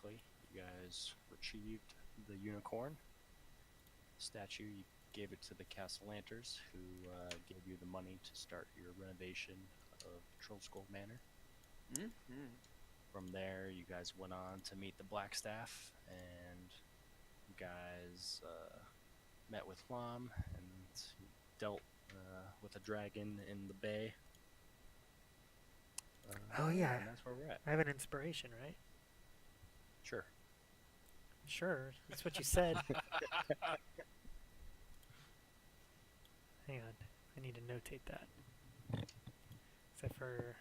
correctly, you guys retrieved the unicorn statue. You gave it to the Castellanters, who gave you the money to start your renovation of Troll Skull Manor. Mm-hmm. From there, you guys went on to meet the Blackstaff, and you guys met with Lam and dealt with a dragon in the bay. Oh yeah, and that's where we're at. I have an inspiration, right? Sure. Sure, that's what you said. Hang on, I need to notate that. Except for,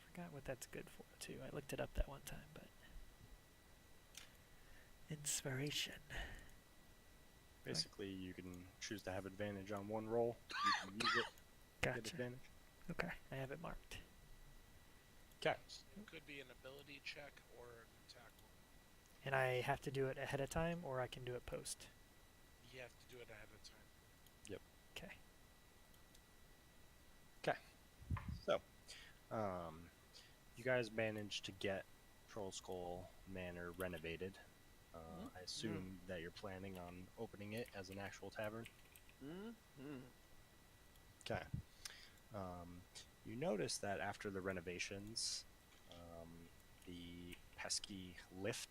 forgot what that's good for too. I looked it up that one time, but inspiration. Basically, you can choose to have advantage on one roll. You can use it. Get Gotcha. advantage. Okay, I have it marked. Okay. It could be an ability check or an attack roll. And I have to do it ahead of time, or I can do it post. You have to do it ahead of time. Okay. Okay. So, you guys managed to get Troll Skull Manor renovated. I assume that you're planning on opening it as an actual tavern. Mm-hmm. Okay. You notice that after the renovations, the pesky Lift,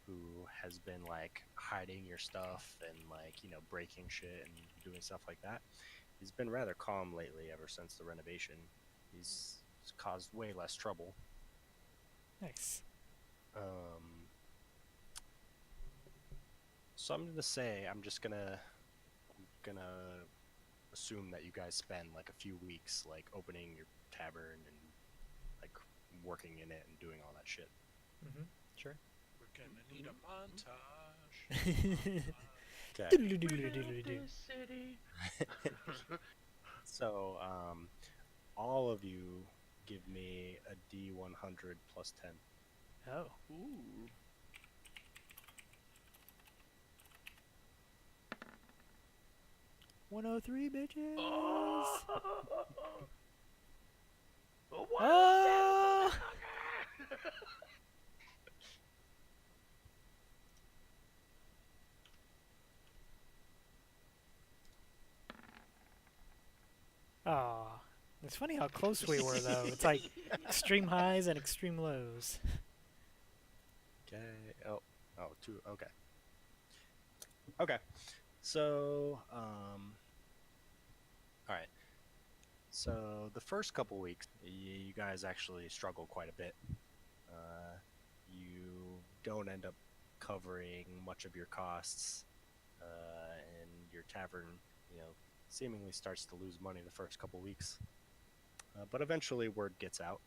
who has been like hiding your stuff and like, you know, breaking shit and doing stuff like that, he's been rather calm lately ever since the renovation. He's caused way less trouble. Nice. So I'm gonna say I'm gonna assume that you guys spend like a few weeks like opening your tavern and like working in it and doing all that shit. Mm-hmm. Sure. We're gonna need a montage. Okay. Doodle-doo-doo-doo-doo-doo. City. So all of you give me a D100 plus 10. Oh. Ooh. $103, bitches. Oh, what? Oh! Aw. It's funny how close we were, though. It's like extreme highs and extreme lows. Okay. Two. Okay. Okay. So, all right. So the first couple weeks, you guys actually struggle quite a bit. You don't end up covering much of your costs, and your tavern, you know, seemingly starts to lose money the first couple weeks. But eventually, word gets out,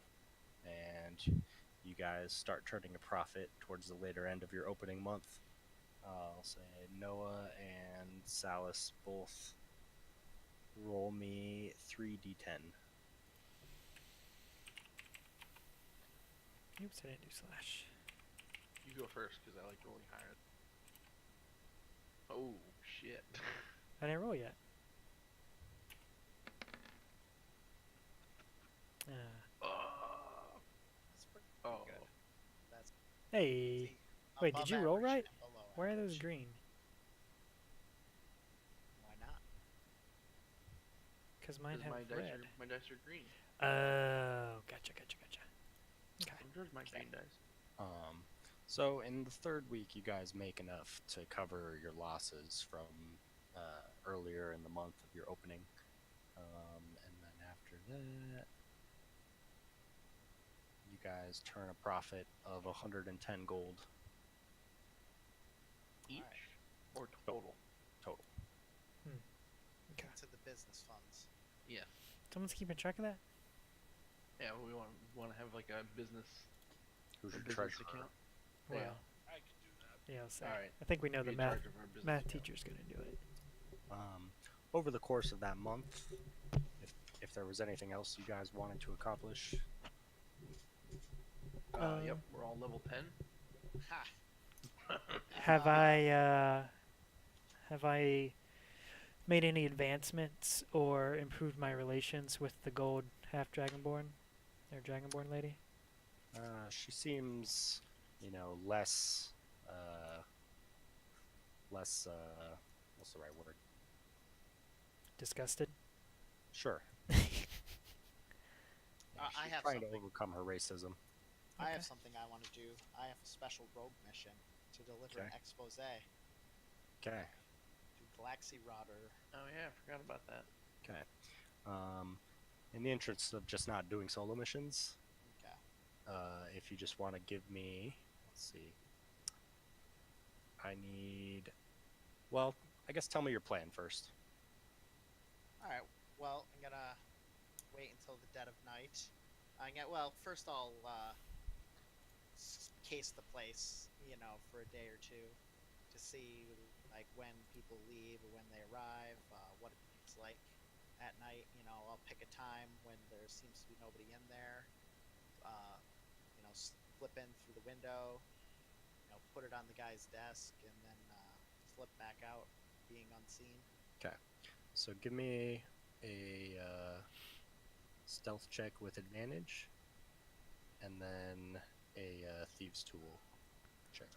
and you guys start turning a profit towards the later end of your opening month. I'll say Noah and Salas both roll me 3d10. Oops, I didn't do slash. You go first, because I like rolling higher. Oh, shit. I didn't roll yet. That's pretty Oh. good. That's Hey. see, Wait, above did you roll average right? and below Why are those average. green? Why not? Because mine 'Cause have red. my dice are green. Oh, gotcha. Okay. Where's my green dice? So in the third week, you guys make enough to cover your losses from earlier in the month of your opening. And then after that, you guys turn a profit of 110 gold Each? Alright. Or total? total. Okay. To the business funds. Yeah. Someone's keeping track of that? Yeah, we want to have like a business, Who's your business treasurer? account. Well, Yeah. I can do that. yeah, I'll say. Alright. I think we know Be the in math charge of our business math account. teacher's going to do it. Over the course of that month, if there was anything else you guys wanted to accomplish, Yep, we're all level 10. Ha! Have I made any advancements or improved my relations with the gold half dragonborn or dragonborn lady? she seems less, uh, less, what's the right word? Disgusted? Sure. I She's have trying to something. overcome her racism. I have Okay. something I want to do. I have a special rogue mission to deliver an Okay. expose Okay. to Galaxy Router. Oh yeah, I forgot about that. Okay. In the interest of just not doing solo missions, Okay. if you just want to give me, let's see, I need, well, I guess tell me your plan first. All right. Well, I'm gonna wait until the dead of night. Well, first I'll case the place, for a day or two, to see like when people leave or when they arrive, what it's like at night. I'll pick a time when there seems to be nobody in there. Uh, slip in through the window. Put it on the guy's desk, and then slip back out, being unseen. Okay. So give me a stealth check with advantage, and then a thieves tool check.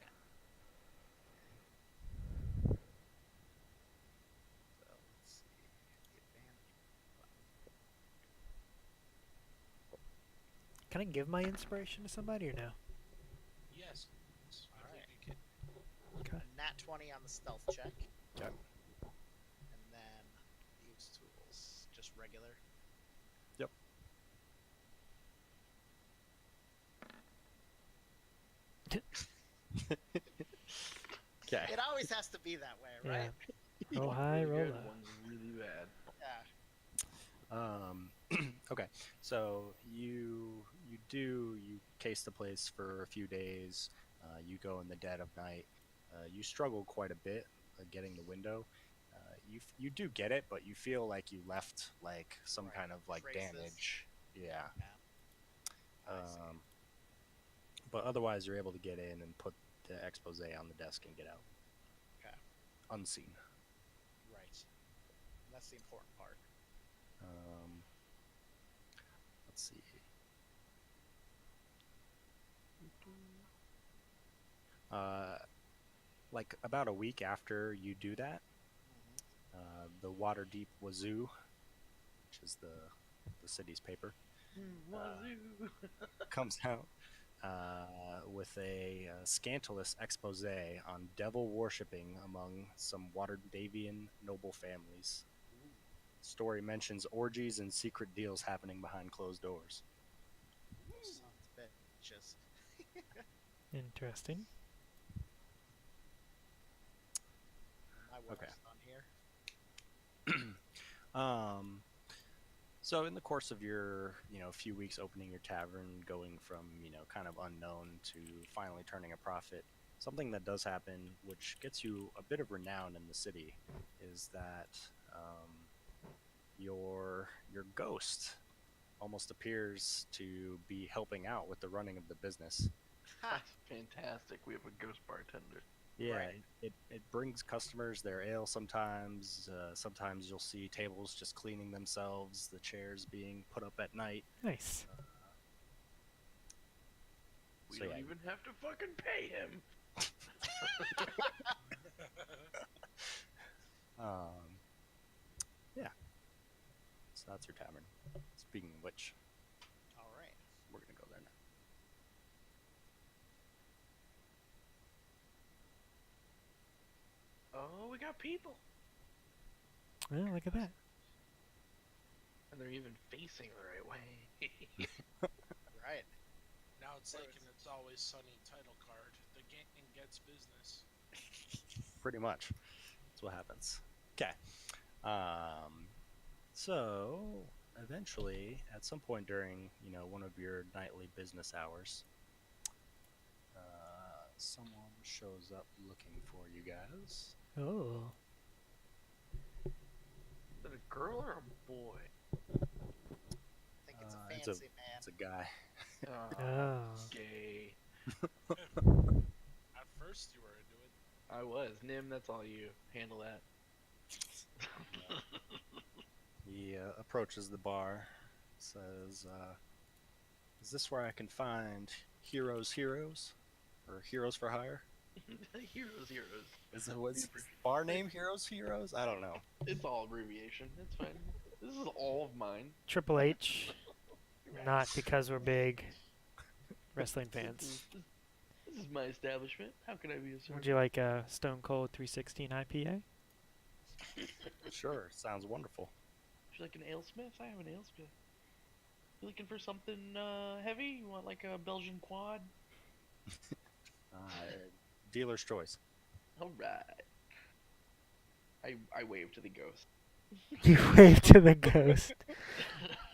So let's see. The advantage button. Can I give my inspiration to somebody or no? Yes. I believe Alright. you can. Okay. A nat 20 on the stealth check, Okay. and then thieves tools, just regular. Yep. Okay. It always has to be that way, Yeah. right? Roll One's high, really roll good, low. one's really bad. Yeah. Okay, so you case the place for a few days. You go in the dead of night. You struggle quite a bit getting the window. You do get it, but you feel like you left like some Right. kind of like Traces. damage. Yeah. I see. But otherwise, you're able to get in and put the expose on the desk and get out Okay. unseen. Right. That's the important part. Let's see. Like about a week after you do that, the Waterdeep Wazoo, which is the city's paper, Wazoo! comes out with a scandalous expose on devil worshipping among some Waterdavian noble families. Story mentions orgies and secret deals happening behind closed doors. Those sons of bitches. Interesting. My work's Okay. done here. So in the course of your, few weeks opening your tavern, going from, kind of unknown to finally turning a profit, something that does happen, which gets you a bit of renown in the city, is that your ghost almost appears to be helping out with the running of the business. Ha! That's fantastic. We have a ghost bartender. Yeah, Right. it brings customers their ale sometimes. Sometimes you'll see tables just cleaning themselves, the chairs being put up at night. Nice. We So don't yeah. even have to fucking pay him. Yeah. So that's your tavern. Speaking of which, All right. we're gonna go there now. Oh, we got people. Well, look at that. And they're even facing the right way. Right. Now it's like an It's Always Sunny title card. The gang gets business. Pretty much. That's what happens. Okay. So eventually, at some point during, one of your nightly business hours, someone shows up looking for you guys. Oh. Is it a girl or a boy? I think it's a It's fancy man. It's a guy. Oh. Gay. At first you were into it. I was. Nim, that's all you. Handle that. He approaches the bar, says, "Is this where I can find heroes? or Heroes for Hire. Heroes. Is it what's the bar name? Heroes? I don't know. It's all abbreviation. It's fine. This is all of mine. Triple H, not because we're big wrestling fans. This is my establishment. How can I be of service? Would you like a Stone Cold 316 IPA? Sure, sounds wonderful. Would you like an alesmith? I have an alesmith. You looking for something heavy? You want like a Belgian quad? Dealer's choice. All right. I wave to the ghost. You wave to the ghost.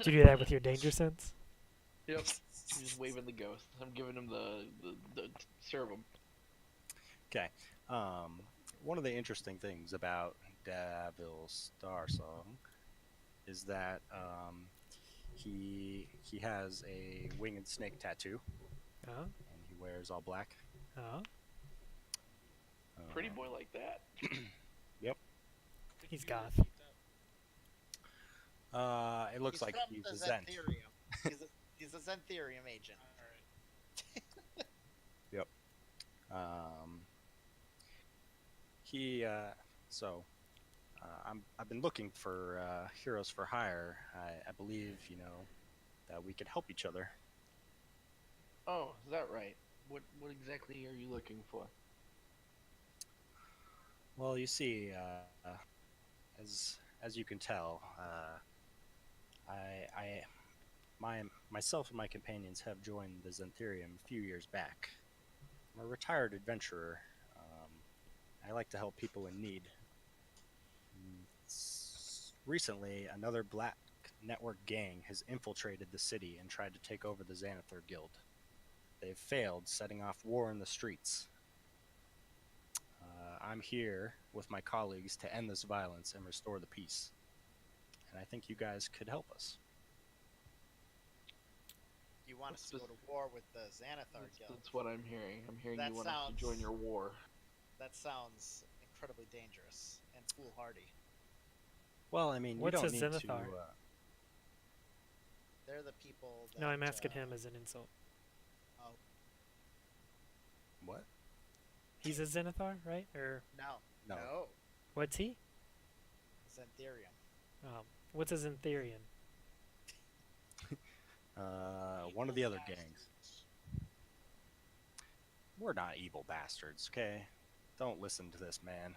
Did you do that with your danger sense? Yep. I'm just waving the ghost. I'm giving him the serve him. Okay. One of the interesting things about Devil Starsong is that he has a winged snake tattoo, Oh, and he wears all black. oh. Pretty boy like that. Yep. He's goth. It looks like from he's the a Zent. Xanthurium. He's a Xanthurium agent. Alright. Yep. I've been looking for Heroes for Hire. I believe, that we could help each other. Oh, is that right? What exactly are you looking for? Well, you see, as you can tell, myself and my companions have joined the Xanthurium a few years back. I'm a retired adventurer. I like to help people in need. Recently, another black network gang has infiltrated the city and tried to take over the Xanathar Guild. They've failed, setting off war in the streets. I'm here with my colleagues to end this violence and restore the peace. And I think you guys could help us. You want us to go to war with the Xanathar Guild? That's what I'm hearing. I'm hearing That you want us to join your war. That sounds incredibly dangerous and foolhardy. Well, I mean, What's you a don't need to. Xanathar? They're the people that... No, I'm asking him as an insult. Oh, What? He's a Xanathar, right? Or no. No. what's he? Xanthurium. What's a Xantharian? One of the other gangs. We're not evil bastards, okay? Don't listen to this man.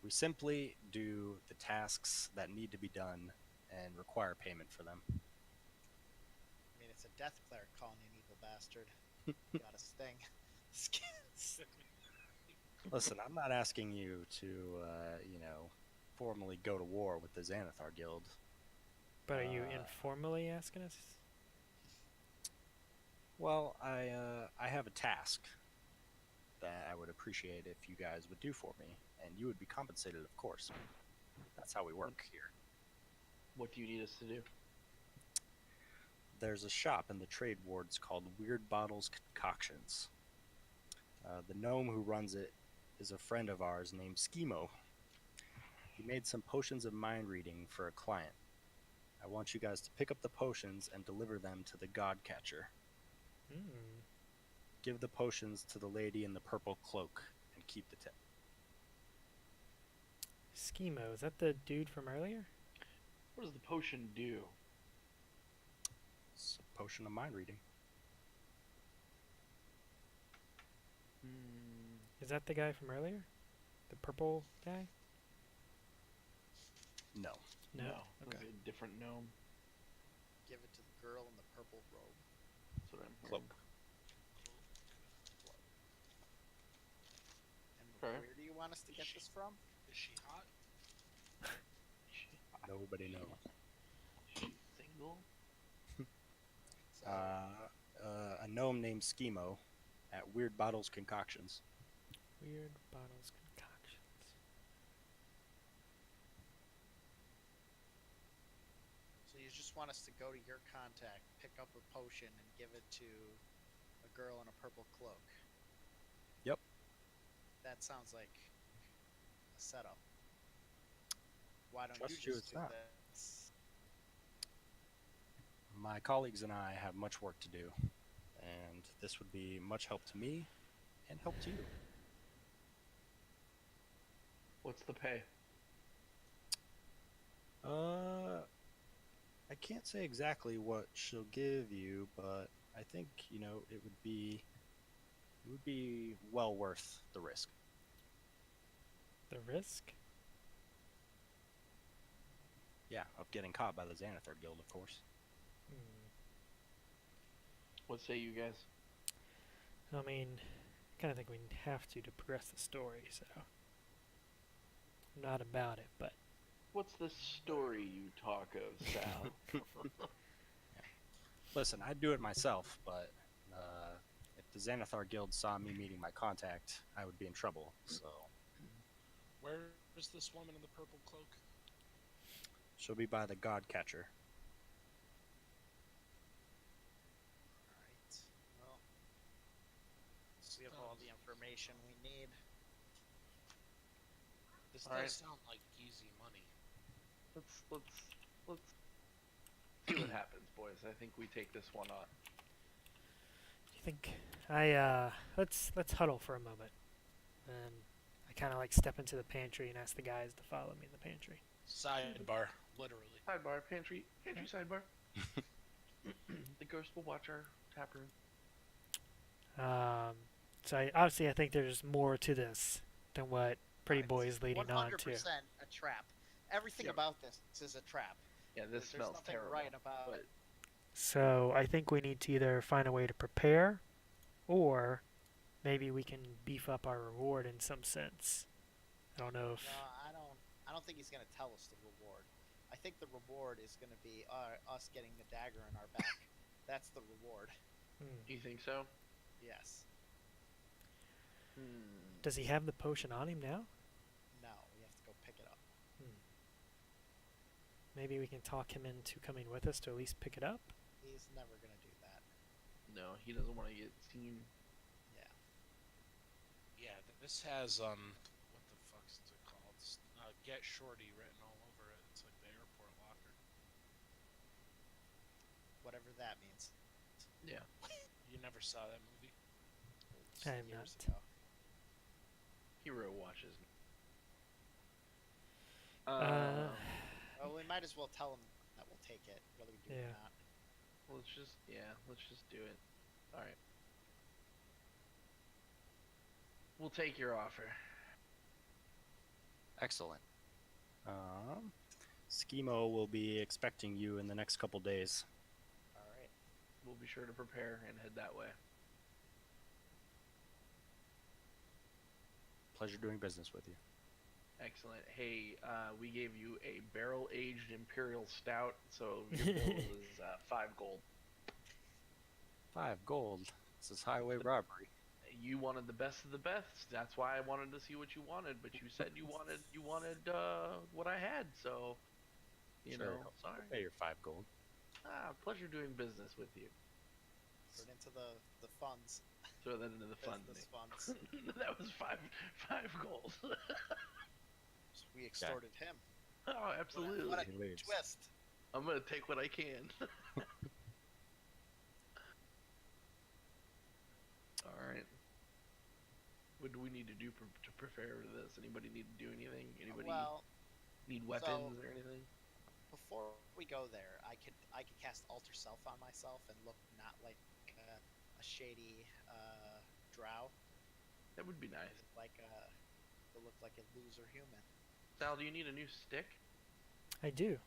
We simply do the tasks that need to be done and require payment for them. I mean, it's a death cleric calling you an evil bastard. Got a sting. Listen, I'm not asking you to, formally go to war with the Xanathar Guild. But are you informally asking us? Well, I have a task that I would appreciate if you guys would do for me, and you would be compensated, of course. That's how we work here. What do you need us to do? There's a shop in the trade wards called Weird Bottles Concoctions. The gnome who runs it is a friend of ours named Schemo. He made some potions of mind reading for a client. I want you guys to pick up the potions and deliver them to the God Catcher. Give the potions to the lady in the purple cloak and keep the tip. Schemo, is that the dude from earlier? What does the potion do? It's a potion of mind reading. Is that the guy from earlier? The purple guy? No. No. It's Okay. a different gnome. Give it to the girl in the purple robe. That's what I'm hearing. Cloak. And Okay. where do you want us to get this from? Is she hot? Nobody knows. Single? So, A gnome named Schemo at Weird Bottles Concoctions. Weird Bottles Concoctions. so you just want us to go to your contact, pick up a potion, and give it to a girl in a purple cloak. Yep. That sounds like a setup. Why don't Trust you you, just it's do not. this? My colleagues and I have much work to do, and this would be much help to me and help to you. What's the pay? I can't say exactly what she'll give you, but I think it would be well worth the risk. The risk? Yeah, of getting caught by the Xanathar Guild, of course. Hmm. What say you guys? I mean, I kind of think we have to progress the story, so I'm not about it, but What's the story you talk of, Sal? Listen, I'd do it myself, but if the Xanathar Guild saw me meeting my contact, I would be in trouble. So Where's this woman in the purple cloak? she'll be by the God Catcher. Alright. Well, we have all the information we need. This All right. does sound like easy money. Let's see what happens, boys. I think we take this one on. do you think let's huddle for a moment, and I kind of like step into the pantry and ask the guys to follow me in the pantry. Sidebar, literally. Sidebar, pantry sidebar. The ghost will watch our tap room. So I think there's more to this than what Pretty Boy is leading on 100% to. a trap. Everything Yep. about this is a trap. Yeah, this There's smells nothing terrible. right about but it. So I think we need to either find a way to prepare, or maybe we can beef up our reward in some sense. I don't know if. No, I don't think he's gonna tell us the reward. I think the reward is gonna be us getting the dagger in our back. That's the reward. Do you think so? Yes. Does he have the potion on him now? No, we have to go pick it up. Maybe we can talk him into coming with us to at least pick it up. He's never gonna do that. No, he doesn't want to get seen. Yeah. Yeah, this has what the fuck's it called? Get Shorty written all over it. It's like the airport locker. Whatever that means. Yeah. You never saw that movie? It was I am years not. ago. Hero watches. Well, we might as well tell him that we'll take it, whether we do it Yeah. or not. Let's just do it. All right. We'll take your offer. Excellent. Schemo will be expecting you in the next couple days. All right. We'll be sure to prepare and head that way. Pleasure doing business with you. Excellent. Hey, we gave you a barrel-aged imperial stout, so your bill is 5 gold. 5 gold. This is highway robbery. You wanted the best of the best. That's why I wanted to see what you wanted, but you said you wanted what I had, so you Sure, know, I'll sorry. pay your 5 gold. Pleasure doing business with you. Put it into the funds. Throw that into the fund. Business funds. That was five gold. So we extorted him. Oh, absolutely. What a He leaves. twist. I'm gonna take what I can. All right. What do we need to do to prepare for this? Anybody need to do anything? Anybody Well, need weapons or anything? before we go there, I could cast alter self on myself and look not like a shady drow, That would be nice. like to look like a loser human. Sal, do you need a new stick? I do.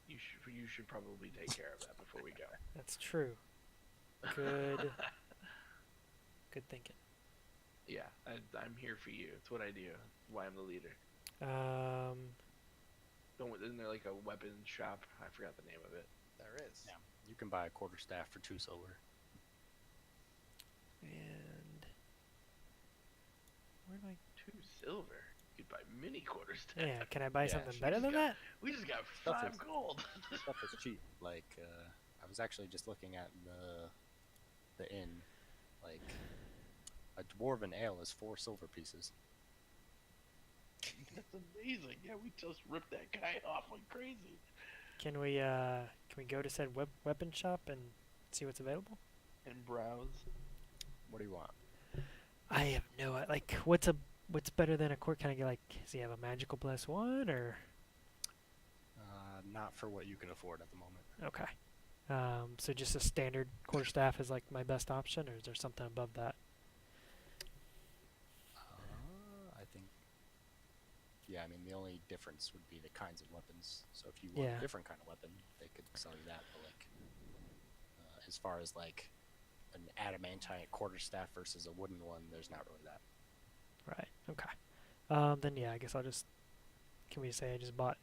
You should probably take care of that before we go. That's true. Good. Good thinking. Yeah, I'm here for you. It's what I do. It's why I'm the leader. Isn't there like a weapons shop? I forgot the name of it. There is. Yeah. You can buy a quarterstaff for 2 silver. And where do I? 2 silver. You could buy mini quarters. Yeah, can I buy Yeah, something she better just than got- that? We just got Stuff 5 is- gold. Stuff is cheap. Like, I was actually just looking at the inn. Like, a dwarven ale is 4 silver pieces. That's amazing. Yeah, we just ripped that guy off like crazy. Can we go to said weapon shop and see what's available? And browse. What do you want? I I have no like what's better than a cord? Can I get like does he have a magical +1 or Not for what you can afford at the moment. okay? So just a standard quarterstaff is like my best option, or is there something above that? I think. Yeah, I mean the only difference would be the kinds of weapons. So if you want Yeah. a different kind of weapon, they could sell you that. But like, as far as like an adamantine quarterstaff versus a wooden one, there's not really that. Right. Okay. Then yeah, I guess I'll just. Can we say I just bought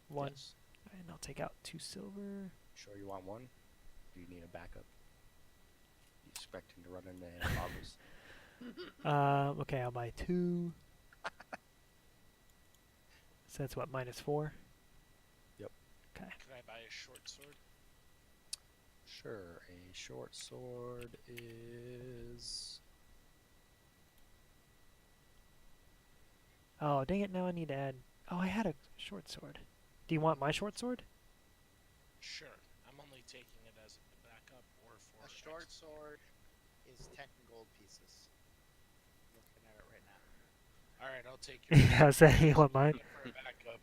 one, Yes. and I'll take out 2 silver. Sure, you want one? Do you need a backup? You expecting to run into any boggles? Okay, I'll buy 2. So that's what -4. Yep. Okay. Can I buy a short sword? Sure. A short sword is. Oh dang it! Now I need to add. Oh, I had a short sword. Do you want my short sword? Sure. I'm only taking it as a backup or for A short X. sword is 10 gold pieces. Looking at it right now. All right, I'll take your. Yeah, I was saying you want mine. For a backup.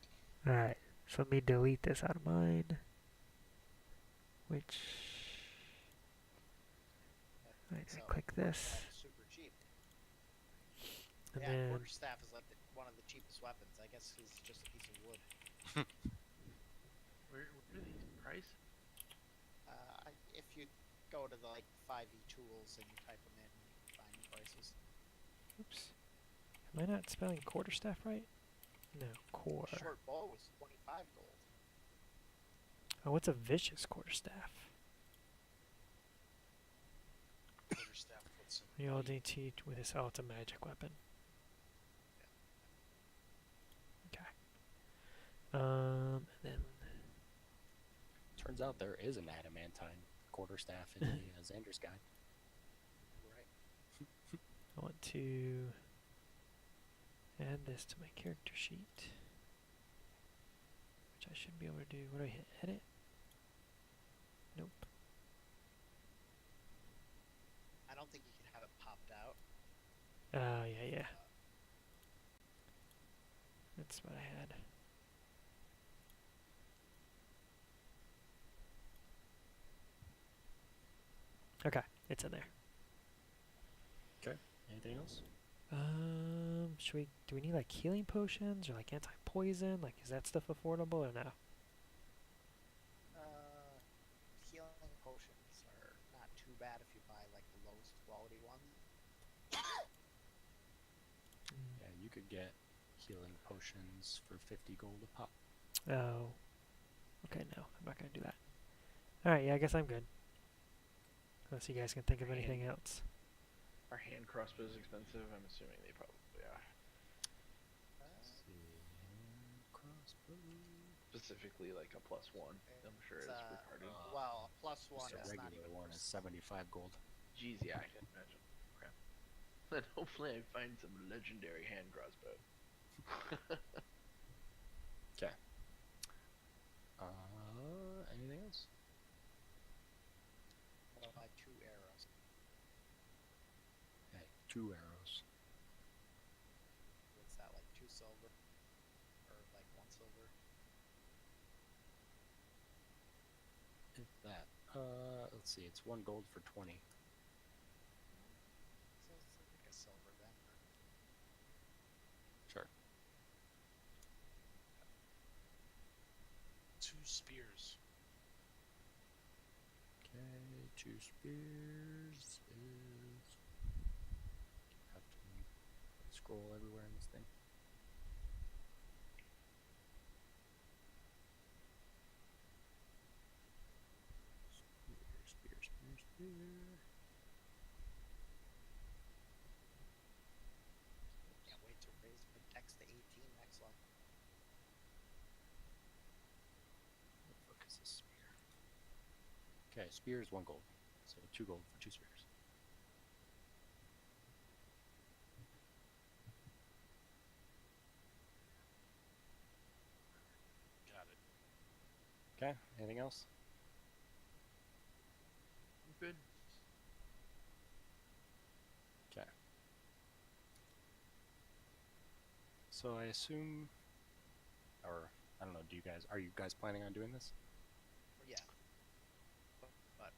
All right. So let me delete this out of mine. Which. I need to So, click this, super cheap. and Yeah, then quarterstaff is like one of the cheapest weapons. I guess he's just a piece of wood. Where are these priced? If you go to the like 5e tools and you type them in, you can find the prices. oops. Am I not spelling quarterstaff right? No, core. Short bow was 25 gold. Oh, what's a vicious quarterstaff? Quarterstaff puts in. You all DT with this. Oh, it's a magic weapon. Okay. And then Turns out there is an adamantine quarterstaff in the Xander's guide. Right. I want to add this to my character sheet, which I should be able to do. What do I hit? Edit? Nope. I don't think you can have it popped out. Yeah. That's what I had. Okay, it's in there. Okay. Anything else? Do we need like healing potions or like anti-poison? Like, is that stuff affordable or no? Healing potions are not too bad if you buy like the lowest quality ones. Yeah, you could get healing potions for 50 gold a pop. Oh. Okay, no, I'm not gonna do that. Alright, yeah, I guess I'm good. Unless you guys can think of anything else. Are hand crossbows expensive? I'm assuming they probably are. Crossbow. Specifically, like a +1. I'm sure it's retarded. Well, a +1 Just is a not regular even one is 75 gold. Jeez, yeah, I can imagine. Okay. Then hopefully I find some legendary hand crossbow. Okay. Anything else? I'll buy 2 arrows. Okay, 2 arrows. What's that, like 2 silver? Or like 1 silver? If that. Let's see, it's 1 gold for 20. So it's like a silver then. Sure. 2 spears. Okay, 2 spears is. Have to scroll everywhere in this thing. Spear. Can't wait to raise my dex to 18 next level. What the fuck is this spear? Okay, spear is 1 gold. So 2 gold for 2 spears. Got it. Okay, anything else? I'm good. Okay. So I assume, or I don't know. Are you guys planning on doing this? Yeah. But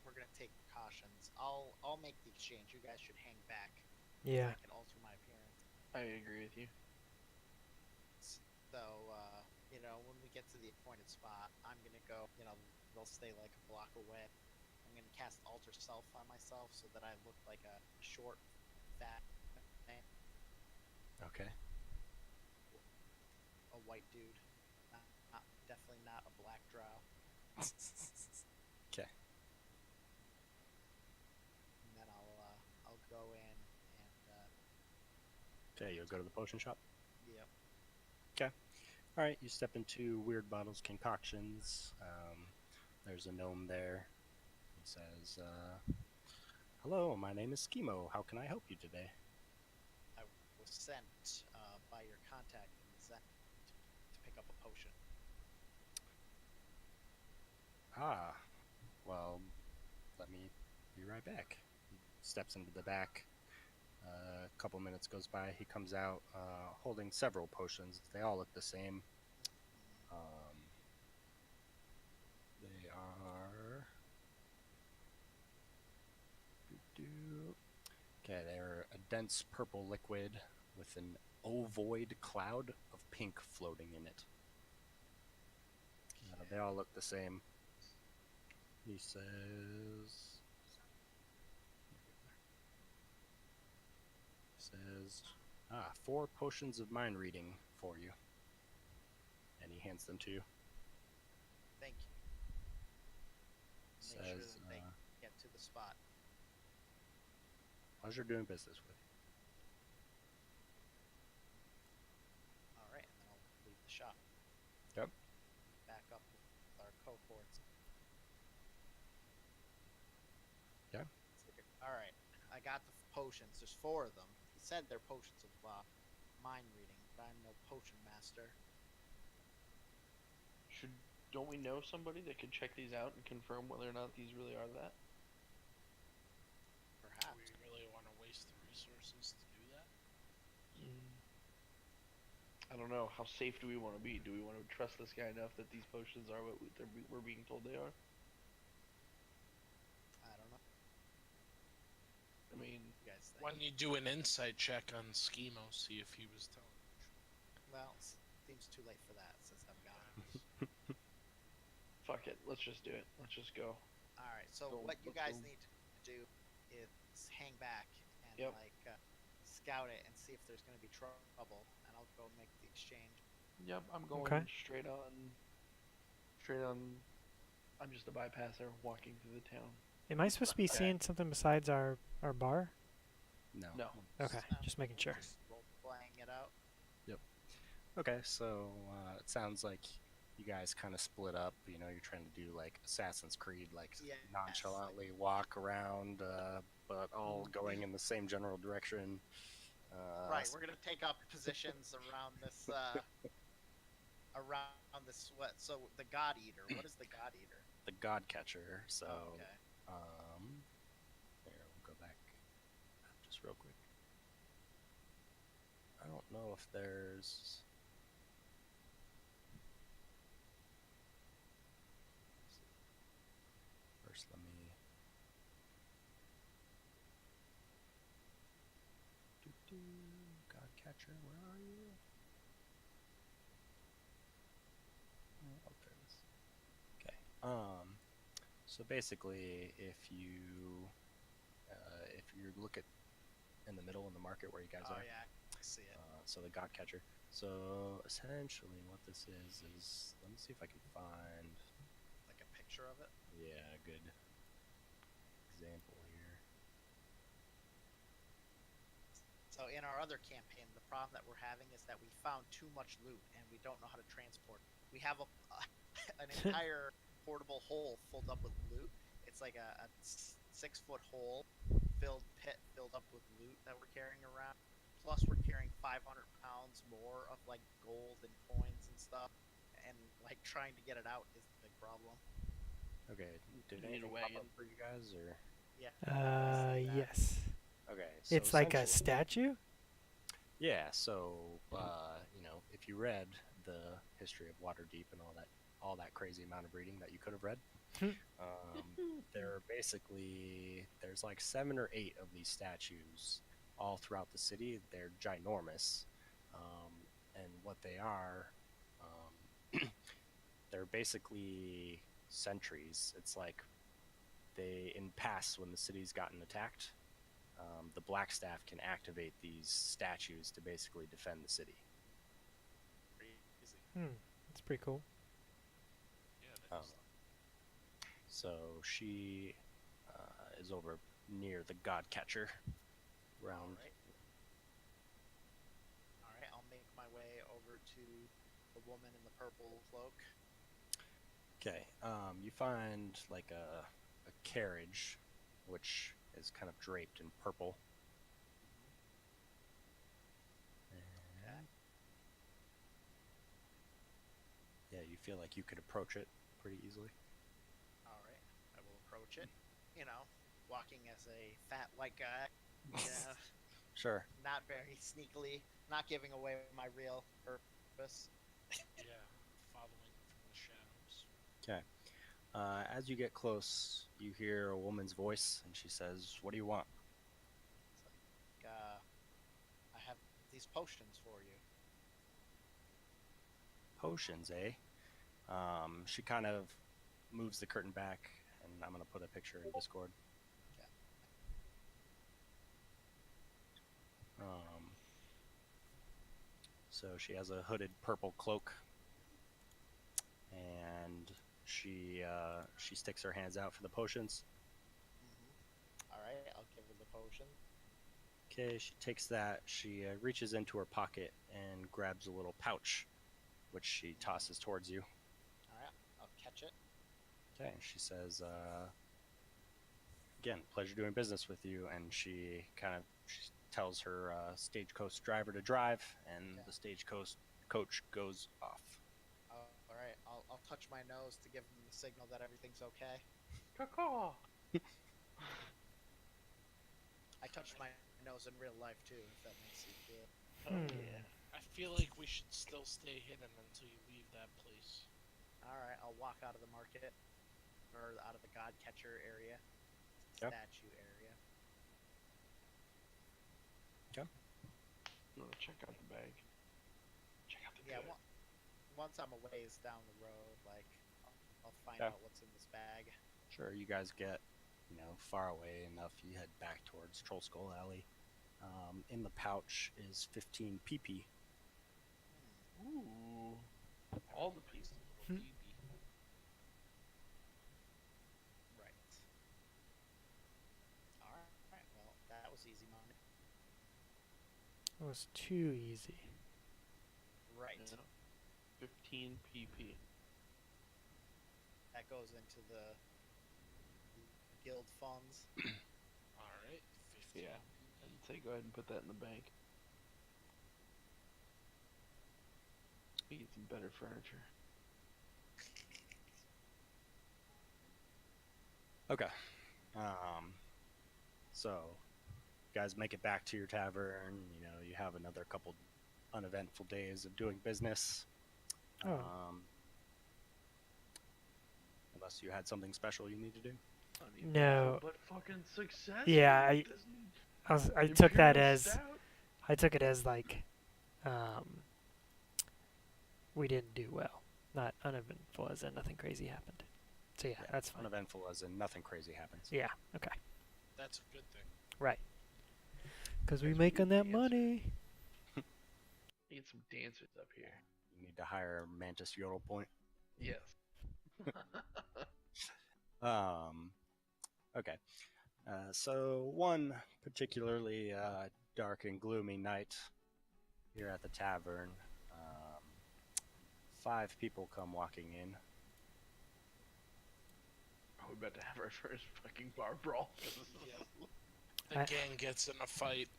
we're gonna take precautions. I'll make the exchange. You guys should hang back. Yeah. I can alter my appearance. I agree with you. So when we get to the appointed spot, I'm gonna go. They'll stay like a block away. I'm gonna cast alter self on myself so that I look like a short, fat man, Okay. a white dude. Definitely not a black drow. Okay. And then I'll go in and Okay, you'll go to the potion shop. yep. All right, you step into Weird Bottles Concoctions. There's a gnome there. He says, "Hello, my name is Schemo. How can I help you today?" I was sent by your contact in the Zen to pick up a potion. Ah, well, let me be right back. He steps into the back. A couple minutes goes by. He comes out holding several potions. They all look the same. They are. Okay, they're a dense purple liquid with an ovoid cloud of pink floating in it. They all look the same. He says. Says, 4 potions of mind reading for you. And he hands them to you. Thank you. Make sure Says, that they get to the spot. pleasure doing business with you. All right, and then I'll leave the shop. Yep. Back up with our cohorts. Yeah. All right, I got the potions. There's 4 of them. He said they're potions of mind reading, but I'm no potion master. Don't we know somebody that could check these out and confirm whether or not these really are that? Do Perhaps. we really want to waste the resources to do that? I don't know. How safe do we want to be? Do we want to trust this guy enough that these potions are what we're being told they are? I don't know. I mean, What do you guys think? Why don't you do an insight check on Schemo, see if he was telling the truth? Well, seems too late for that since I'm gone. fuck it. Let's just do it. Let's just go. All right. So Go- what you let's guys go. need to do is hang back and Yep. scout it and see if there's going to be trouble, and I'll go make the exchange. Yep, I'm going Okay. straight on. Straight on. I'm just a bypasser walking through the town. Am I supposed to be Okay. seeing something besides our bar? No. No. Okay, just making sure. Just role playing it out. Okay, so it sounds like you guys kind of split up. You're trying to do like Assassin's Creed, like Yes, nonchalantly walk around, but all going in the same general direction. Right. We're gonna take up positions around this. Around this what? So the God Eater. What is the God Eater? The God Catcher. So, Okay. here we'll go back just real quick. I don't know if there's. First, let me. God Catcher, where are you? Oh, there it is. Okay. So basically, if you look at in the middle in the market where you guys Oh are, yeah, I see it. so the God Catcher. So essentially, what this is let me see if I can find. Like a picture of it. Yeah, good example here. So in our other campaign, the problem that we're having is that we found too much loot and we don't know how to transport. We have an entire portable hole filled up with loot. It's like a 6-foot hole pit filled up with loot that we're carrying around. Plus, we're carrying 500 pounds more of like gold and coins and stuff, and like trying to get it out is the big problem. Okay, did You need a anything pop up wagon. for you guys or? Yeah. I see that. Yes. Okay, so It's like a essentially- statue? Yeah, so if you read the history of Waterdeep and all that crazy amount of reading that you could have read, there's like 7 or 8 of these statues all throughout the city. They're ginormous, and what they are, they're basically sentries. It's like in past when the city's gotten attacked, the Black Staff can activate these statues to basically defend the city. Crazy. That's pretty cool. Yeah, Um, that is. so she is over near the God Catcher All round. right. All right. I'll make my way over to the woman in the purple cloak. Okay, you find like a carriage, which is kind of draped in purple. Okay. Yeah, you feel like you could approach it pretty easily. All right. I will approach it. Walking as a fat white guy. Yeah. Sure. Not very sneakily. Not giving away my real purpose. Yeah, following from the shadows. Okay. As you get close, you hear a woman's voice, and she says, "What do you want?" It's like, I have these potions for you. Potions, eh? She kind of moves the curtain back, and I'm gonna put a picture in Discord. Okay. So she has a hooded purple cloak, and she sticks her hands out for the potions. All right. I'll give her the potion. Okay, she takes that. She reaches into her pocket and grabs a little pouch, which she tosses towards you. All right. I'll catch it. Okay, she says, "Again, pleasure doing business with you." And she tells her stagecoach driver to drive, and Yeah. the stagecoach coach goes off. All right. I'll touch my nose to give them the signal that everything's okay. Caw. I touched my nose in real life too, if that makes you feel. Oh Hmm. yeah. I feel like we should still stay hidden until you leave that place. All right. I'll walk out of the market, or out of the God Catcher area, Yep. statue area. No, check out the bag. Check out the Yeah. good. Once I'm a ways down the road, like I'll find Yeah. out what's in this bag. Sure, you guys get, far away enough. You head back towards Troll Skull Alley. In the pouch is 15 PP. Ooh. All the Nice pieces. little BB. Right. All right. Well, that was easy money. It was too easy. Right. Yeah. 15 PP. That goes into the guild funds. Alright, 15 Yeah. PP. I'd say go ahead and put that in the bank. We get some better furniture. Okay. So, you guys make it back to your tavern. You have another couple uneventful days of doing business. Oh. Unless you had something special you need to do. No. But fucking success. Yeah, dude. I took that Imperial as Stout? I took it as like we didn't do well. Not uneventful as in nothing crazy happened. So yeah, that's fine. Uneventful as in nothing crazy happens. Yeah, okay. That's a good thing. Right. Because we Guys, we making need that dancers. money. Need some dancers up here. You need to hire Mantis Yodel Point. Yes. Okay. So one particularly dark and gloomy night here at the tavern. 5 people come walking in. Are we about to have our first fucking bar brawl? The I- gang gets in a fight.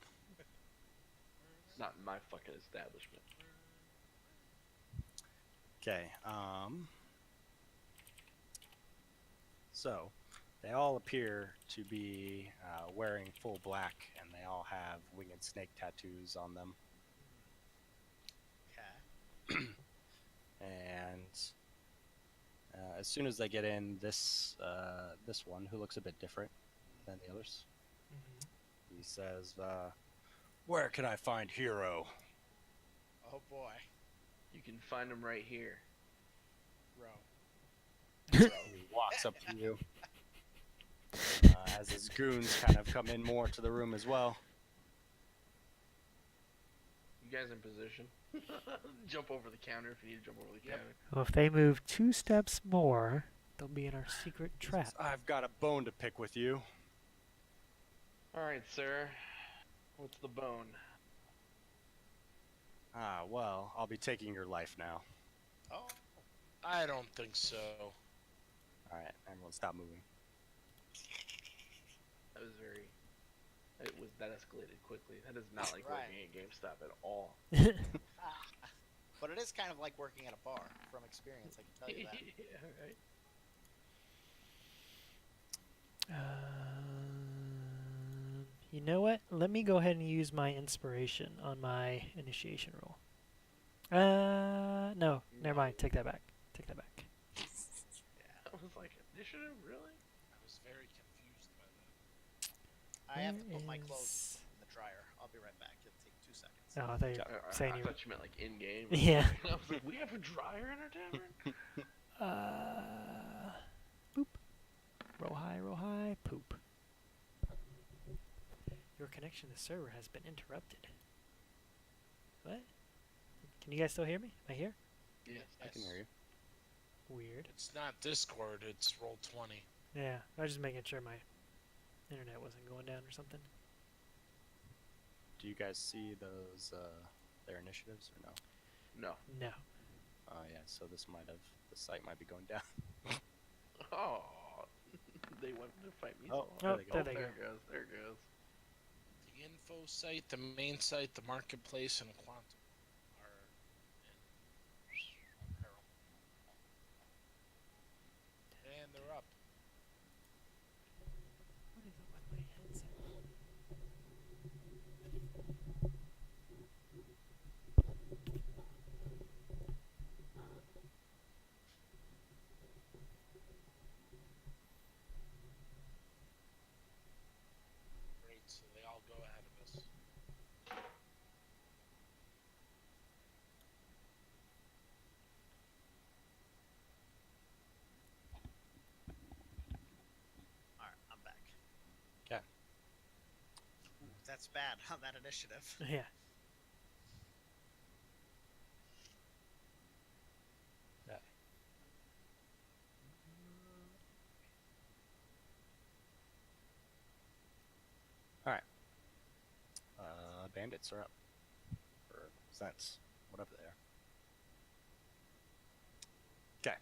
Not in my fucking establishment. Okay. So they all appear to be wearing full black, and they all have winged snake tattoos on them. And as soon as they get in, this one who looks a bit different than the others, he says, "Where can I find Hero?" Oh boy, You can find him right here. row. He walks up to you. As his goons kind of come in more to the room as well. You guys in position? Jump over the counter if you need to jump over the Yep. counter. Well, if they move 2 steps more, they'll be in our secret trap. I've got a bone to pick with you. All right, sir. What's the bone? Well, I'll be taking your life now. Oh, I don't think so. All right, everyone stop moving. That was very. That escalated quickly. That is not like Right. working at GameStop at all. but it is kind of like working at a bar from experience. I can tell you that. Yeah, right. You know what? Let me go ahead and use my inspiration on my initiation roll. No, never mind. Take that back. Take that back. I was like, initiative, really? I was very confused by that. I have to Where put my clothes is- in the dryer. I'll be right back. It'll take 2 seconds. Oh, I thought you I were saying you. thought you meant like in game. Yeah. I was like, we have a dryer in our tavern. Boop. Roll high, poop. Your connection to the server has been interrupted. What? Can you guys still hear me? Am I here? Yes. I can hear you. Weird. It's not Discord, it's Roll20. Yeah, I was just making sure my internet wasn't going down or something. Do you guys see those their initiatives or no? No. No. Oh yeah, so the site might be going down. Oh, they wanted to fight me. Oh, so there Oh, they go. there there they go. it goes. There it goes. The info site, the main site, the marketplace, and Quantum are in peril. And they're up. What is up with my headset? Great, so they all go ahead of us. All right, I'm back. 'Kay. Ooh, that's bad on that initiative. Yeah. Bandits are up. Or Zents, whatever they are. Okay.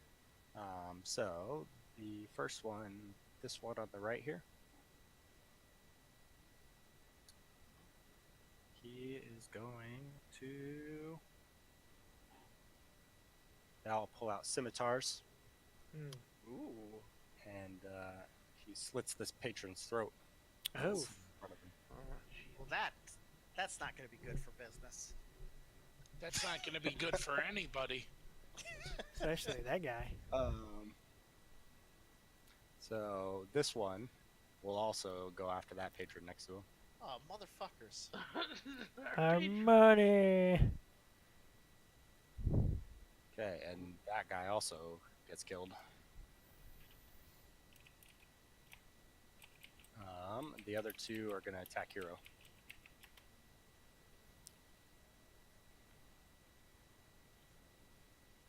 So the first one, this one on the right here. He is going to. I'll pull out scimitars, Ooh. and he slits this patron's throat. Oh. In front of him. Oh, jeez. Well, that's not going to be good for business. That's not going to be good for anybody. Especially that guy. So this one will also go after that patron next to him. Oh, motherfuckers! Our money. Okay, and that guy also gets killed. The other two are gonna attack Hero.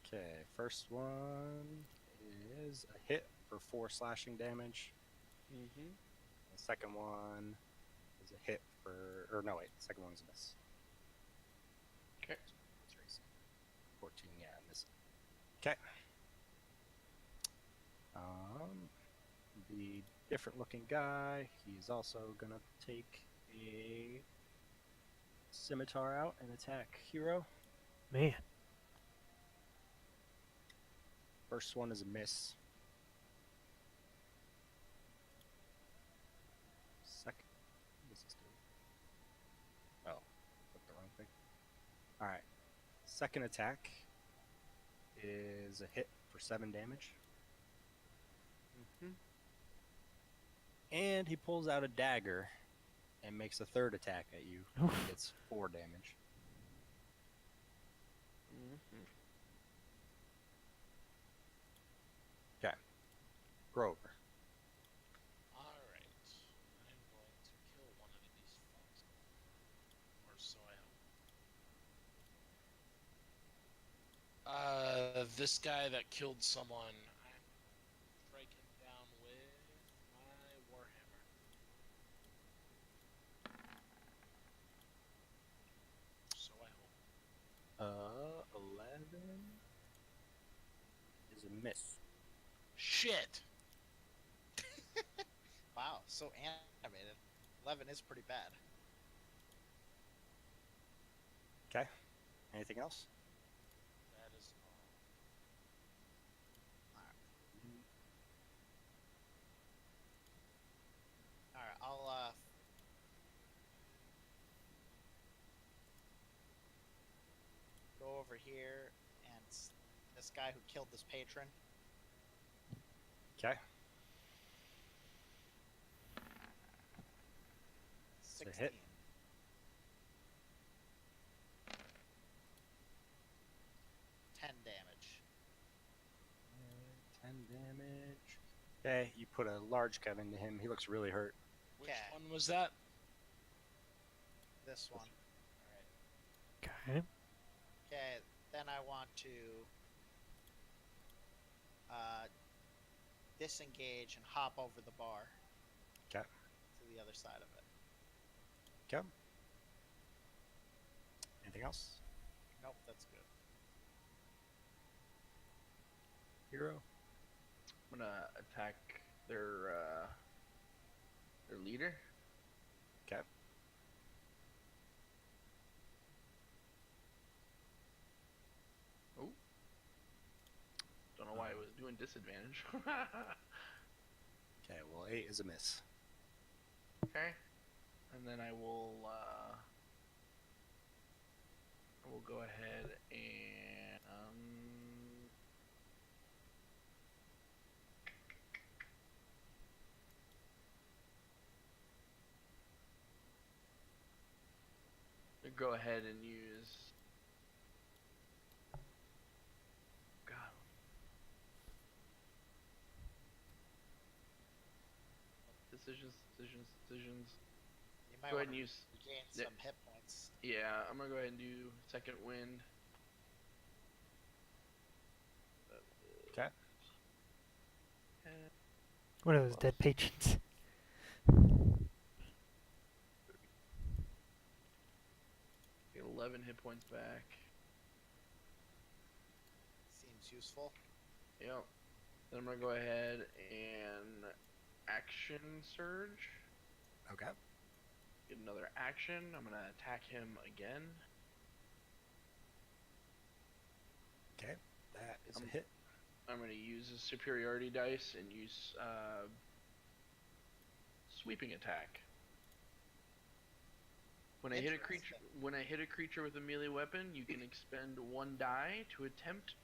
Okay, first one is a hit for 4 slashing damage. Mm-hmm. The second one is a hit for, or no wait, the second one is a miss. Okay. 14, yeah, miss. Okay. The different looking guy, he's also gonna take a scimitar out and attack Hero. Man. First one is a miss. Second, what does this do? Oh, clicked the wrong thing. Alright. Second attack is a hit for 7 damage. Mm-hmm. And he pulls out a dagger and makes a third attack at you. Oof. It's 4 damage. Mm-hmm. Okay. Grover. Alright. I'm going to kill one of these fucks. Or so I hope. This guy that killed someone, I'm striking down with my warhammer. So I hope. 11 is a miss. Shit! Wow, so animated. 11 is pretty bad. Okay. Anything else? That is all. Alright, I'll go over here and this guy who killed this patron. Okay. 16. a hit. 10 damage. 10 damage. Okay, you put a large cut into him. He looks really hurt. Which Okay. one was that? This one. Alright. Okay. Okay, then I want to disengage and hop over the bar. Okay. To the other side of it. Okay. Anything else? Nope, that's good. Hero? I'm gonna attack their leader. Okay. Oh. Don't know why I was doing disadvantage. Okay, well, 8 is a miss. Okay. And then I will go ahead and go ahead and use God. Decisions. You might Go ahead want and to use. regain Yeah. some hit points. Yeah, I'm gonna go ahead and do second wind. Okay. What are those dead patrons? Get 11 hit points back. Seems useful. Yep. Then I'm gonna go ahead and action surge. Okay. Get another action. I'm gonna attack him again. Okay. That is a hit. I'm gonna use a superiority dice and use sweeping attack. When I hit a creature with a melee weapon, you can expend 1 die to attempt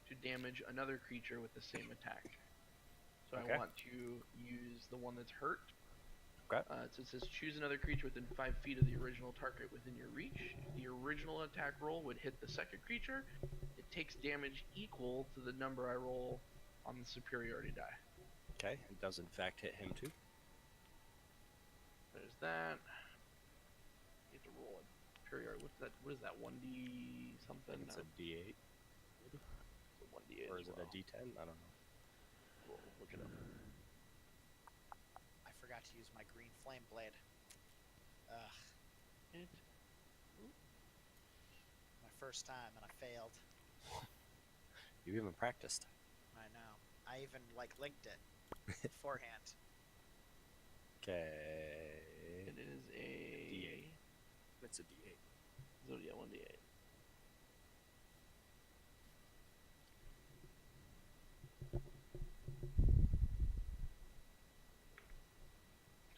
to damage another creature with the same attack. So Okay. I want to use the one that's hurt. Okay. So it says choose another creature within 5 feet of the original target within your reach. If the original attack roll would hit the second creature, it takes damage equal to the number I roll on the superiority die. Okay. It does, in fact, hit him too. There's that. You have to roll a superiority. What's that? What is that? 1d something? It's a D8. It's a 1d8. Or as is it well. a D10? I don't know. We'll look it up. I forgot to use my green flame blade. Ugh. My first time and I failed. You even practiced. I know. I even linked it beforehand. Okay. It is a D8. It's a D8. So yeah, 1d8.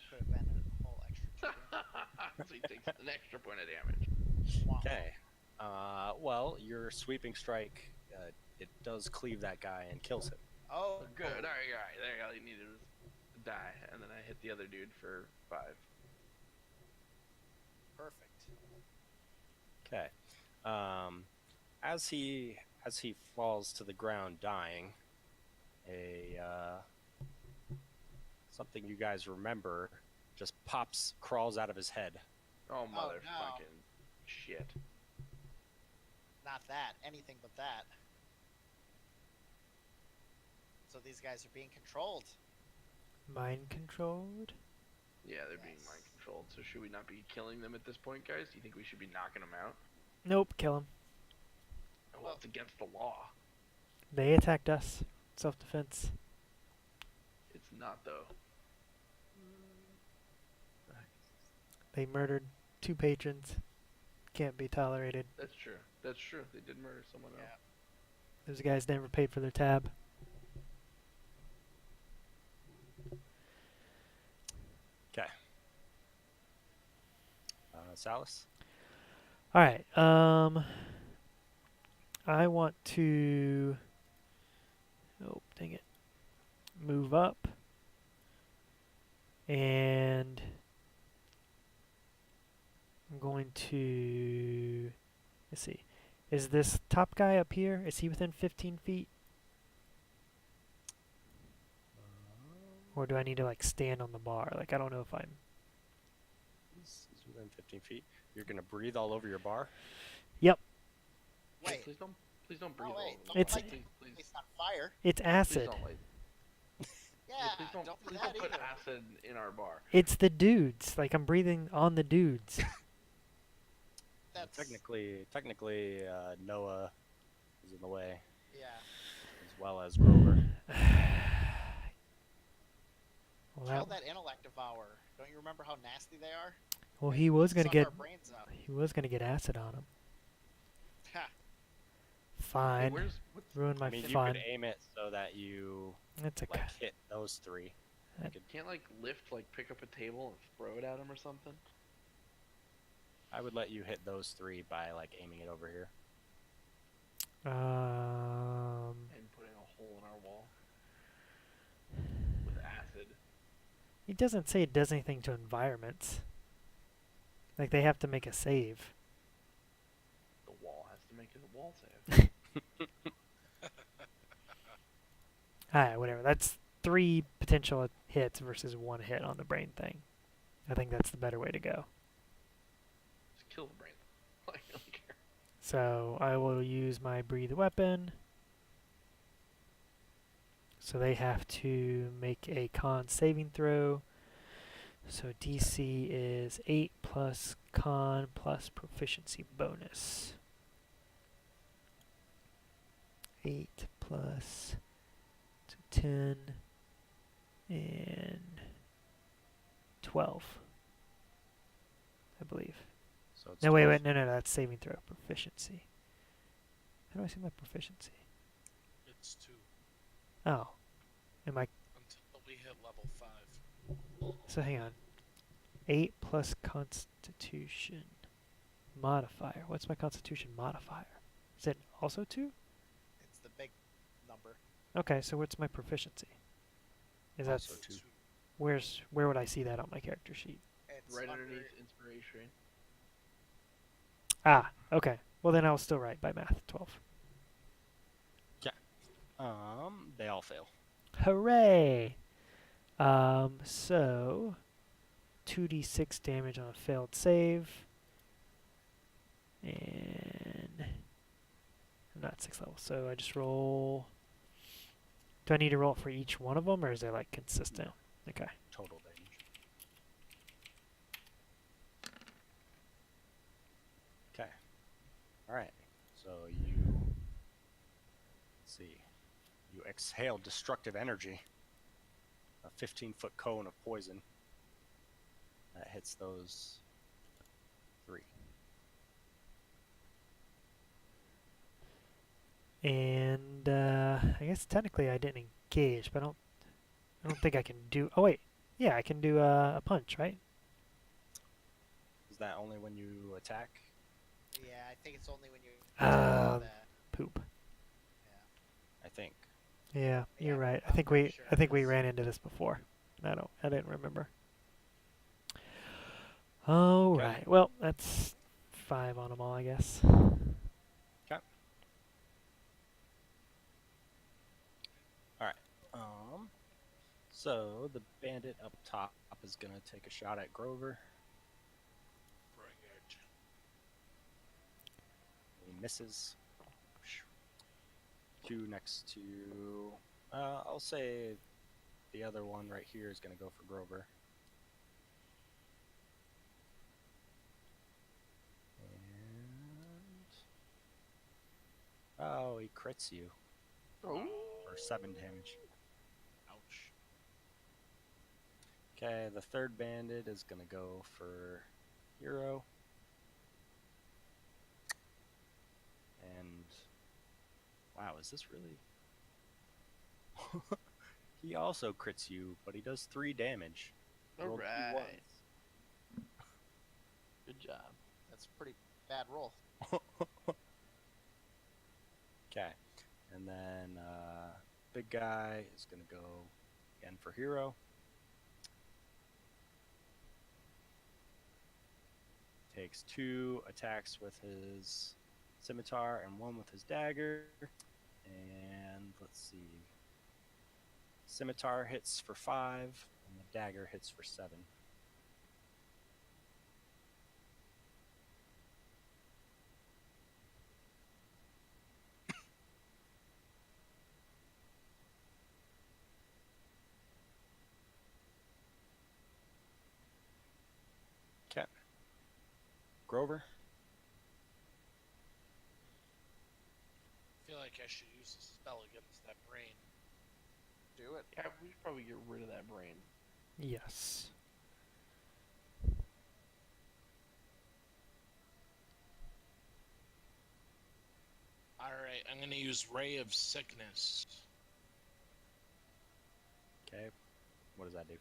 Could have been a whole extra two. So he takes an extra point of damage. Womp Okay. Well, your sweeping strike it does cleave that guy and kills him. Oh, Good. All right. There, all you needed was a die, and then I hit the other dude for 5. Perfect. Okay. As he falls to the ground dying, a something you guys remember just crawls out of his head. Oh, no. motherfucking shit. Not that. Anything but that. So these guys are being controlled. Mind controlled? Yeah, they're being mind controlled. So should we not be killing them at this point, guys? Do you think we should be knocking them out? Nope, kill him. Well, it's against the law. They attacked us. Self-defense. It's not, though. They murdered 2 patrons. Can't be tolerated. That's true. That's true. They did murder someone else. Those guys never paid for their tab. Okay. Salas? Alright, I want to... Oh, dang it. Move up. And... I'm going to... Let's see. Is this top guy up here? Is he within 15 feet? Or do I need to, like, stand on the bar? Like, I don't know if I'm... He's within 15 feet. You're going to breathe all over your bar? Yep. Wait. Please don't breathe Oh, all wait. over Don't me. It's- light please, the please, place on fire. It's please acid. don't light. Yeah, please don't do please that don't put either. acid in our bar. It's the dudes. Like, I'm breathing on the dudes. That's Technically, Noah is in the way, yeah. as well as Grover. Well, Kill that, that intellect devour. Don't you remember how nasty they are? well, he was gonna Suck get our brains out. acid on him. Ha. Hey, Fine. what's, Ruin my I mean, you fun. could aim it so that you It's a like hit those 3. can't like lift, like pick up a table and throw it at him or something? I would let you hit those 3 by like aiming it over here. And putting a hole in our wall with acid. It doesn't say it does anything to environments. Like, they have to make a save. The wall has to make a wall save. Alright, whatever. That's 3 potential hits versus 1 hit on the brain thing. I think that's the better way to go. Just kill the brain. Like, I don't care. So I will use my breathe weapon. So they have to make a con saving throw. So DC is 8 plus con plus proficiency bonus. 8 plus 10 and 12, I believe. So it's No, 12. no, that's saving throw. Proficiency. How do I see my proficiency? It's 2 Oh. Am I... until we hit level 5. So hang on. 8 plus constitution modifier. What's my constitution modifier? Is it also 2? It's the big number. Okay, so what's my proficiency? Is that... Also 2. Where would I see that on my character sheet? It's Right under- underneath inspiration. Ah, okay. Well, then I'll still write by math. 12. They all fail. Hooray! So 2d6 damage on a failed save. And I'm not 6th level, so I just roll. Do I need to roll for each one of them, or is it like consistent? Okay. Total damage. Okay. Alright. So you... Let's see. You exhale destructive energy. A 15-foot cone of poison. That hits those 3. And I guess technically I didn't engage, but I don't think I can do. Oh wait, yeah, I can do a punch, right? Is that only when you attack? Yeah, I think it's only when you. Um, that. Poop. think. Yeah, you're Yeah, right. I I'm think pretty we sure I think it we is. ran into this before. I didn't remember. All Okay. right. Well, that's 5 on them all, I guess. Okay. All right. So the bandit up top is gonna take a shot at Grover. Bring it. He misses. 2 next to. I'll say the other one right here is gonna go for Grover. And oh, he crits you Oh. for 7 damage. Ouch. Okay, the third bandit is gonna go for Hero. And wow, is this really? He also crits you, but he does 3 damage. He rolled 2 Alright. ones. Good job. That's a pretty bad roll. Okay, and then big guy is gonna go again for Hero. Takes 2 attacks with his scimitar and 1 with his dagger. And let's see. Scimitar hits for 5, and the dagger hits for 7. Okay. Grover. I feel like I should use a spell against that brain. Do it. Yeah, we should probably get rid of that brain. Yes. Alright, I'm gonna use Ray of Sickness. Okay. What does that do?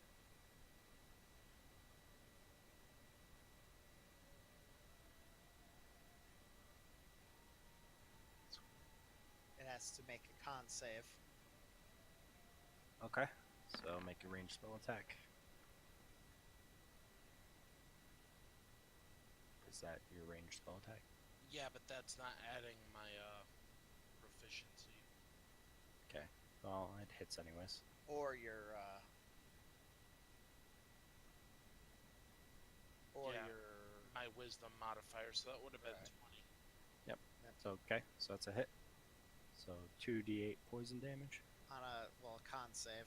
It has to make a con save. Okay. So make a ranged spell attack. Is that your ranged spell attack? Yeah, but that's not adding my proficiency. Okay. Well, it hits anyways. Or your Yeah. your My wisdom modifier, so that would have been Right. 20. So okay, so that's a hit. So 2d8 poison damage. on a con save.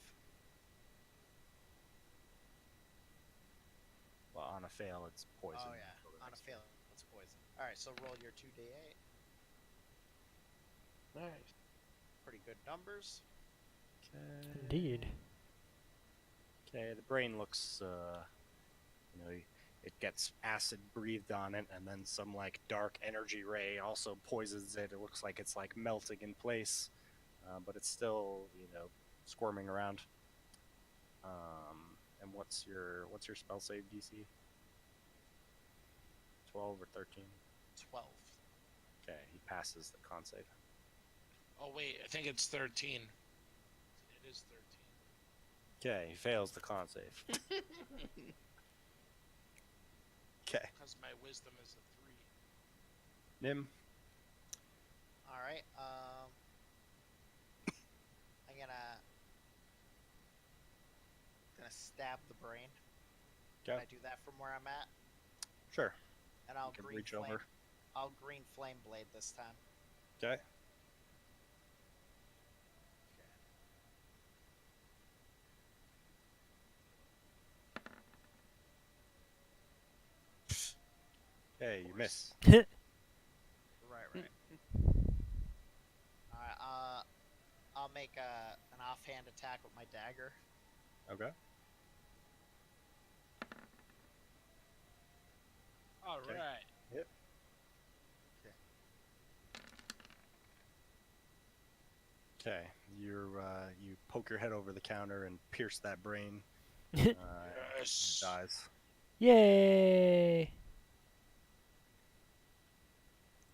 Well, on a fail, it's poison. Oh yeah, until the on a next fail, it's poison. All right, so roll your 2d8. Nice. Pretty good numbers. Okay. Indeed. Okay, the brain looks, it gets acid breathed on it, and then some like dark energy ray also poisons it. It looks like it's like melting in place, but it's still, squirming around. And what's your spell save DC? 12 or 13? 12. Okay, he passes the con save. Oh, wait, I think it's 13. It is 13. Okay, he fails the con save. Okay, Because my wisdom is a 3. Nim. All right. I'm gonna stab the brain. Can Okay, I do that from where I'm at? sure. And I'll You can green reach flame. over. I'll green flame blade this time. Okay. Okay, you miss. Right. All right. I'll make an offhand attack with my dagger. Okay. Alright. Yep. Okay, you poke your head over the counter and pierce that brain. It Yes. dies. Yay!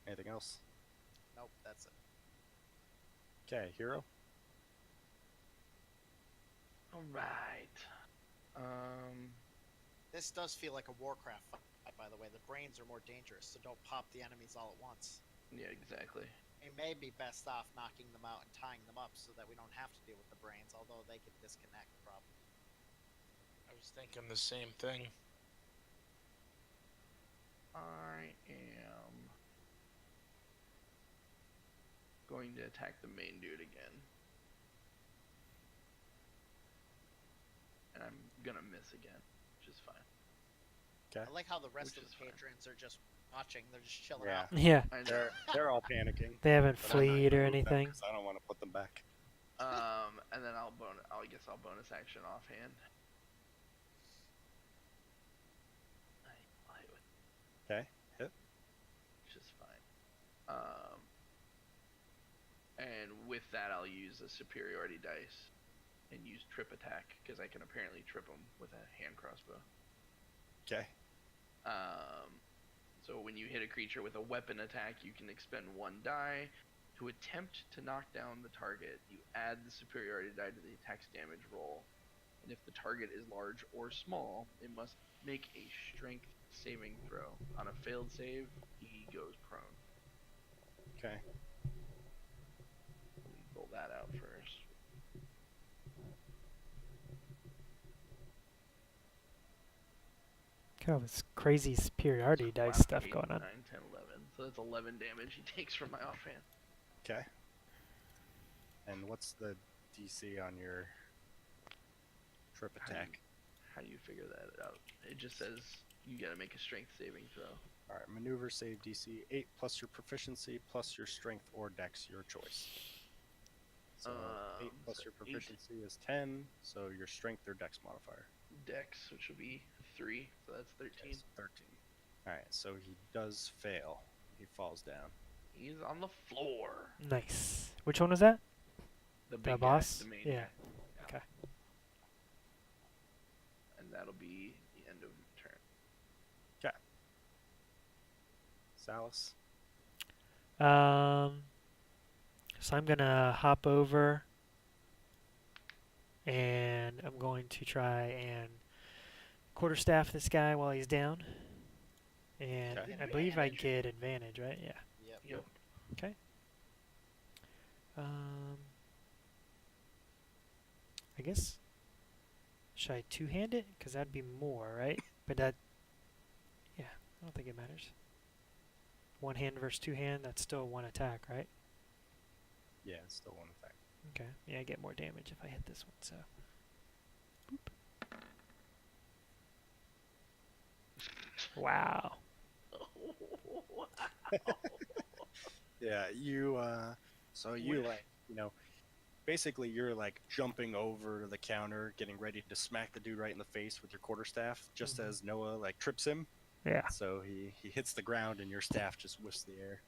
Anything else? Nope, that's it. Okay, Hero. All right. This does feel like a Warcraft fight, by the way. The brains are more dangerous, so don't pop the enemies all at once. Yeah, exactly. It may be best off knocking them out and tying them up so that we don't have to deal with the brains, although they can disconnect probably. I was thinking the same thing. I am going to attack the main dude again. And I'm gonna miss again, which is fine. Okay. I like how the rest Which of the is fine. patrons are just watching. They're just chilling Yeah. out. Yeah, I know. They're all panicking. they haven't but I'm not fleed gonna or move them anything. 'cause I don't want to put them back. And then I'll guess I'll bonus action offhand. I'll hit with, Okay. Hit. which is fine. And with that, I'll use a superiority dice and use trip attack because I can apparently trip them with a hand crossbow. Okay. So when you hit a creature with a weapon attack, you can expend 1 die. To attempt to knock down the target, you add the superiority die to the attack's damage roll. And if the target is large or small, it must make a strength saving throw. On a failed save, he goes prone. Okay. Let me roll that out first. Kind of this crazy superiority dice Wow, stuff 8, going on. 9, 10, 11. So that's 11 damage he takes from my offhand. Okay. And what's the DC on your trip How do you- attack? How do you figure that out? It just says you gotta make a strength saving throw. All right. Maneuver save DC 8 plus your proficiency plus your strength or dex, your choice. So 8 plus so your 8. proficiency is 10. So your strength or dex modifier. Dex, which will be 3, so that's 13. Yes, 13. All right. So he does fail. He falls down. He's on the floor. Nice. Which one was that? The The big boss? guy, the main Yeah. guy. Okay. And that'll be the end of my turn. Salus. So I'm gonna hop over, and I'm going to try and quarterstaff this guy while he's down. And Okay. I believe I Advantage. get advantage, right? Yeah. Yep. Yep. Okay. I guess. Should I two-hand it? Because that'd be more, right? But that. Yeah, I don't think it matters. One hand versus two hand, that's still one attack, right? Yeah, it's still one attack. Okay. Yeah, I get more damage if I hit this one, so. Boop. Wow. Yeah, you. So you like, basically you're like jumping over the counter, getting ready to smack the dude right in the face with your quarterstaff, just Mhm. as Noah like trips him. Yeah. So he hits the ground and your staff just whiffs the air.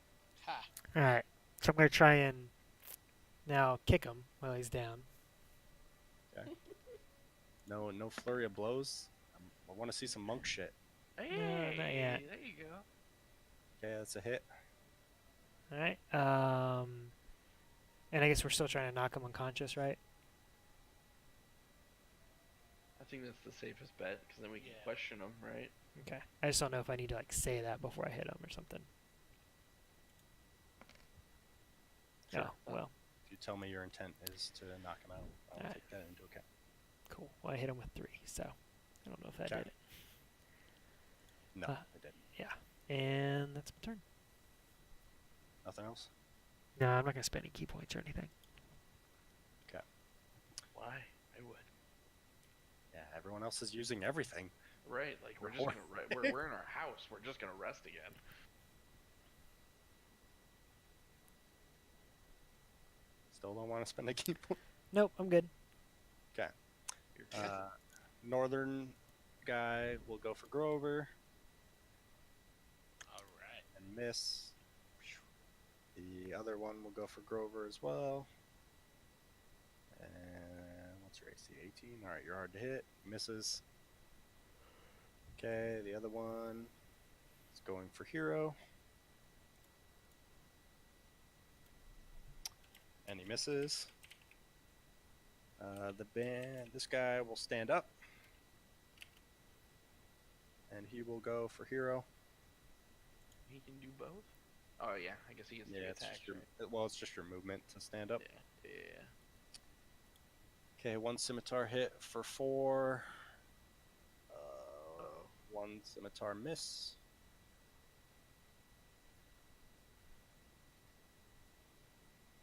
Ha. Alright. So I'm going to try and now kick him while he's down. No flurry of blows. I want to see some monk shit. Hey, not yet. there you go. Okay, that's a hit. Alright. And I guess we're still trying to knock him unconscious, right? I think that's the safest bet because then we can Yeah. question him, right? Okay. I just don't know if I need to like say that before I hit him or something. Sure. Oh, well. If you tell me your intent is to knock him out, I'll Alright. take that into account. Cool. Well, I hit him with 3, so I don't know if that Okay. did it. No, Uh, I didn't. Yeah. And that's my turn. Nothing else? No, I'm not going to spend any key points or anything. Why? I would. Yeah, everyone else is using everything. Right, like we're just Or- gonna we're in our house. We're just gonna rest again. Still don't want to spend a key point. Nope, I'm good. You're good. Northern guy will go for Grover All right. and miss. The other one will go for Grover as well. And what's your AC? 18? Alright, you're hard to hit. Misses. Okay, the other one is going for Hero. And he misses. This guy will stand up, and he will go for hero. He can do both. Oh yeah, I guess he gets three It's attacks. just your Right? well, it's just your movement to stand up. Yeah. Yeah. Okay, one scimitar hit for 4. Uh-oh. One scimitar miss.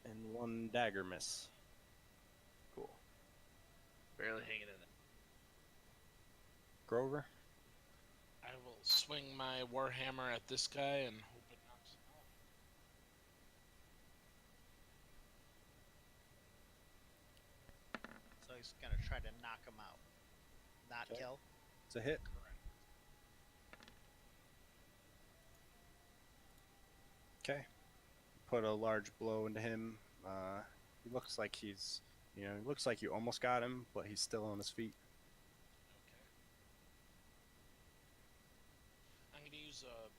And one dagger miss. Cool. Barely hanging in there. Grover. I will swing my warhammer at this guy and hope it knocks him out. So he's gonna try to knock him out, not Okay. kill. It's a hit. Correct. Okay. Put a large blow into him. He looks like he looks like you almost got him, but he's still on his feet. Okay. I'm going to use a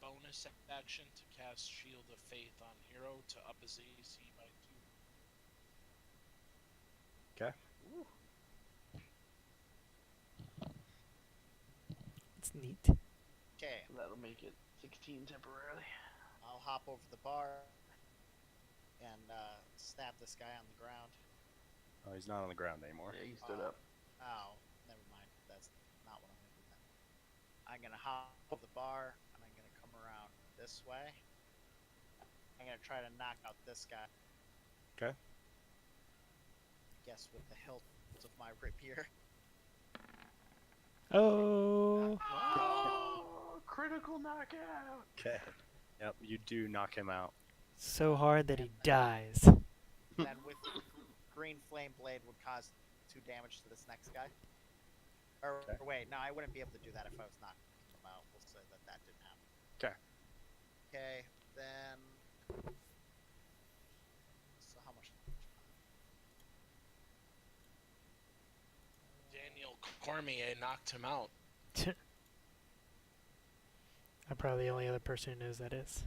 bonus action to cast Shield of Faith on Hero to up his AC by 2. Okay. It's neat. Okay, So that'll make it 16 temporarily. I'll hop over the bar and stab this guy on the ground. Oh, he's not on the ground anymore. Yeah, he stood up. Oh, never mind. That's not what I'm gonna do then. I'm gonna hop over the bar and I'm gonna come around this way. I'm gonna try to knock out this guy. Okay. Guess with the hilt of my rapier. Oh, Oh, critical knockout! Okay. Yep, you do knock him out. so hard that he dies. Then with green flame blade would cause 2 damage to this next guy. Or Okay. wait, no, I wouldn't be able to do that if I was knocking him out. We'll say that didn't happen. Okay. Okay, then. So how much? Daniel Cormier knocked him out. I'm probably the only other person who knows that is.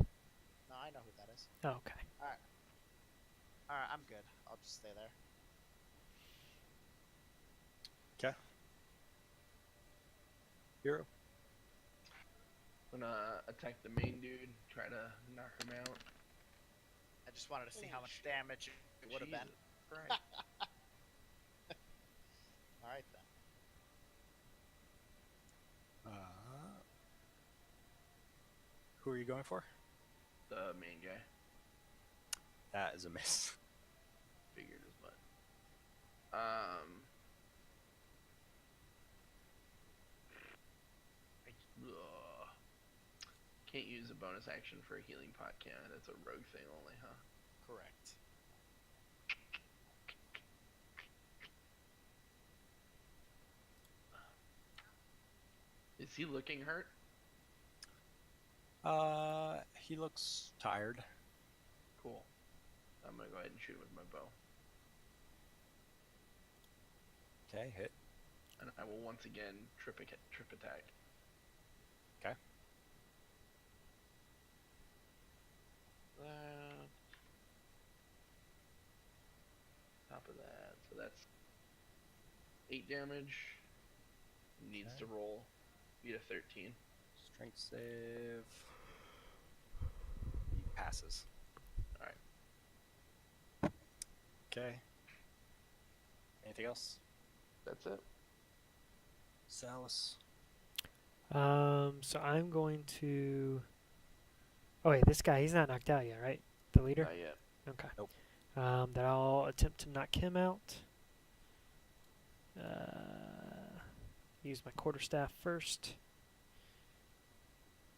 No, I know who that is. Oh, okay. Alright, I'm good. I'll just stay there. Okay. Hero. I'm gonna attack the main dude, try to knock him out. I just wanted to see how Holy much shit. damage it would have been. Jesus Christ. Alright then. Who are you going for? The main guy. That is a miss. Figured as much. Can't use a bonus action for a healing pot, can I? That's a rogue thing only, huh? Correct. Is he looking hurt? He looks tired. Cool. I'm gonna go ahead and shoot him with my bow. Okay, hit. And I will once again trip attack. Okay. Top of that, so that's 8 damage. Needs to Okay. roll. Beat a 13. Strength save. He passes. Alright. Okay. Anything else? That's it. Salus. So I'm going to. Oh wait, this guy, he's not knocked out yet, right? The leader? Not yet. Okay. Nope. Then I'll attempt to knock him out. Use my quarterstaff first.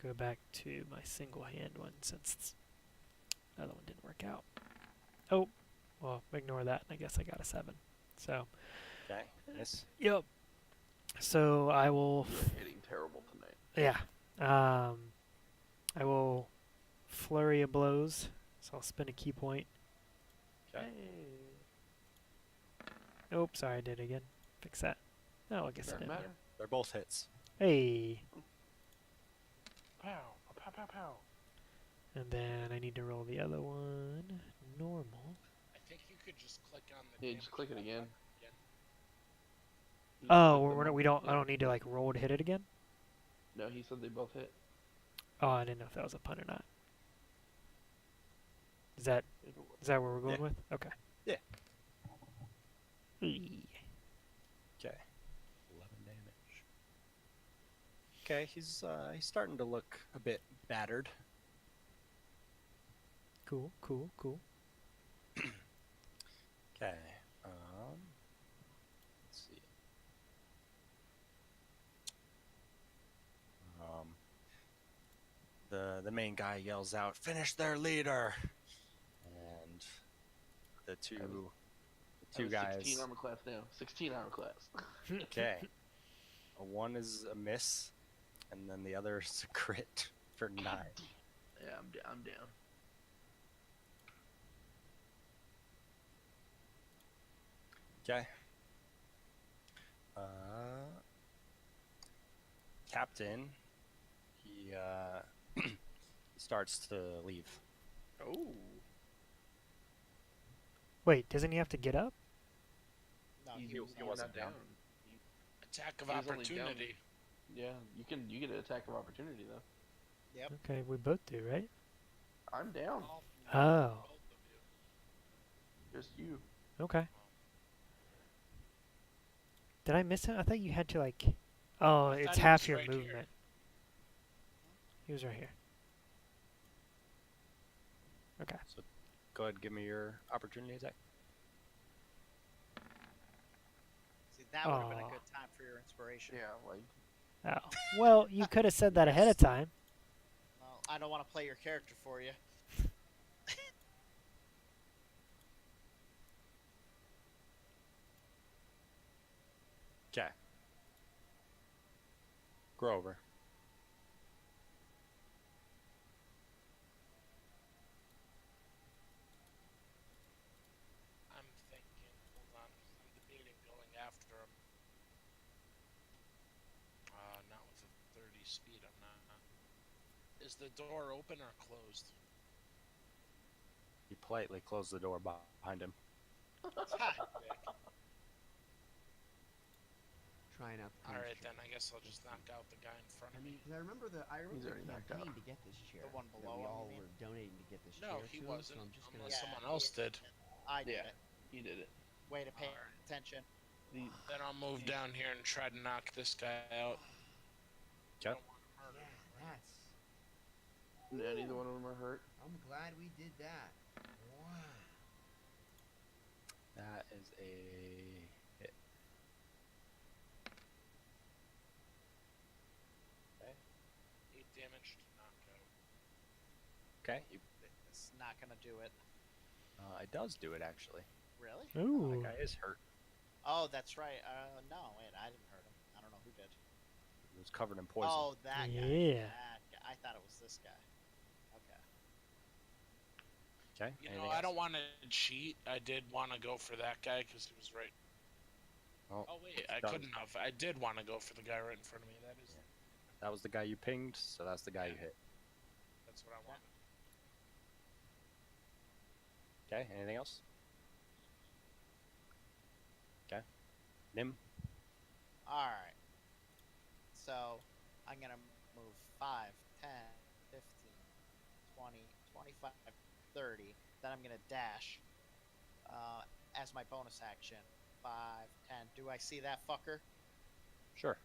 Go back to my single hand one since the other one didn't work out. Oh, well, ignore that. I guess I got a 7. So, Okay. Miss. yep. So I will. You're hitting terrible tonight. Yeah. I will flurry of blows. So I'll spend a key point. Okay. Oh, sorry, I did it again. Fix that. Oh, I guess I Doesn't didn't. matter. They're both hits. Hey. Pow, pow, pow, pow. And then I need to roll the other one. Normal. I think you could just click on the. Yeah, just click it damage again. button again. He Oh, clicked we're them not, we both, don't. I don't need to like roll to hit it again. No, he said they both hit. Oh, I didn't know if that was a pun or not. Is that It'll work. where we're going Yeah. with? Okay. Yeah. Eee. Okay. 11 damage. Okay, he's starting to look a bit battered. Cool. Cool. Cool. Okay. Let's see. The main guy yells out, "Finish their leader!" And the two I have a guys. 16 armor class now. 16 armor class. Okay. One is a miss, and then the other is a crit for 9. Yeah, I'm down. Okay. Captain, he he starts to leave. Oh. Wait, doesn't he have to get up? No, He was he wasn't not down. down. Attack of He was only down. opportunity. Yeah, you get an attack of opportunity though. Yep. Okay, we both do, right? I'm down. Oh. Both of you. Just you. Okay. Did I miss him? I thought you had to like. Oh, I it's thought he half was your right here. movement. He was right here. Okay. So go ahead, give me your opportunity attack. See, that would have been a Aw. good time for your inspiration. Yeah, like Oh. Well, you could have said that ahead of time. Well, I don't want to play your character for you. Okay. Grover. I'm thinking. Hold on. I'm debating going after him. Not with a 30 speed. I'm not. Is the door open or closed? He politely closed the door behind him. Trying out the All right, paint then strip. I guess I'll just knock out the guy in front I of mean, me. because I remember the He's already knocked out. campaign to get this chair. one that below we him, all you mean? were donating to get this No, chair he to him, wasn't. so I'm just gonna. Unless Yeah, someone else did. I did Yeah. it. you did it. Way to pay Alright. attention. The, Then I'll move down here and try to knock this guy out. Okay. Don't want to murder him, right? yeah, neither one of them are hurt. I'm glad we did that. Wow. That is a hit. Okay. 8 damage to knock out. Okay. You, It's not gonna do it. it does do it actually. Really? Ooh. That guy is hurt. Oh, that's right. No, wait, I didn't hurt him. I don't know who did. He was covered in poison. Oh, that guy. Yeah. That guy. I thought it was this guy. Okay. Okay. You know, anything I else? don't want to cheat. I did want to go for that guy because he was right. Oh, Oh wait, I done. couldn't have. I did want to go for the guy right in front of me. That is, that was the guy you pinged, so that's the guy you hit. that's what I wanted. Okay. Anything else? Okay. Nim. Alright. So, I'm gonna move 5, 10, 15, 20, 25, 30. Then I'm gonna dash. As my bonus action. 5, 10. Do I see that fucker? Sure.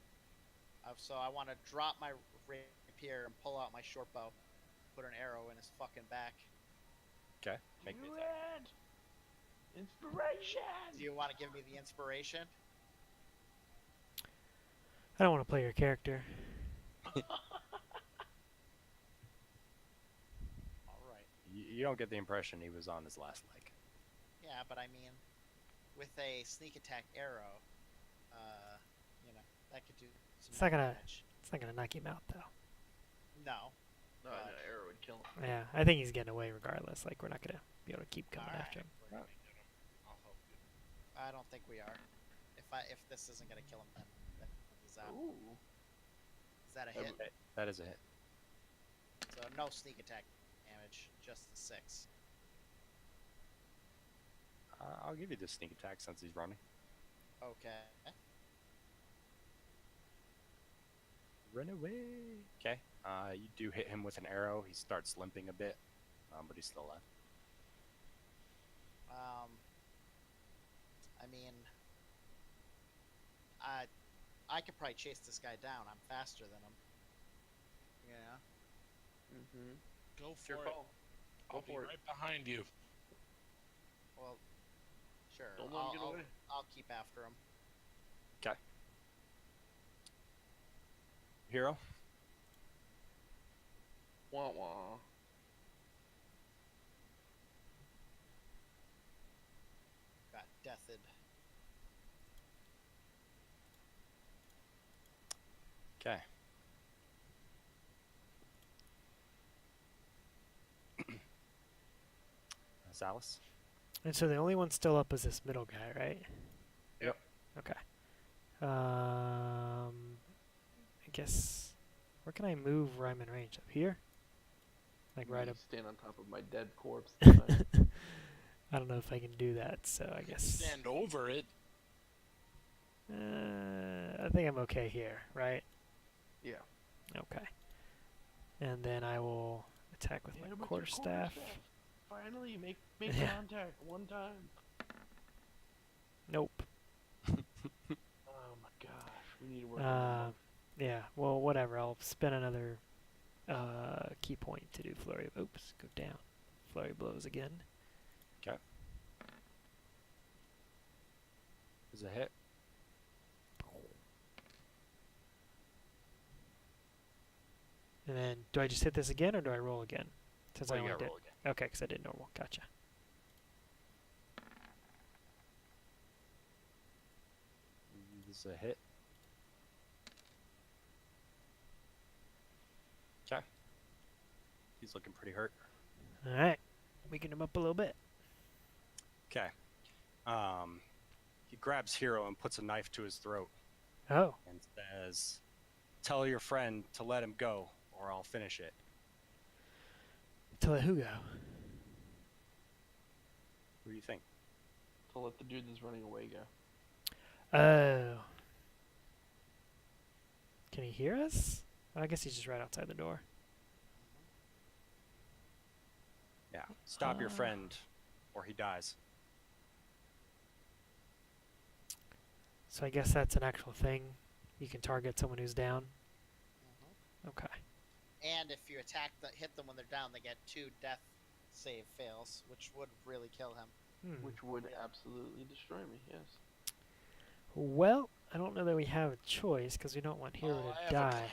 So I want to drop my rapier and pull out my short bow. Put an arrow in his fucking back. Okay. Make me Do attack. it! Inspiration! Do you want to give me the inspiration? I don't want to play your character. Alright. You don't get the impression he was on his last leg. Yeah, but I mean, with a sneak attack arrow, that could do some It's not gonna- damage. It's not gonna knock him out though. No. No, an arrow would kill him. Yeah, I think he's getting away regardless. Like we're not gonna be able to keep coming Alright. after him. We're gonna get him. I'll help you. I don't think we are. If this isn't gonna kill him, then he's out. Ooh. Is that a hit? Okay, that is a hit. So no sneak attack damage, just the 6. I'll give you the sneak attack since he's running. Okay. Run away. Okay. You do hit him with an arrow. He starts limping a bit, but he's still alive. I mean, I could probably chase this guy down. I'm faster than him. Yeah. Mm-hmm. Go It's your for it. call. I'll Go be for it. right behind you. Well, sure. Don't let him get away. I'll keep after him. Okay. Hero. Wah wah. Got deathed. Okay. Alice. And so the only one still up is this middle guy, right? Yep. Okay. I guess where can I move where I'm in range? Up here? Like right You up. Stand on top of my dead corpse. This time. I don't know if I can do that, so I guess. Stand over it. I think I'm okay here, right? Yeah. Okay. And then I will attack with Hit my him with your quarterstaff. Finally, make Yeah. contact one time. Nope. Oh my gosh, we need to work on Yeah. Well, whatever. I'll spend another key point to do flurry of oops. Go down. Flurry blows again. Okay. Is a hit. And then, do I just hit this again, or do I roll again? Since Well, I you only gotta did. roll again. Okay, because I did normal. Gotcha. This is a hit. Okay. He's looking pretty hurt. All right, weaken him up a little bit. Okay. He grabs Hero and puts a knife to his throat Oh, and says, "Tell your friend to let him go, or I'll finish it." to let who go? Who do you think? to let the dude that's running away go. Oh. Can he hear us? I guess he's just right outside the door. Yeah. Stop your friend, or he dies. So I guess that's an actual thing. You can target someone who's down. Okay. And if you hit them when they're down, they get 2 death save fails, which would really kill him. Which would absolutely destroy me, yes. Well, I don't know that we have a choice because we don't want Hero Oh, I to have a die.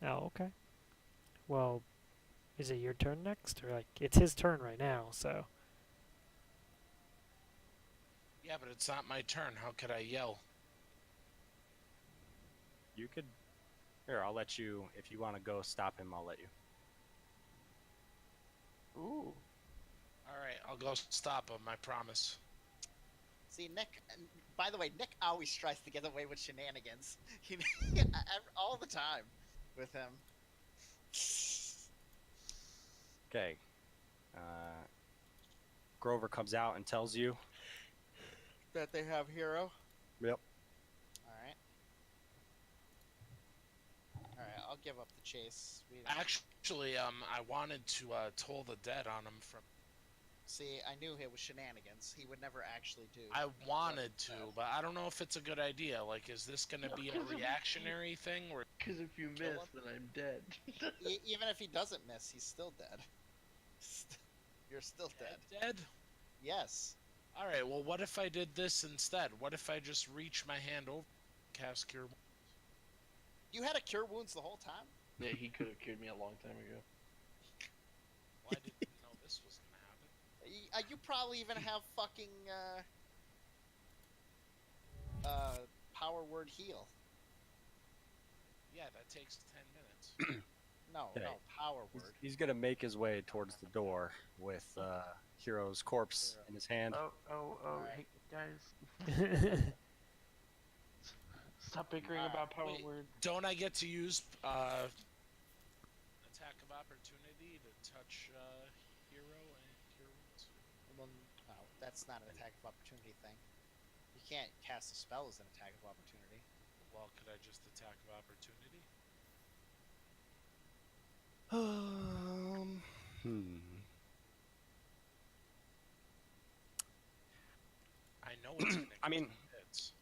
plan. Oh, okay. Well, is it your turn next, or like it's his turn right now? So Yeah, but it's not my turn. How could I yell? You could. Here, I'll let you. If you want to go stop him, I'll let you. Ooh. All right, I'll go stop him. I promise. See, Nick. By the way, Nick always tries to get away with shenanigans. He, all the time, with him. Okay. Grover comes out and tells you. That they have Hero. Yep. Alright, I'll give up the chase. Actually, I wanted to toll the dead on him from. See, I knew it was shenanigans. He would never actually do. I wanted to, but I don't know if it's a good idea. Like, is this gonna be a reactionary thing? Or Because if you Kill miss, him? then I'm dead. Even if he doesn't miss, he's still dead. You're still dead. dead? Yes. All right. Well, what if I did this instead? What if I just reach my hand over, cast cure? You had a cure wounds the whole time? Yeah, he could have cured me a long time ago. Well, I didn't know this was gonna happen. You probably even have fucking power word heal. Yeah, that takes 10 minutes. No, Okay. no, power word. He's gonna make his way towards the door with Hero's corpse in his hand. Hey, guys. Stop bickering about power Wait. word. Don't I get to use attack of opportunity to touch Hero and cure wounds? No, that's not an attack of opportunity thing. You can't cast a spell as an attack of opportunity. Well, could I just attack of opportunity? Hmm. I know it's gonna I go mean, to hits.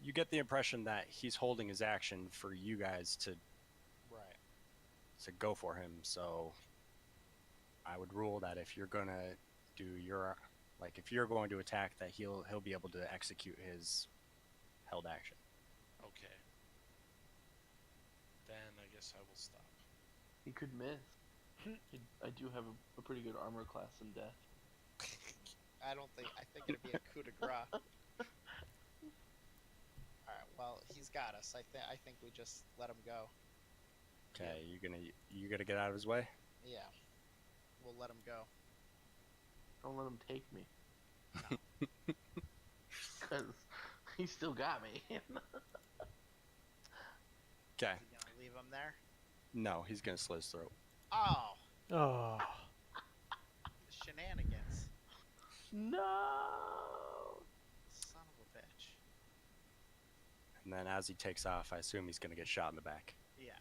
you get the impression that he's holding his action for you guys Right. to go for him. So I would rule that if you're gonna do your if you're going to attack, that he'll be able to execute his held action. Okay. Then I guess I will stop. He could miss. I do have a pretty good armor class in death. I don't think. I think it'd be a coup de grace. All right. Well, he's got us. I think we just let him go. Okay, you gonna get out of his way. Yeah. We'll let him go. Don't let him take me. Because he still got me. Okay. Is he gonna leave him there? No, he's gonna slit his throat. Oh, Oh. the shenanigans! No. Son of a bitch. And then as he takes off, I assume he's gonna get shot in the back. Yeah.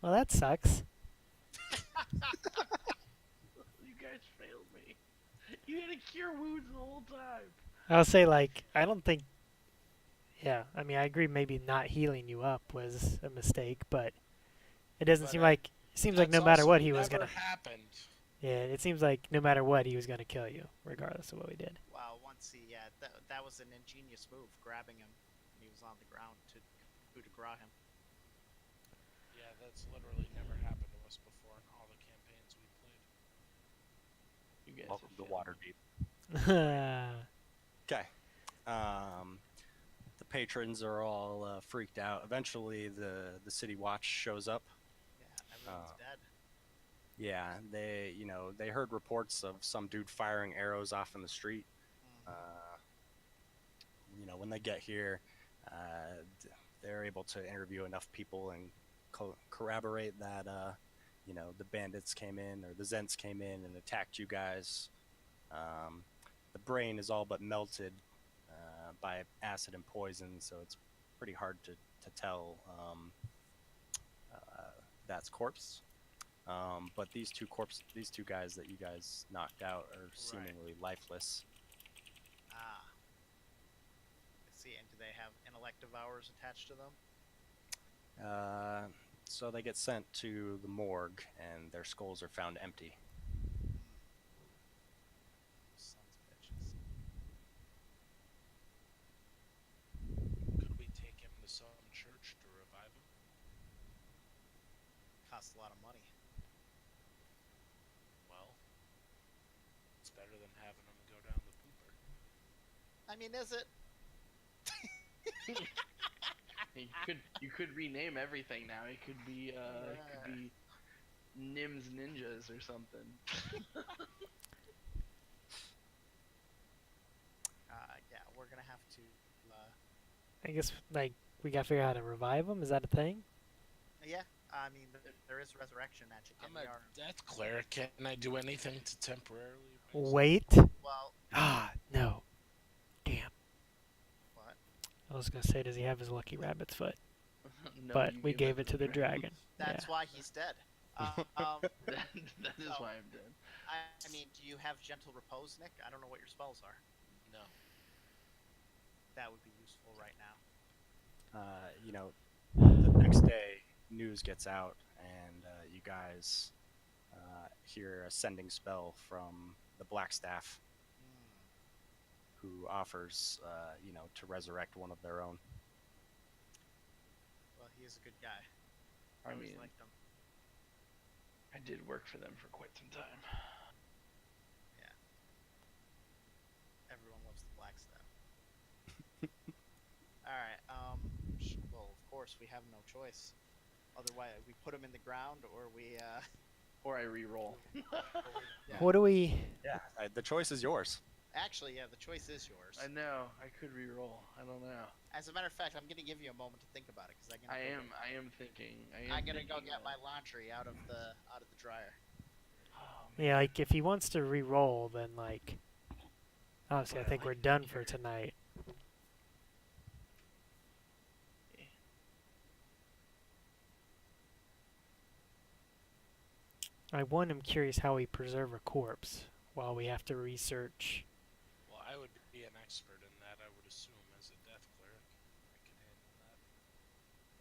Well, that sucks. You guys failed me. You had to cure wounds the whole time. I'll say, like, I don't think. Yeah, I mean, I agree. Maybe not healing you up was a mistake, but it doesn't But, seem like. It seems like That's no matter also what, he was never gonna. happened. Yeah, it seems like no matter what, he was gonna kill you, regardless of what we did. Well, once he, that was an ingenious move, grabbing him when he was on the ground to coup de grace him. Yeah, that's literally never happened to us before in all the campaigns we played. You guys Welcome to have failed me. Waterdeep. Okay. The patrons are all freaked out. Eventually, the city watch shows up. Yeah, everyone's dead. Yeah, they heard reports of some dude firing arrows off in the street. Mhm. When they get here, they're able to interview enough people and corroborate that the bandits came in, or the Zents came in and attacked you guys. The brain is all but melted by acid and poison, so it's pretty hard to tell that's corpse. But these two guys that you guys knocked out are seemingly lifeless. Ah. I see. And do they have intellect devours attached to them? So they get sent to the morgue, and their skulls are found empty. Sons of bitches. Could we take him to some church to revive him? Costs a lot of money. Well, it's better than having him go down the pooper. I mean, is it? You could rename everything now. It could be Nims Ninjas or something. Yeah, we're gonna have to. I guess like we gotta figure out how to revive him. Is that a thing? Yeah, I mean, there is resurrection magic in I'm the a arm. death cleric. Can I do anything to temporarily? Wait. Well, Ah, no. Damn. what? I was gonna say, does he have his lucky rabbit's foot? No, But you we gave it to the dragon. That's Yeah. why he's dead. that is So- why I'm dead. I mean, do you have gentle repose, Nick? I don't know what your spells are. No. That would be useful right now. The next day, news gets out, and you guys hear a sending spell from the Blackstaff, who offers, to resurrect one of their own. Well, he is a good guy. I always mean, liked him. I did work for them for quite some time. Everyone loves the Blackstaff. All right. Well, of course, we have no choice. Otherwise, we put him in the ground, or we. Or I re-roll. Yeah. What do we? Yeah, the choice is yours. Actually, yeah, the choice is yours. I know. I could re-roll. I don't know. As a matter of fact, I'm gonna give you a moment to think about it because I am thinking. I'm gonna go thinking get my that- laundry out of the dryer. Oh, man. Yeah, like if he wants to re-roll, then like obviously I But think we're like done the for character. tonight. I am curious how we preserve a corpse while we have to research. Well, I would be an expert in that, I would assume, as a death cleric. I could handle that.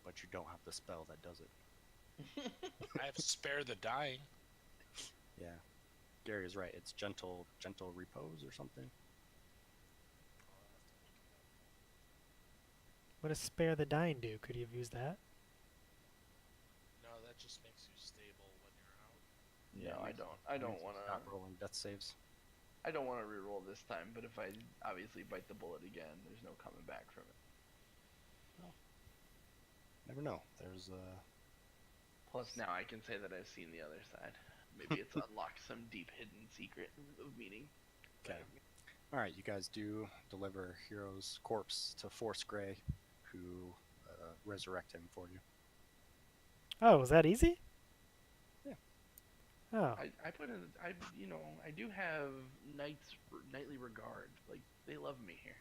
But you don't have the spell that does it. I have spare the dying. Yeah. Gary is right. It's gentle repose or something. I'll have to look it up. What does spare the dying do? Could you have used that? No, that just makes you stable when you're out. No, I it don't. makes I it don't makes you want stop to. rolling death saves. I don't want to re-roll this time. But if I obviously bite the bullet again, there's no coming back from it. Never know. There's Plus, now I can say that I've seen the other side. Maybe it's unlocked some deep hidden secret of meaning. okay. All right, you guys do deliver Hero's corpse to Force Grey, who resurrect him for you. Oh, was that easy? Yeah. Oh, I put in. I do have knightly regard. Like they love me here.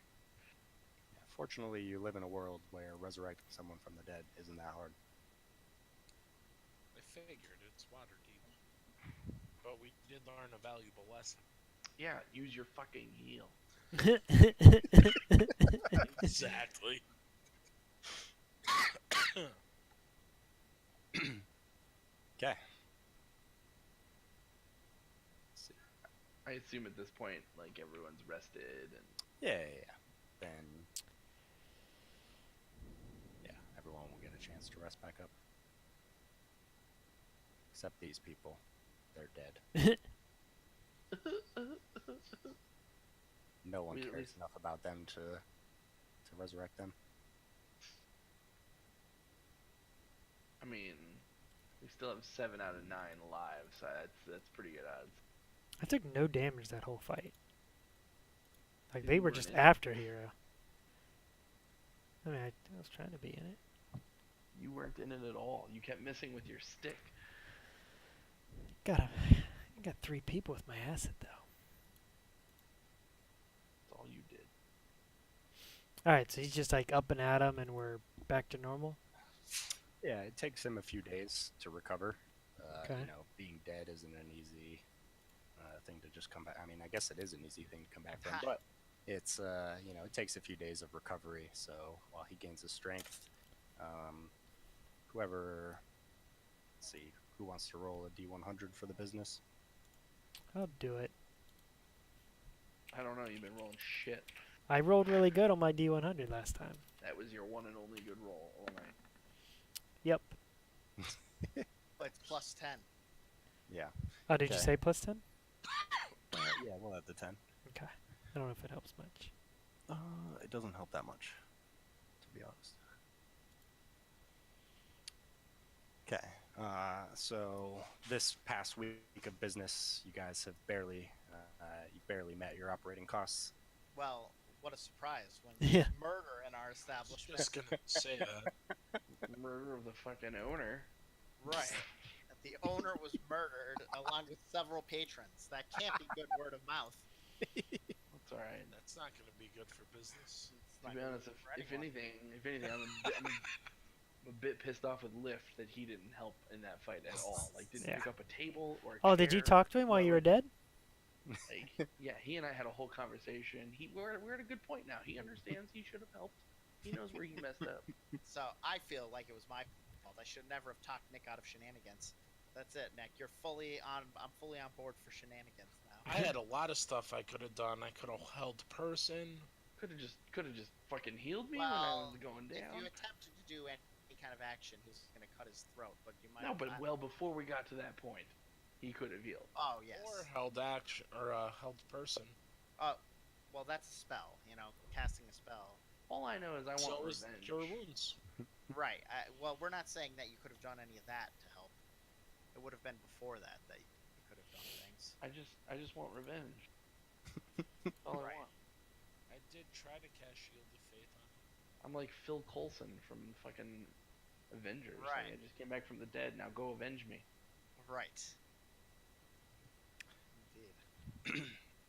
Yeah, fortunately, you live in a world where resurrecting someone from the dead isn't that hard. I figured it's Waterdeep. But we did learn a valuable lesson. Yeah, use your fucking heal. Exactly. Okay. See. I assume at this point, like everyone's rested and Yeah. Then, yeah, everyone will get a chance to rest back up. Except these people. They're dead. No one We at cares least- enough about them to resurrect them. I mean, we still have 7 out of 9 alive, so that's pretty good odds. I took no damage that whole fight. Like You they were weren't just in it. after Hero. I mean, I was trying to be in it. You weren't in it at all. You kept missing with your stick. I got 3 people with my acid though. That's all you did. All right, so he's just like up and at 'em, and we're back to normal. Yeah, it takes him a few days to recover. Okay. You know, being dead isn't an easy thing to just come back. I mean, I guess it is an easy thing to come back from, but it's you know, it takes a few days of recovery. So while he gains his strength, whoever, let's see, who wants to roll a D100 for the business? I'll do it. I don't know. You've been rolling shit. I rolled really good on my D100 last time. That was your one and only good roll all night. Yep. But it's plus 10. Yeah. Oh, did you Okay. say plus 10? Yeah, we'll have the 10. Okay. I don't know if it helps much. It doesn't help that much, to be honest. Okay. So this past week of business, you guys have barely met your operating costs. Well, what a surprise when Yeah. there's murder in our establishment. Just gonna say that. Murder of the fucking owner. Right. That the owner was murdered along with several patrons. That can't be good word of mouth. That's all right. That's not gonna be good for business. It's To not be good honest, for if anyone. anything, I'm a bit pissed off with Lift that he didn't help in that fight at all. Like, didn't Yeah. pick up a table or. A Oh, did you chair. talk to him while you were Like, dead? yeah, he and I had a whole conversation. We're at a good point now. He understands he should have helped. He knows where he messed up. So I feel like it was my fault. I should never have talked Nick out of shenanigans. That's it, Nick. You're fully on. I'm fully on board for shenanigans now. I had a lot of stuff I could have done. I could have held person. Could have just fucking healed me when I was going If down. you attempted to do any kind of action, he was gonna cut his throat. But you might. No, have but not. well before we got to that point, he could have healed. Oh yes. Or held action, or held person. Well, that's a spell. You know, casting a spell. All I know is I So want is revenge. cure wounds. Right. Well, we're not saying that you could have done any of that to help. It would have been before that you could have done things. I just want revenge. That's all Right. I want. I did try to cast Shield of Faith on him. I'm like Phil Coulson from fucking Avengers. Like, Right. I just came back from the dead. Now go avenge me. Right. Indeed.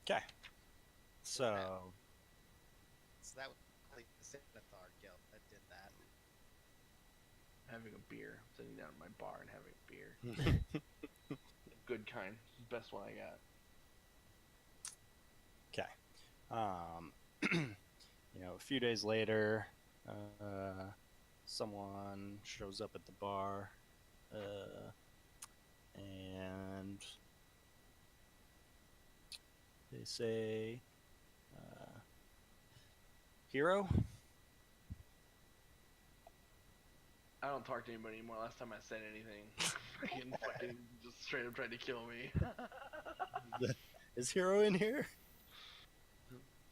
Okay. So, So that was like the Sithar guild that did that. Having a beer. I'm sitting down at my bar and having a beer. Good kind. Best one I got. okay. A few days later, someone shows up at the bar, and they say, "Hero." I don't talk to anybody anymore. Last time I said anything, fucking just straight up tried to kill me. Is Hero in here?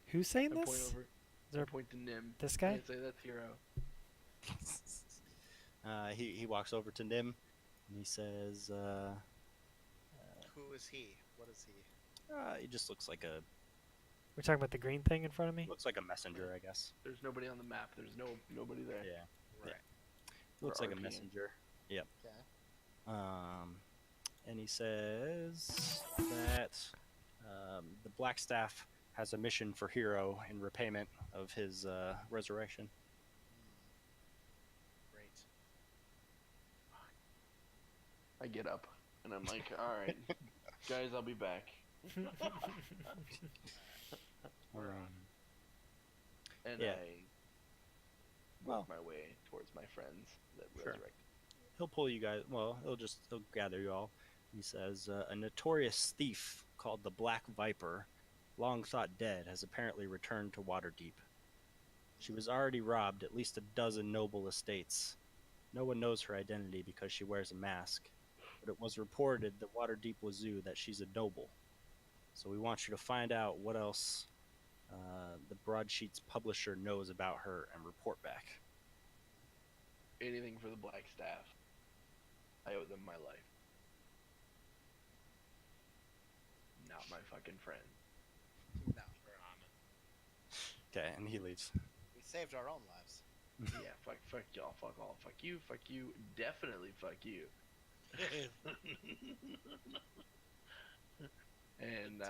Who's saying I point this? over. Is there I point to Nim. this guy? I say that's Hero. He walks over to Nim, and he says, Who is he? What is he? "He just looks like We're talking about the green thing in front of me? a messenger, I guess." There's nobody on the map. There's nobody there. Yeah, Right. looks Or like a RPing. messenger. Yep. Okay. And he says that the Black Staff has a mission for Hero in repayment of his resurrection. Great. I get up and I'm like, all right, guys, I'll be back. And Yeah. I work my way towards my friends that Sure. resurrect. He'll pull you guys. Well, he'll gather you all. He says a notorious thief called the Black Viper, long thought dead, has apparently returned to Waterdeep. She was already robbed at least a dozen noble estates. No one knows her identity because she wears a mask, but it was reported that Waterdeep Wazoo that she's a noble. So we want you to find out what else the Broadsheets publisher knows about her and report back. Anything for the Black Staff. I owe them my life. Not my fucking friend. No. We're on it. Okay, and he leaves. We saved our own lives. Yeah, fuck y'all, fuck all, fuck you, definitely fuck you. And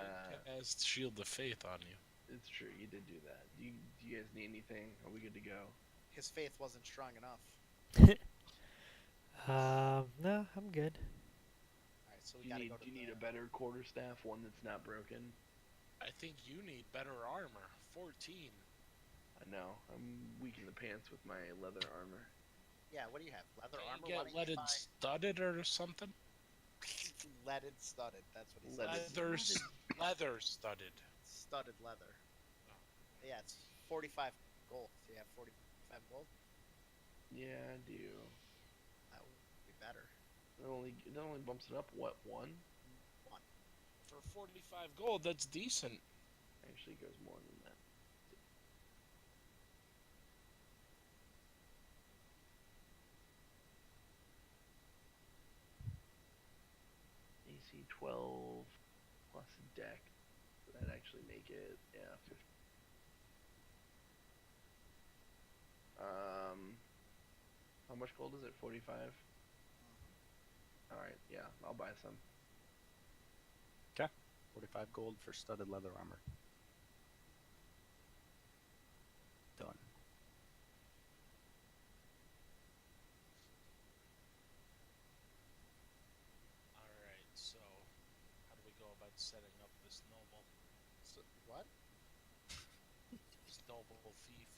Has Shield of Faith on you. it's true, you did do that. Do you guys need anything? Are we good to go? His faith wasn't strong enough. No, I'm good. Alright, so Do we you gotta need, go to do you need the... a better quarterstaff, one that's not broken? I think you need better armor. 14. I know, I'm weak in the pants with my leather armor. Yeah, what do you have? Leather Can armor? you Why get don't leaded you studded or something? buy leaded studded? That's what he Leaded. said. Leather studded. Studded leather. Oh. Yeah, it's 45 gold. Do you have 45 gold? Yeah, I do. That would be better. It only bumps it up, what, one? One. For 45 gold, that's decent. Actually it goes more than that. AC 12 plus deck. That'd actually make it, yeah, 50. How much gold is it? 45? Alright, yeah, I'll buy some. 45 gold for studded leather armor. Done. Alright, so how do we go about setting up this noble So, what? thief?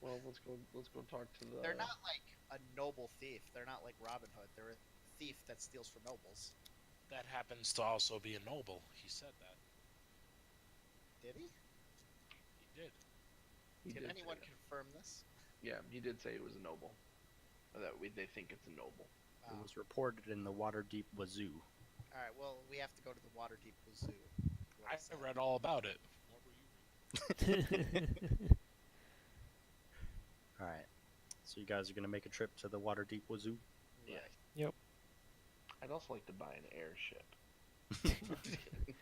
Well, let's go talk to the... They're not like a noble thief. They're not like Robin Hood. They're a thief that steals from nobles. That happens to also be a noble. He said that. Did he? He did. He Can did anyone say that. confirm this? Yeah, he did say it was a noble. Or that they think it's a noble. It was reported in the Waterdeep Wazoo. Alright, well, we have to go to the Waterdeep Wazoo. I read all about it. What were you reading? All right. So you guys are gonna make a trip to the Waterdeep Wazoo. Yeah. Yep. I'd also like to buy an airship.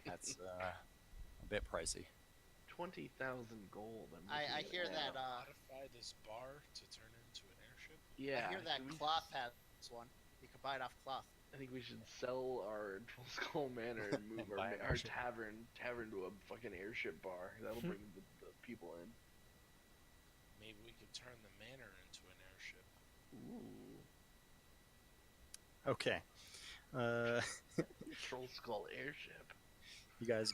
That's a bit pricey. 20,000 gold. I hear that. Modify this bar to turn into an airship. Yeah. I hear that should we cloth has one. You can buy it off cloth. I think we should sell our Troll Skull Manor and move And buy an our airship. tavern to a fucking airship bar. That'll bring the people in. Maybe we could turn the manor into an airship. Ooh. Okay. Troll Skull Airship. You guys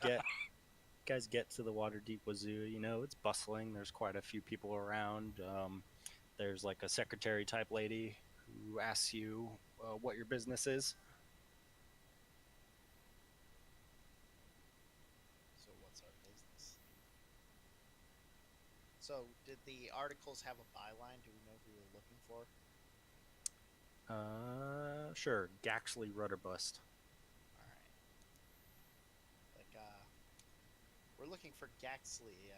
get to the Waterdeep Wazoo. You know, it's bustling. There's quite a few people around. There's like a secretary type lady who asks you what your business is. So what's our business? So did the articles have a byline? Do we know who we're looking for? Sure. Gaxley Rudderbust. All right. Like, we're looking for Gaxley.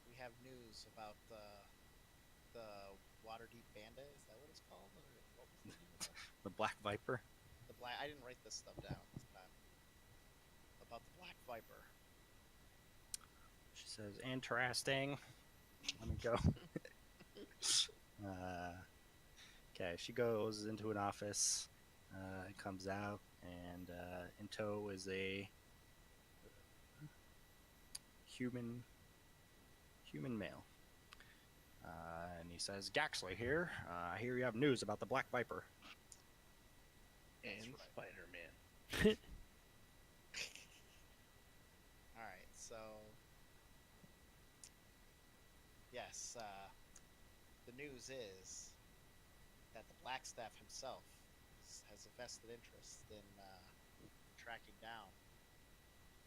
We have news about the Waterdeep Bandit. Is that what it's called? Or what was the name of it? The Black Viper. The black. I didn't write this stuff down this time. About the Black Viper. She says, interesting. Let me go. Okay, she goes into an office, comes out, and in tow is a human male. And he says, Gaxley here. I hear you have news about the Black Viper. And right. Spider-Man. All right. So yes, the news is that the Blackstaff himself has a vested interest in tracking down.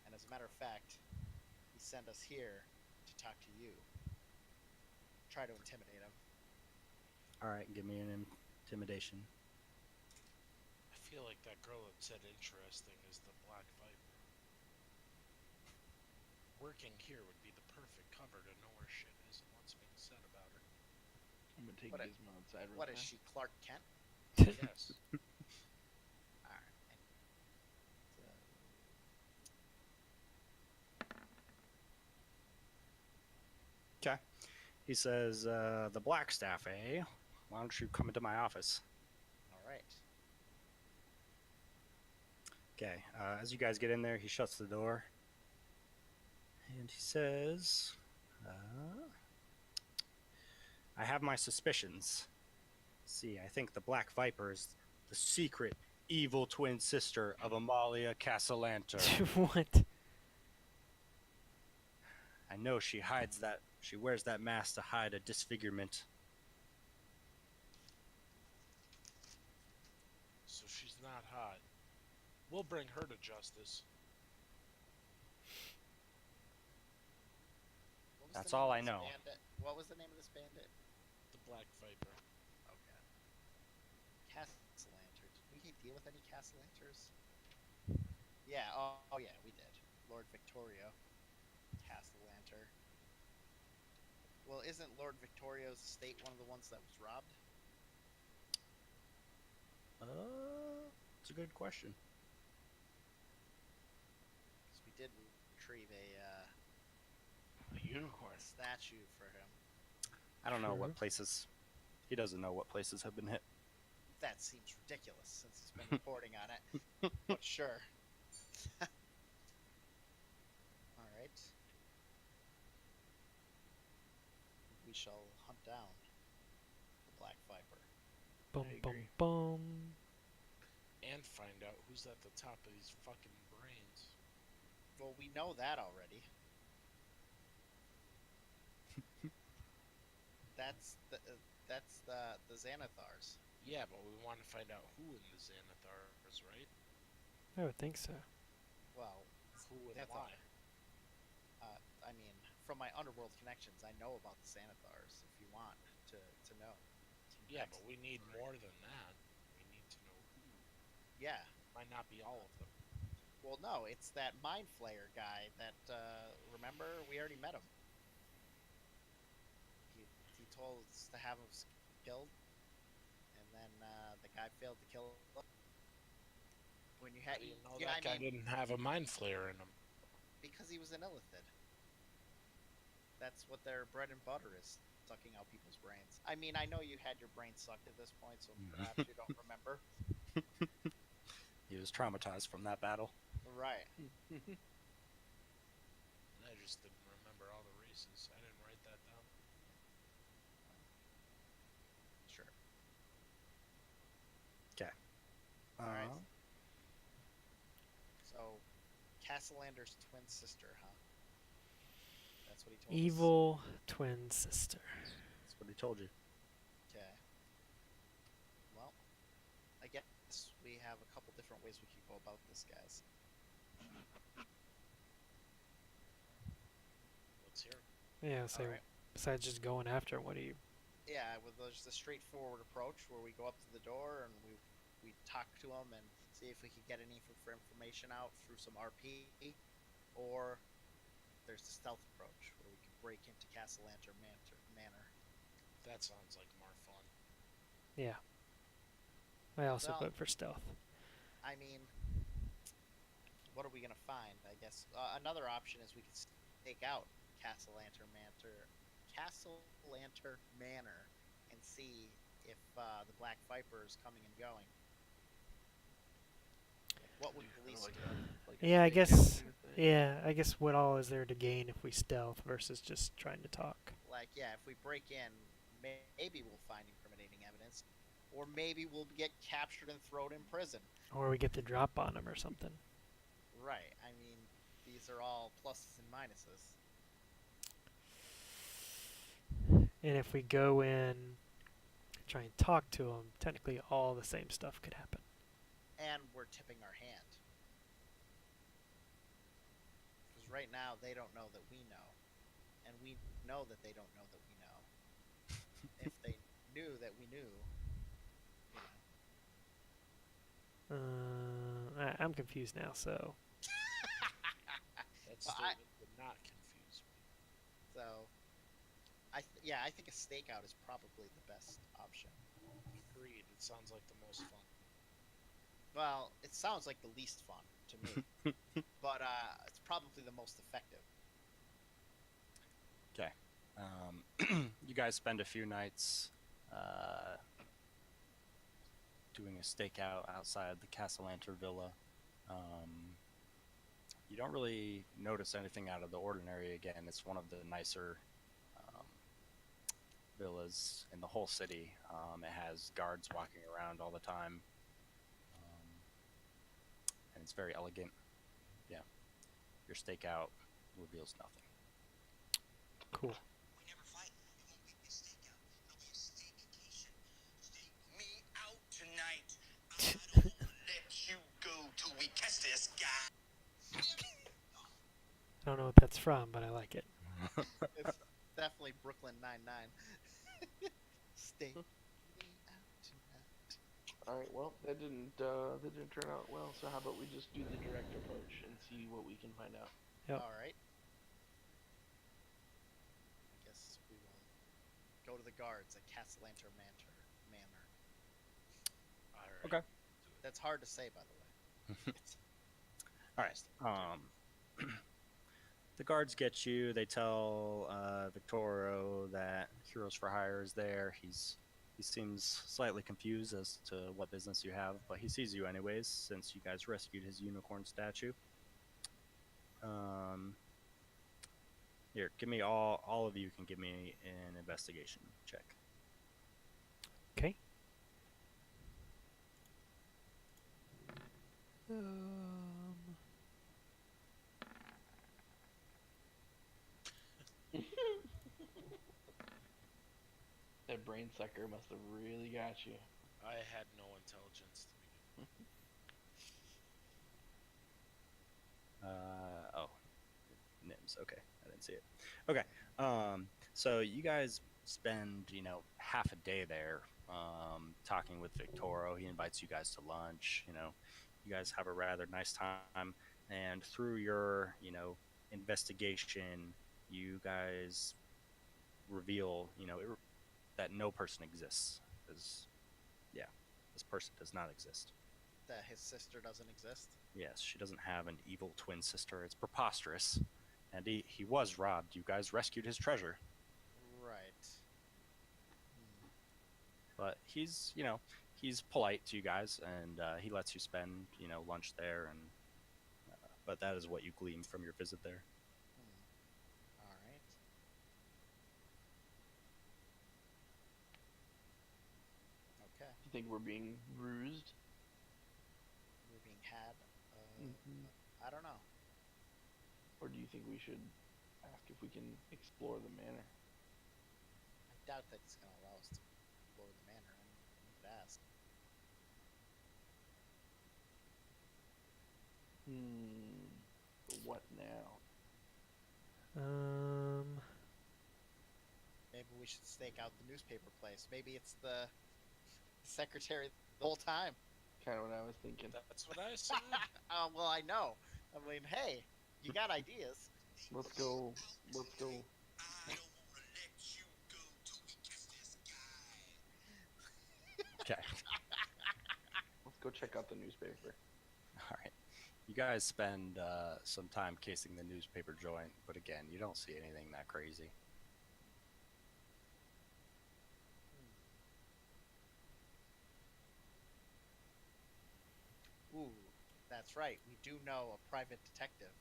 And as a matter of fact, he sent us here to talk to you. Try to intimidate him. All right, give me an intimidation. I feel like that girl that said interesting is the Black Viper. Working here would be the perfect cover to know where shit is and what's being said about her. I'm gonna take What a- Gizmo outside real What is fast. she, Clark Kent? Yes. All right. Okay. He says, the Blackstaff, eh? Why don't you come into my office? All right. Okay, as you guys get in there, he shuts the door. And he says, I have my suspicions. See, I think the Black Viper is the secret evil twin sister of Amalia Castellanter. What? I know she wears that mask to hide a disfigurement. So she's not hot. We'll bring her to justice. What was That's the name all of I this know. bandit? What was the name of this bandit? The Black Viper. Okay. Castellanter. Did we deal with any Castellanters? Yeah. Oh yeah, we did. Lord Victorio. Castellanter. Well, isn't Lord Victorio's estate one of the ones that was robbed? It's a good question. Because we did retrieve a unicorn. statue for him. I don't know Sure. what places. He doesn't know what places have been hit. That seems ridiculous since he's been reporting on it. But sure. All right. We shall hunt down the Black Viper. Boom, I boom, agree. boom. And find out who's at the top of these fucking brains. Well, we know that already. That's the Xanathars. Yeah, but we want to find out who in the Xanathars, right? I would think so. Well, Who and Xanathar. why? I mean, from my underworld connections, I know about the Xanathars. If you want to know. Yeah, but we need more than that. We need to know who. Yeah. Might not be all of them. Well, no, it's that Mind Flayer guy that, remember, we already met him. He told us to have him killed, and then, the guy failed to kill him. When you How had, do you know yeah, that I guy mean, didn't have a mind flayer in him? because he was an illithid. That's what their bread and butter is, sucking out people's brains. I mean, I know you had your brain sucked at this point, so perhaps you don't remember. He was traumatized from that battle. Right. And I just didn't remember all the races. I didn't write that down. Sure. Okay. Alright. So, Castellander's twin sister, huh? That's what he told us. Evil twin sister. That's what he told you. Okay. Well, I guess we have a couple different ways we could go about this, guys. Let's hear 'em. Yeah, so Alright. besides just going after him, what do you... Yeah, with there's the straightforward approach where we go up to the door and we talk to him and see if we could get any information out through some RP, or there's the stealth approach where we can break into Castellanter Manor. That sounds like more fun. Yeah. I also Well- vote for stealth. I mean, what are we gonna find? I guess another option is we could stake out Castellanter Manor, and see if the Black Viper is coming and going. Like, what would Kinda police like do? a Yeah, I stakeout guess... kind of thing. Yeah, I guess what all is there to gain if we stealth versus just trying to talk? Like, yeah, if we break in, maybe we'll find incriminating evidence, or maybe we'll get captured and thrown in prison. Or we get the drop on him or something. Right. I mean, these are all pluses and minuses. And if we go in, try and talk to him, technically all the same stuff could happen. And we're tipping our hand. Because right now, they don't know that we know. And we know that they don't know that we know. If they knew that we knew, you know. I'm confused now, so... That Well, I- statement did not confuse me. So, I think a stakeout is probably the best option. Agreed. It sounds like the most fun. Well, it sounds like the least fun to me, but it's probably the most effective. Okay. You guys spend a few nights doing a stakeout outside the Castellanter Villa. You don't really notice anything out of the ordinary. Again, it's one of the nicer villas in the whole city. It has guards walking around all the time, and it's very elegant. Yeah, your stakeout reveals nothing. Cool. We never fight. It won't be a stakeout. It'll be a staycation. Stake me out tonight. I don't let you go till we catch this guy. I don't know what that's from, but I like it. It's definitely Brooklyn Nine-Nine. Stay me out tonight. All right. Well, that didn't turn out well. So how about we just do the direct approach and see what we can find out? Yep. All right. I guess we will go to the guards at Castellanter Manor. All right. Okay. That's hard to say, by the way. All right. The guards get you. They tell Victorio that Heroes for Hire is there. He seems slightly confused as to what business you have, but he sees you anyways since you guys rescued his unicorn statue. Here, give me all of you can give me an investigation check. Okay. That brain sucker must have really got you. I had no intelligence to begin with. Oh, Nims. Okay, I didn't see it. Okay, so you guys spend half a day there, talking with Victoro. He invites you guys to lunch. You guys have a rather nice time, and through your investigation, you guys reveal that no person exists. Because this person does not exist. That his sister doesn't exist. Yes, she doesn't have an evil twin sister. It's preposterous. And he was robbed. You guys rescued his treasure. Right. Hmm. But he's polite to you guys, and he lets you spend, lunch there. And but that is what you glean from your visit there. Hmm. All right. Okay. Do you think we're being rused? We're being had. Mm-hmm. I don't know. Or do you think we should ask if we can explore the manor? I doubt that it's going to allow us to explore the manor. And we could ask. But what now? Maybe we should stake out the newspaper place. Maybe it's the secretary the whole time. Kind of what I was thinking. That's what I said. Well, I know. I mean, hey, you got ideas. Let's go. Let's go. I don't wanna let you go till we catch this guy. Okay. Let's go check out the newspaper. All right. You guys spend some time casing the newspaper joint, but again, you don't see anything that crazy. Ooh, that's right. We do know a private detective.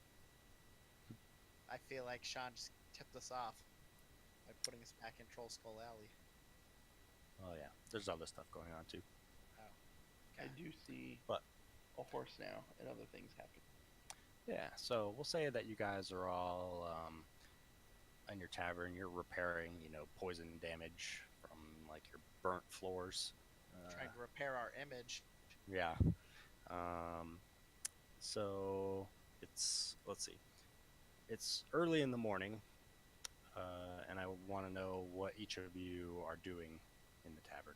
I feel like Sean just tipped us off by putting us back in Troll Skull Alley. Oh yeah, there's other stuff going on too. I do see But a horse now and other things happen. yeah, so we'll say that you guys are all in your tavern. You're repairing, poison damage from like your burnt floors. Trying to repair our image. Yeah. So let's see. It's early in the morning, and I want to know what each of you are doing in the tavern.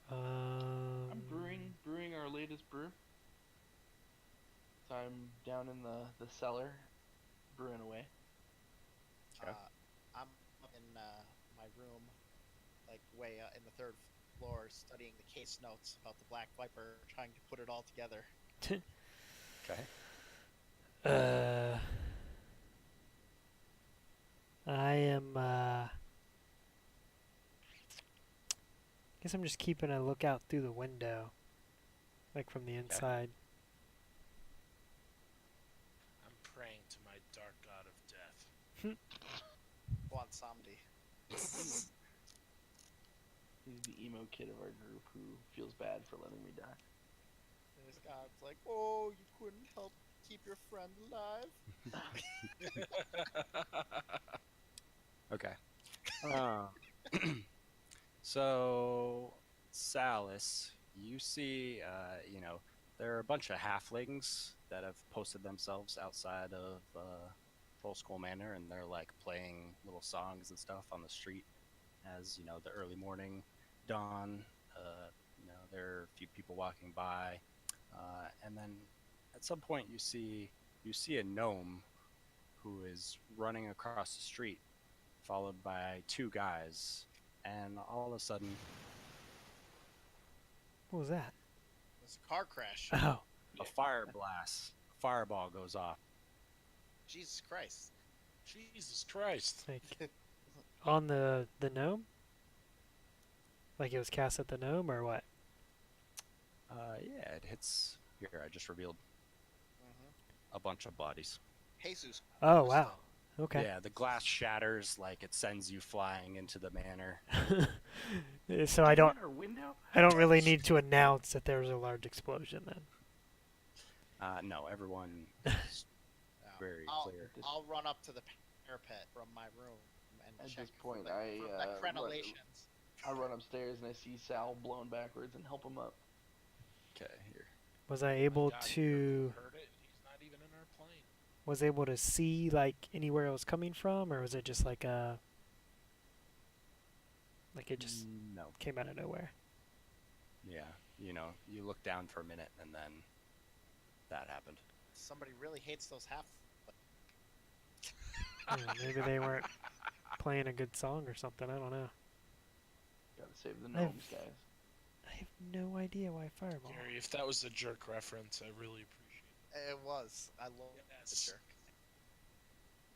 I'm brewing our latest brew. So I'm down in the cellar, brewing away. Okay. I'm up in my room, like way in the third floor, studying the case notes about the Black Viper, trying to put it all together. Okay. I am. Guess I'm just keeping a lookout through the window, like from the inside. I'm praying to my dark god of death. Juan Samdi. He's the emo kid of our group who feels bad for letting me die. There's God's like, oh, you couldn't help keep your friend alive. Okay. So, Salis, you see, there are a bunch of halflings that have posted themselves outside of Troll Skull Manor, and they're like playing little songs and stuff on the street as the early morning dawn. There are a few people walking by, and then at some point you see a gnome who is running across the street, followed by two guys, and all of a sudden, What was that? It's a car crash. Oh, a fireball goes off. Jesus Christ. Jesus Christ. like on the gnome? Like it was cast at the gnome or what? Yeah, it hits. Here, I just revealed Mm-hmm. a bunch of bodies. Jesus. Oh wow. Okay. Yeah, the glass shatters, like it sends you flying into the manor. So I don't Our window? really need to announce that there was a large explosion then. No, everyone is No. very I'll, clear. I'll run up to the parapet from my room and At check this point, for the crenellations. I run upstairs and I see Sal blown backwards and help him up. Okay, here. Was I able God, to heard it? He's not even in our plane. was able to see like anywhere it was coming from, or was it just like it just No. came out of nowhere? Yeah, you look down for a minute and then that happened. Somebody really hates those half. Maybe they weren't playing a good song or something. I don't know. Gotta save the I've- gnomes, guys. I have no idea why fireball. Gary, if that was a jerk reference, I really appreciate It was. I love the Yes. jerk.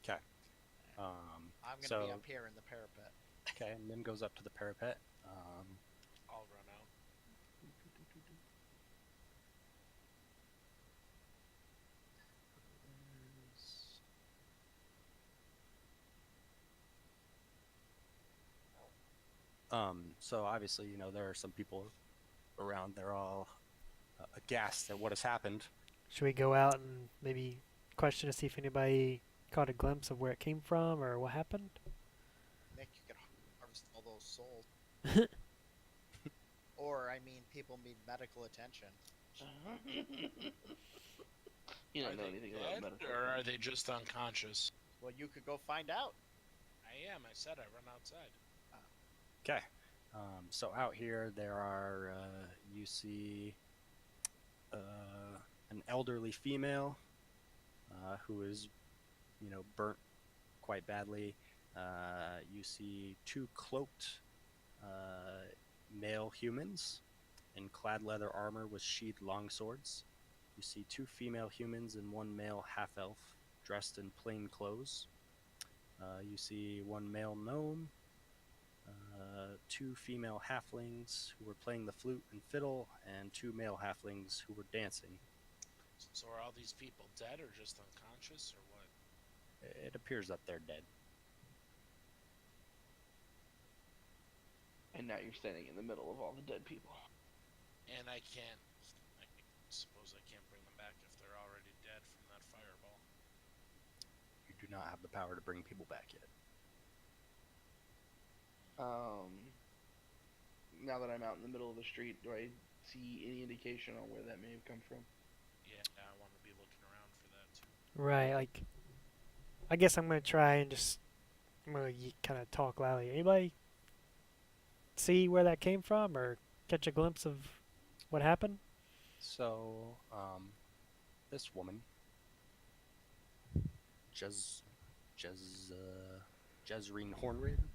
Okay. I'm gonna so be up here in the parapet. okay, Nim goes up to the parapet. I'll run out. So obviously, there are some people around. They're all aghast at what has happened. Should we go out and maybe question to see if anybody caught a glimpse of where it came from or what happened? Nick, you could harvest all those souls. Or, I mean, people need medical attention. You Are don't know they anything dead, about medical. or are they just unconscious? Well, you could go find out. I am. I said I run outside. Okay. So out here, there are you see an elderly female who is, burnt quite badly. You see two cloaked male humans in clad leather armor with sheathed longswords. You see two female humans and one male half elf dressed in plain clothes. You see one male gnome, two female halflings who were playing the flute and fiddle, and two male halflings who were dancing. So are all these people dead or just unconscious or what? It appears that they're dead. And now you're standing in the middle of all the dead people. And I suppose I can't bring them back if they're already dead from that fireball. You do not have the power to bring people back yet. Now that I'm out in the middle of the street, do I see any indication on where that may have come from? Yeah, I want to be looking around for that too. Right, like, I guess I'm gonna try and I'm gonna kind of talk loudly. Anybody see where that came from or catch a glimpse of what happened? So, this woman, Jezreen Hornraven.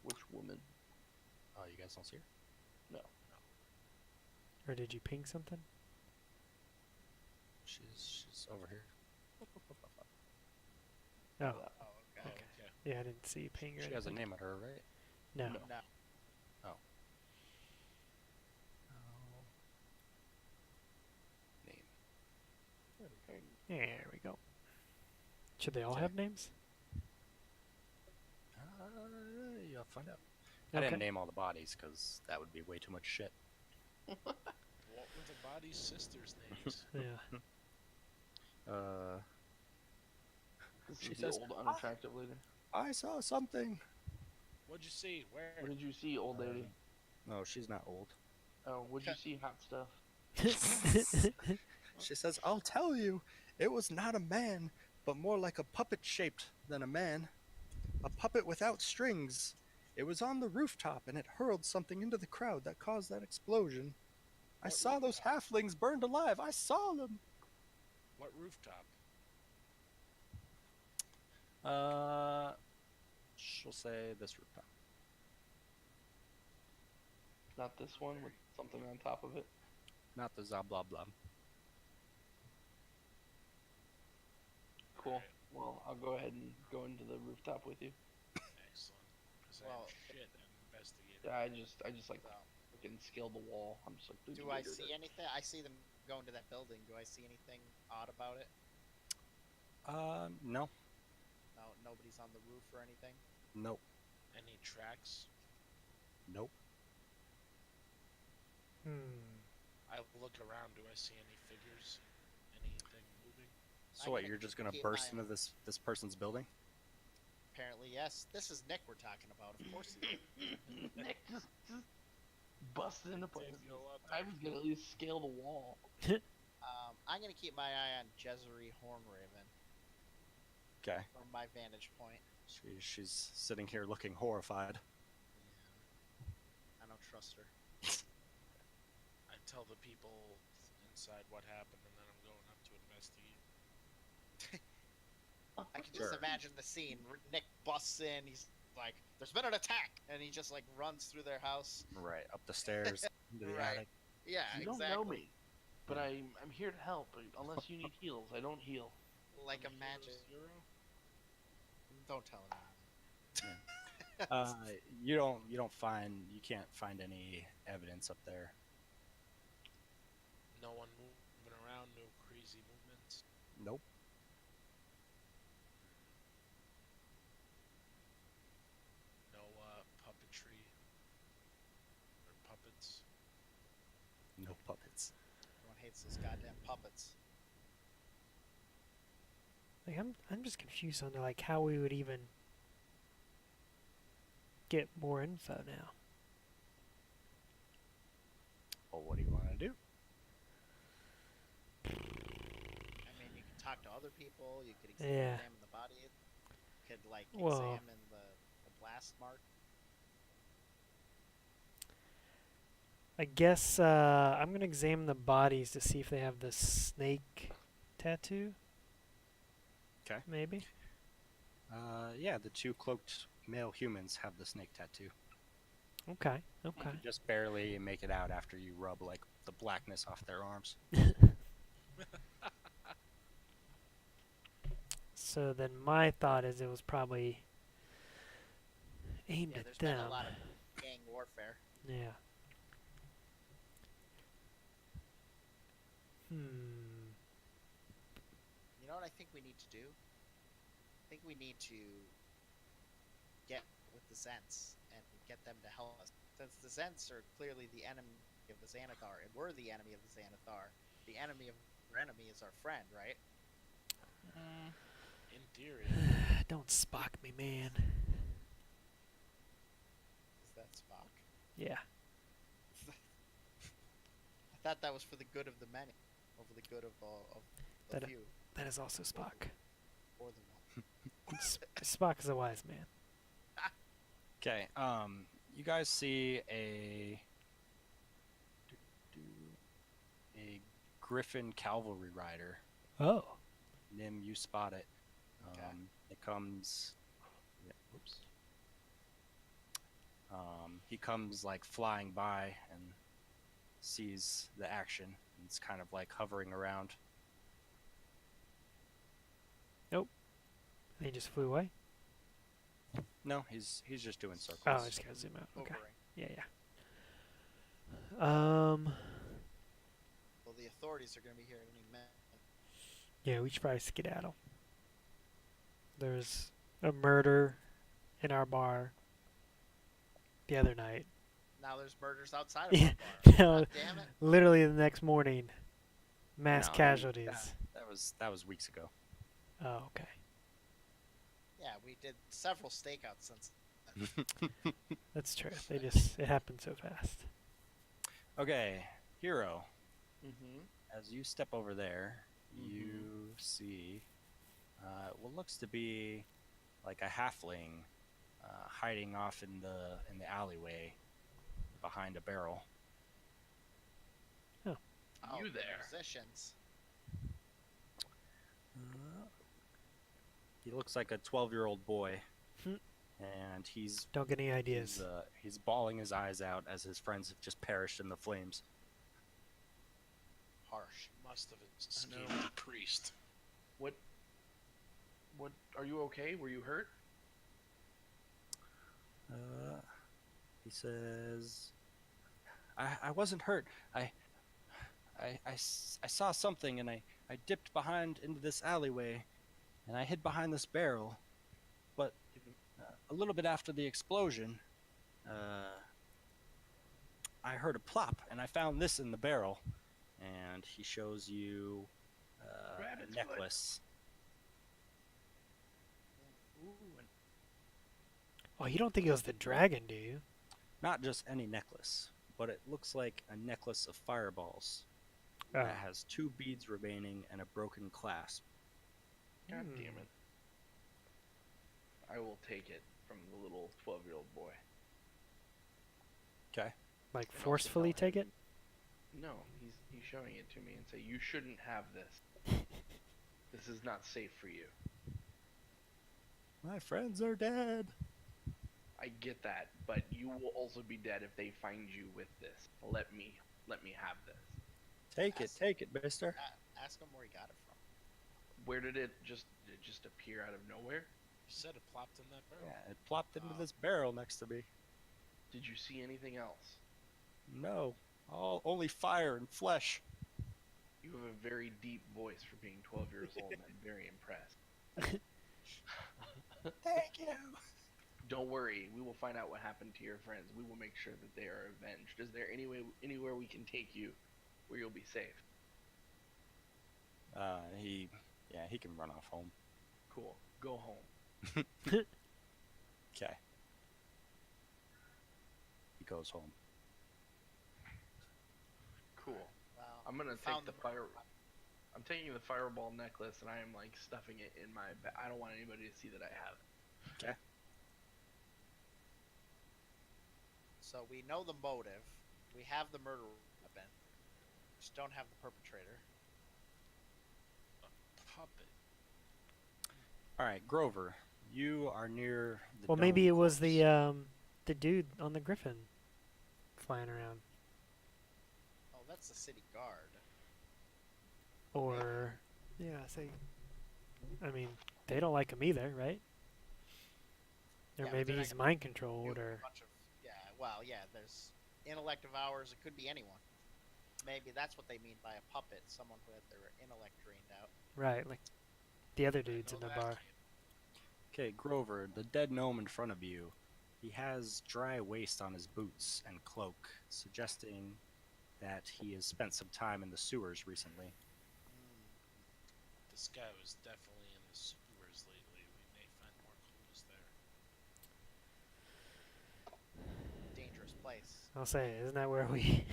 Which woman? Oh, you guys don't see her? No. Or did you ping something? She's over here. Oh, Oh, okay. Okay. Okay. yeah, I didn't see you ping or She has a anything. name on her, right? No. No. No. Name. There we go. Should they all Okay. have names? You'll find out. I didn't name all the bodies because that would be way too much shit. What were the body's sisters' names? Yeah. This She is says, the old unattractive lady. I saw something. What'd you see? Where? What did you see, old lady? No, she's not old. Oh, what'd you see, hot stuff? She says, I'll tell you, it was not a man, but more like a puppet shaped than a man. A puppet without strings. It was on the rooftop and it hurled something into the crowd that caused that explosion. I What saw those halflings burned alive. I saw them. What rooftop? She'll say this rooftop. Not this one with something on top of it. Not the Zablablab. Cool. Well, I'll go ahead and go into the rooftop with you. Excellent. Because Well, I'm shit at investigating. Yeah, I just like fucking scale the wall. I'm just like. Do I see anything? I see them go into that building. Do I see anything odd about it? No. No, nobody's on the roof or anything. Nope. Any tracks? Nope. I look around. Do I see any figures? Anything moving? So I what, can you're just gonna keep burst my- into this person's building? Apparently, yes. This is Nick we're talking about. Of course he is. Nick just busted into place. Didn't go up I there. was gonna at least scale the wall. I'm gonna keep my eye on Jezreel Hornraven Okay. from my vantage point. She's sitting here looking horrified. I don't trust her. I tell the people inside what happened, and then I'm going up to investigate. I can Sure. just imagine the scene. Nick busts in. He's like, "There's been an attack," and he just like runs through their house. Right, up the stairs into the Right. attic. Yeah, You don't exactly. know me. But Yeah. I'm here to help. Unless you need heals, I don't heal. Like a I'm magic. Zero? Don't tell him. You can't find any evidence up there. No one moving around, no crazy movements. Nope. No puppetry or puppets. No puppets. Everyone hates those goddamn puppets. Like I'm just confused on like how we would even get more info now. Well, what do you want to do? I mean, you can talk to other people. You could Yeah. examine the body. You could like Well- examine the blast mark. I guess I'm gonna examine the bodies to see if they have the snake tattoo. 'Kay. Maybe. Yeah, the two cloaked male humans have the snake tattoo. Okay. Okay. You just barely make it out after you rub like the blackness off their arms. So then my thought is it was probably aimed Yeah, at there's them. been a lot of gang warfare. Yeah. Hmm. You know what I think we need to do? I think we need to get with the Zents and get them to help us. Since the Zents are clearly the enemy of the Xanathar, and we're the enemy of the Xanathar, the enemy of our enemy is our friend, right? In theory. Don't Spock me, man. Is that Spock? Yeah. I thought that was for the good of the many, over the good of the That- few, That is also Spock. or the one. Spock is a wise man. Okay. You guys see a Griffin cavalry rider. Oh. Nim, you spot it. Okay. It comes. Yeah, oops. He comes like flying by and sees the action. It's kind of like hovering around. He just flew away? No, he's just doing circles. Oh, I just gotta zoom out. Okay. Hovering. Yeah. Well, the authorities are going to be here any minute. Yeah, we should probably skedaddle. There's a murder in our bar the other night. Now there's murders outside of Yeah, our bar. no, God damn it. literally the next morning, mass No, casualties. That was weeks ago. Oh, okay. Yeah, we did several stakeouts since. That's true. It happened so fast. Okay, Hero. Mm-hmm. As you step over there, you see what looks to be like a halfling hiding off in the alleyway behind a barrel. Oh, You the there. Musicians. He looks like a 12-year-old boy, Hmm. and he's Don't get any ideas. he's bawling his eyes out as his friends have just perished in the flames. Harsh. Must have know. escaped the priest. What? Are you okay? Were you hurt? He says, I wasn't hurt. I saw something, and I dipped behind into this alleyway, and I hid behind this barrel. But a little bit after the explosion, I heard a plop, and I found this in the barrel. And he shows you Rabbit's a foot. necklace. Ooh, and Oh, you don't think it was the dragon, do you? Not just any necklace, but it looks like a necklace of fireballs. Oh. That has 2 beads remaining and a broken clasp. God Hmm. damn it. I will take it from the little 12-year-old boy. Okay. Like also forcefully tell him- take it? No, he's showing it to me and say, you shouldn't have this. This is not safe for you. My friends are dead. I get that, but you will also be dead if they find you with this. Let me have this. Take it, mister. Ask him where he got it from. Where did it just appear out of nowhere? You said it plopped in that barrel. Yeah, it plopped into this barrel next to me. Did you see anything else? No, only fire and flesh. You have a very deep voice for being 12 years old, and I'm very impressed. Thank you. Don't worry, we will find out what happened to your friends. We will make sure that they are avenged. Is there anywhere we can take you where you'll be safe? He can run off home. Cool. Go home. Okay. He goes home. Cool. Well, I'm gonna found take the the fire. I'm taking the fireball necklace and I am like stuffing it in my. I don't want anybody to see that I have it. Okay. So we know the motive. We have the murder weapon. Just don't have the perpetrator. Puppet. All right, Grover. You are near the. Well, maybe it dome was corpse. the dude on the griffin flying around, Oh, that's the city guard. or yeah, say. I mean, they don't like him either, right? Or Yeah, but maybe they're not he's gonna mind do controlled, a or bunch of, yeah, well, yeah. There's intellect of ours. It could be anyone. Maybe that's what they mean by a puppet. Someone who had their intellect drained out. right, like the other I dudes know in the that bar. name. Okay, Grover, the dead gnome in front of you. He has dry waste on his boots and cloak, suggesting that he has spent some time in the sewers recently. This guy was definitely in the sewers lately. We may find more clues there. Dangerous place. I'll say, isn't that where we?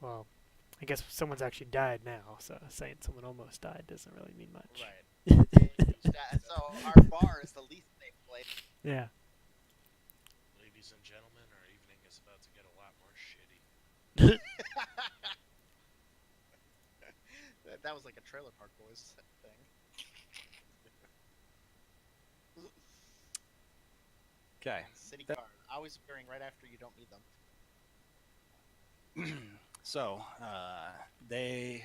Well, I guess someone's actually died now, so saying someone almost died doesn't really mean much. Right. So our bar is the least safe place. Yeah. Ladies and gentlemen, our evening is about to get a lot more shitty. That was like a Trailer Park Boys thing. Okay. City That- guard, always appearing right after you don't need them. So they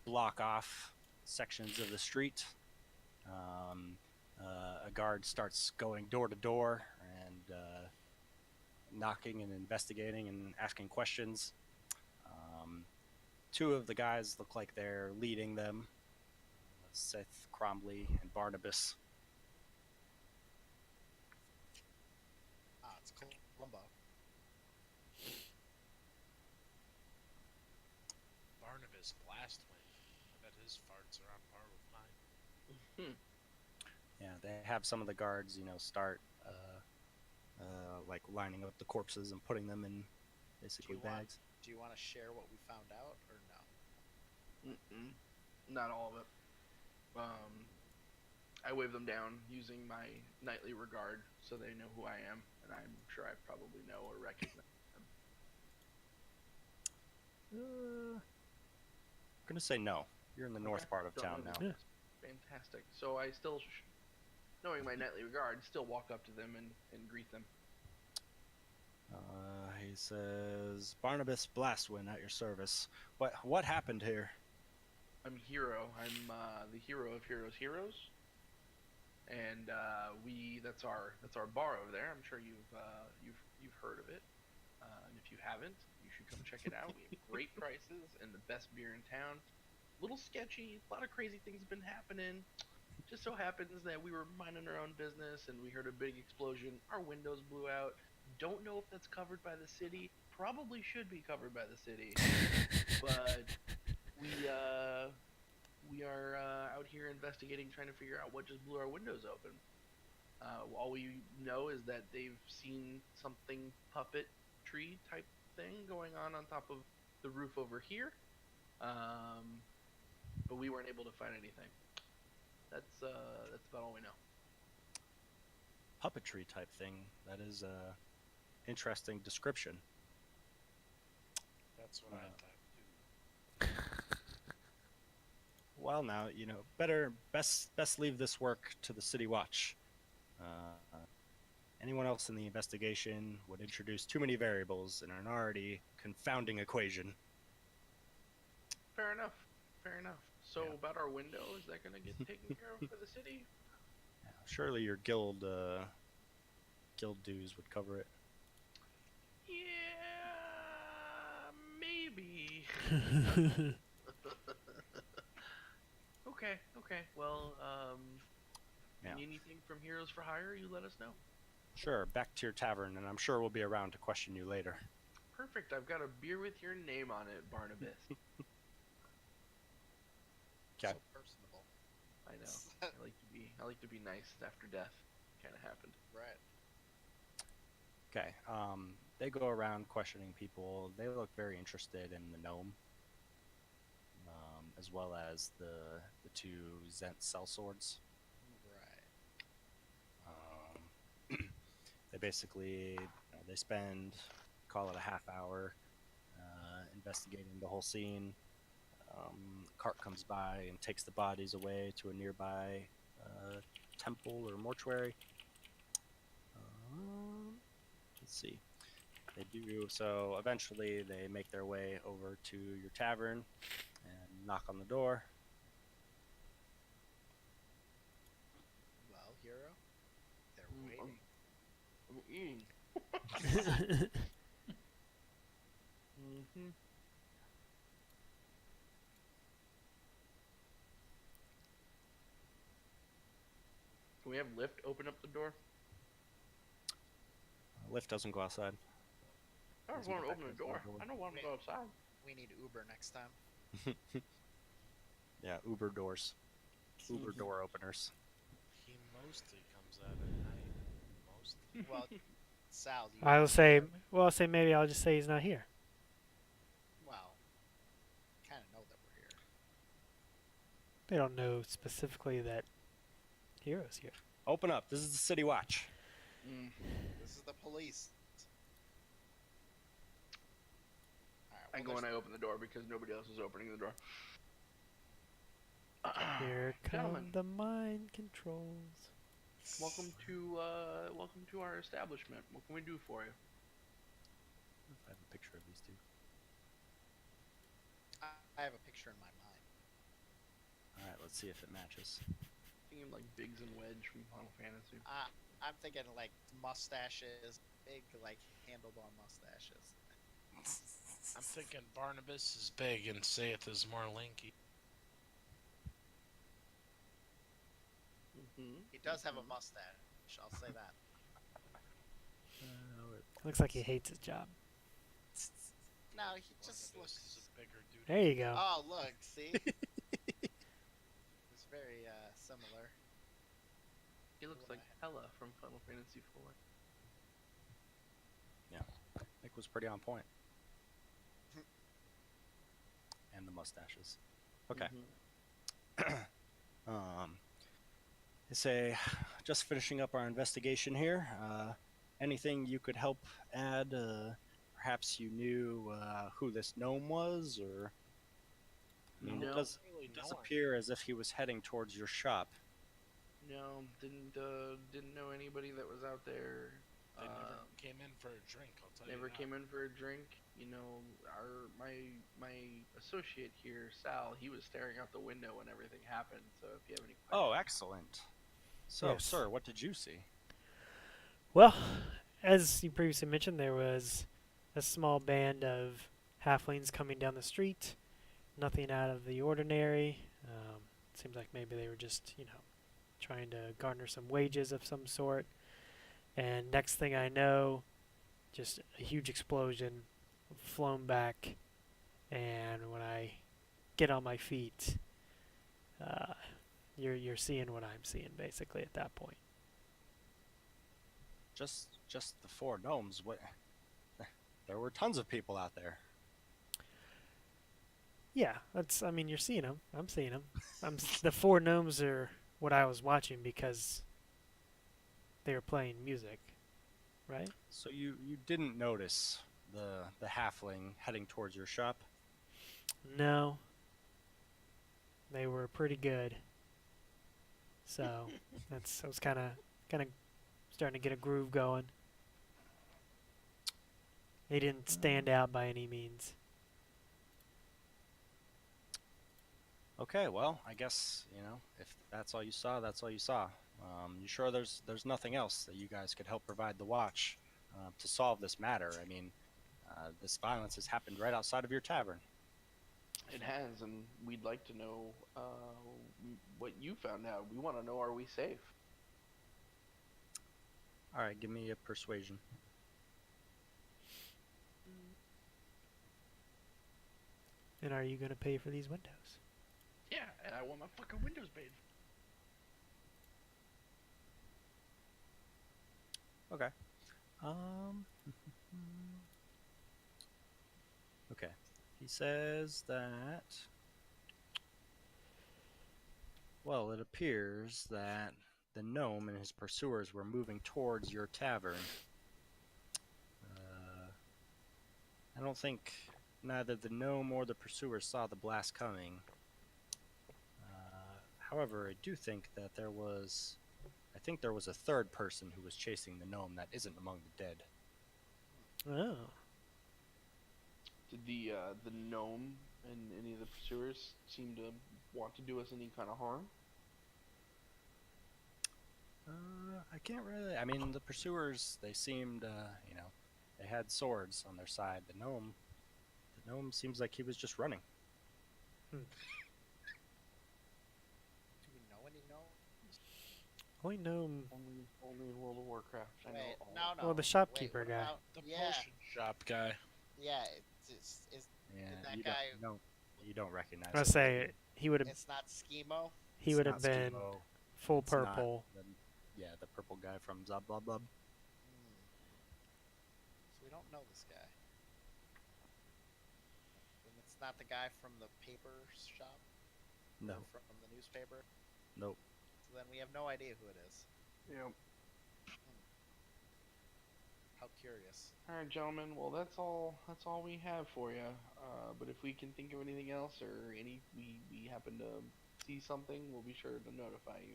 block off sections of the street. A guard starts going door to door and knocking and investigating and asking questions. Two of the guys look like they're leading them, Seth Cromley and Barnabas. Ah, it's Columbo. Barnabas Blastwind. I bet his farts are on par with mine. Yeah, they have some of the guards, start like lining up the corpses and putting them in basically bags. Do you want to share what we found out or no? Not all of it. I wave them down using my knightly regard so they know who I am, and I'm sure I probably know or recognize them. I'm gonna say no. You're in the north part of Don't town know now. them. Fantastic. So I still, knowing my knightly regard, still walk up to them and greet them. He says, "Barnabas Blastwind at your service. What happened here?" I'm Hero. I'm the hero of Heroes Heroes, and that's our bar over there. I'm sure you've heard of it, and if you haven't, you should come check it out. We have great prices and the best beer in town. A little sketchy, a lot of crazy things have been happening. Just so happens that we were minding our own business and we heard a big explosion. Our windows blew out. Don't know if that's covered by the city. Probably should be covered by the city, but we are out here investigating, trying to figure out what just blew our windows open. All we know is that they've seen something puppet tree type thing going on top of the roof over here, but we weren't able to find anything. That's about all we know. Puppetry type thing. That is a interesting description. That's what I Wow. thought too. Well, now best leave this work to the city watch. Anyone else in the investigation would introduce too many variables in an already confounding equation. fair enough. Fair enough. So Yeah. about our window, is that gonna get taken care of for the city? Surely your guild dues would cover it. Yeah, maybe. Okay, okay. Well, Yeah. need anything from Heroes for Hire, you let us know. Sure, back to your tavern, and I'm sure we'll be around to question you later. Perfect. I've got a beer with your name on it, Barnabas. Okay. So personable. I know. I like to be nice after death. Kind of happened. Right. Okay. They go around questioning people. They look very interested in the gnome, as well as the two Zent sellswords. Right. They basically they spend, call it a half hour, investigating the whole scene. A cart comes by and takes the bodies away to a nearby temple or mortuary. Let's see. They do so. Eventually, they make their way over to your tavern and knock on the door. Well, hero, they're Mm, waiting. I'm eating. Mm-hmm. Can we have Lyft open up the door? Lift doesn't go outside. I don't Doesn't want go to back open the inside door. the door. I don't want to go outside. We need Uber next time. Yeah, Uber doors. Uber Mhm. door openers. He mostly comes out at night. Mostly. Well, Sal, do you I'll say, care? well, I'll say maybe I'll just say he's not here. Well, kind of know that we're here. They don't know specifically that Hero's here. Open up. This is the city watch. Mm. This is the police. I go and I open the door because nobody else is opening the door. Here come Gentlemen, the mind controls. welcome to our establishment. What can we do for you? If I have a picture of these two. I have a picture in my mind. All right, let's see if it matches. Thinking like Biggs and Wedge from Final Fantasy. I'm thinking like mustaches, big like handlebar mustaches. I'm thinking Barnabas is big and Saith is more lanky. Mm-hmm. He does have a mustache. I'll say that. Looks like he hates his job. No, he just Barnabas looks. is a bigger dude. There you go. Oh, look, see? It's very similar. He looks like Hella from Final Fantasy IV. Nick was pretty on point. And the mustaches. Okay. Mhm. They say, just finishing up our investigation here. Anything you could help add? Perhaps you knew who this gnome was, or I mean, No. it does Really does no one. appear as if he was heading towards your shop. No, didn't know anybody that was out there. They never came in for a drink, I'll tell Never you that. came in for a drink. You know, my associate here, Sal, he was staring out the window when everything happened. So if you have any questions, Oh, excellent. So, Yes. sir, what did you see? Well, as you previously mentioned, there was a small band of halflings coming down the street. Nothing out of the ordinary. Seems like maybe they were just, trying to garner some wages of some sort. And next thing I know, just a huge explosion, flown back, and when I get on my feet, you're seeing what I'm seeing basically at that point. Just the four gnomes. What? There were tons of people out there. Yeah, I mean, you're seeing them. I'm seeing them. The four gnomes are what I was watching because they were playing music, right? So you didn't notice the halfling heading towards your shop? No. They were pretty good. So I was kind of starting to get a groove going. They didn't stand out by any means. Okay, well, I guess, if that's all you saw, that's all you saw. You sure there's nothing else that you guys could help provide the watch to solve this matter? I mean, this violence has happened right outside of your tavern. It has, and we'd like to know what you found out. We want to know, are we safe? All right, give me a persuasion. And are you going to pay for these windows? Yeah, and I want my fucking windows paid. Okay. Um. Okay. He says that. Well, it appears that the gnome and his pursuers were moving towards your tavern. I don't think neither the gnome or the pursuers saw the blast coming. However, I do think that I think there was a third person who was chasing the gnome that isn't among the dead. Oh. Did the gnome and any of the pursuers seem to want to do us any kind of harm? I can't really. I mean, the pursuers, they seemed, they had swords on their side. The gnome seems like he was just running. Do we know any gnomes? Only gnome. Only in World of Warcraft. I know Wait, all no, of no. Well, the wait, shopkeeper what guy. about- The yeah, potion shop guy. yeah. Is Yeah, that you guy? you don't recognize I him. say he would have. It's not Schemo. He It's would not have been Schemo. full It's not purple. the purple guy from Zub Blub Blub. So we don't know this guy. And it's not the guy from the paper shop. No, Or from the newspaper. nope. So then we have no idea who it is. Yep. How curious. All right, gentlemen. Well, that's all. That's all we have for you. But if we can think of anything else, or we happen to see something, we'll be sure to notify you.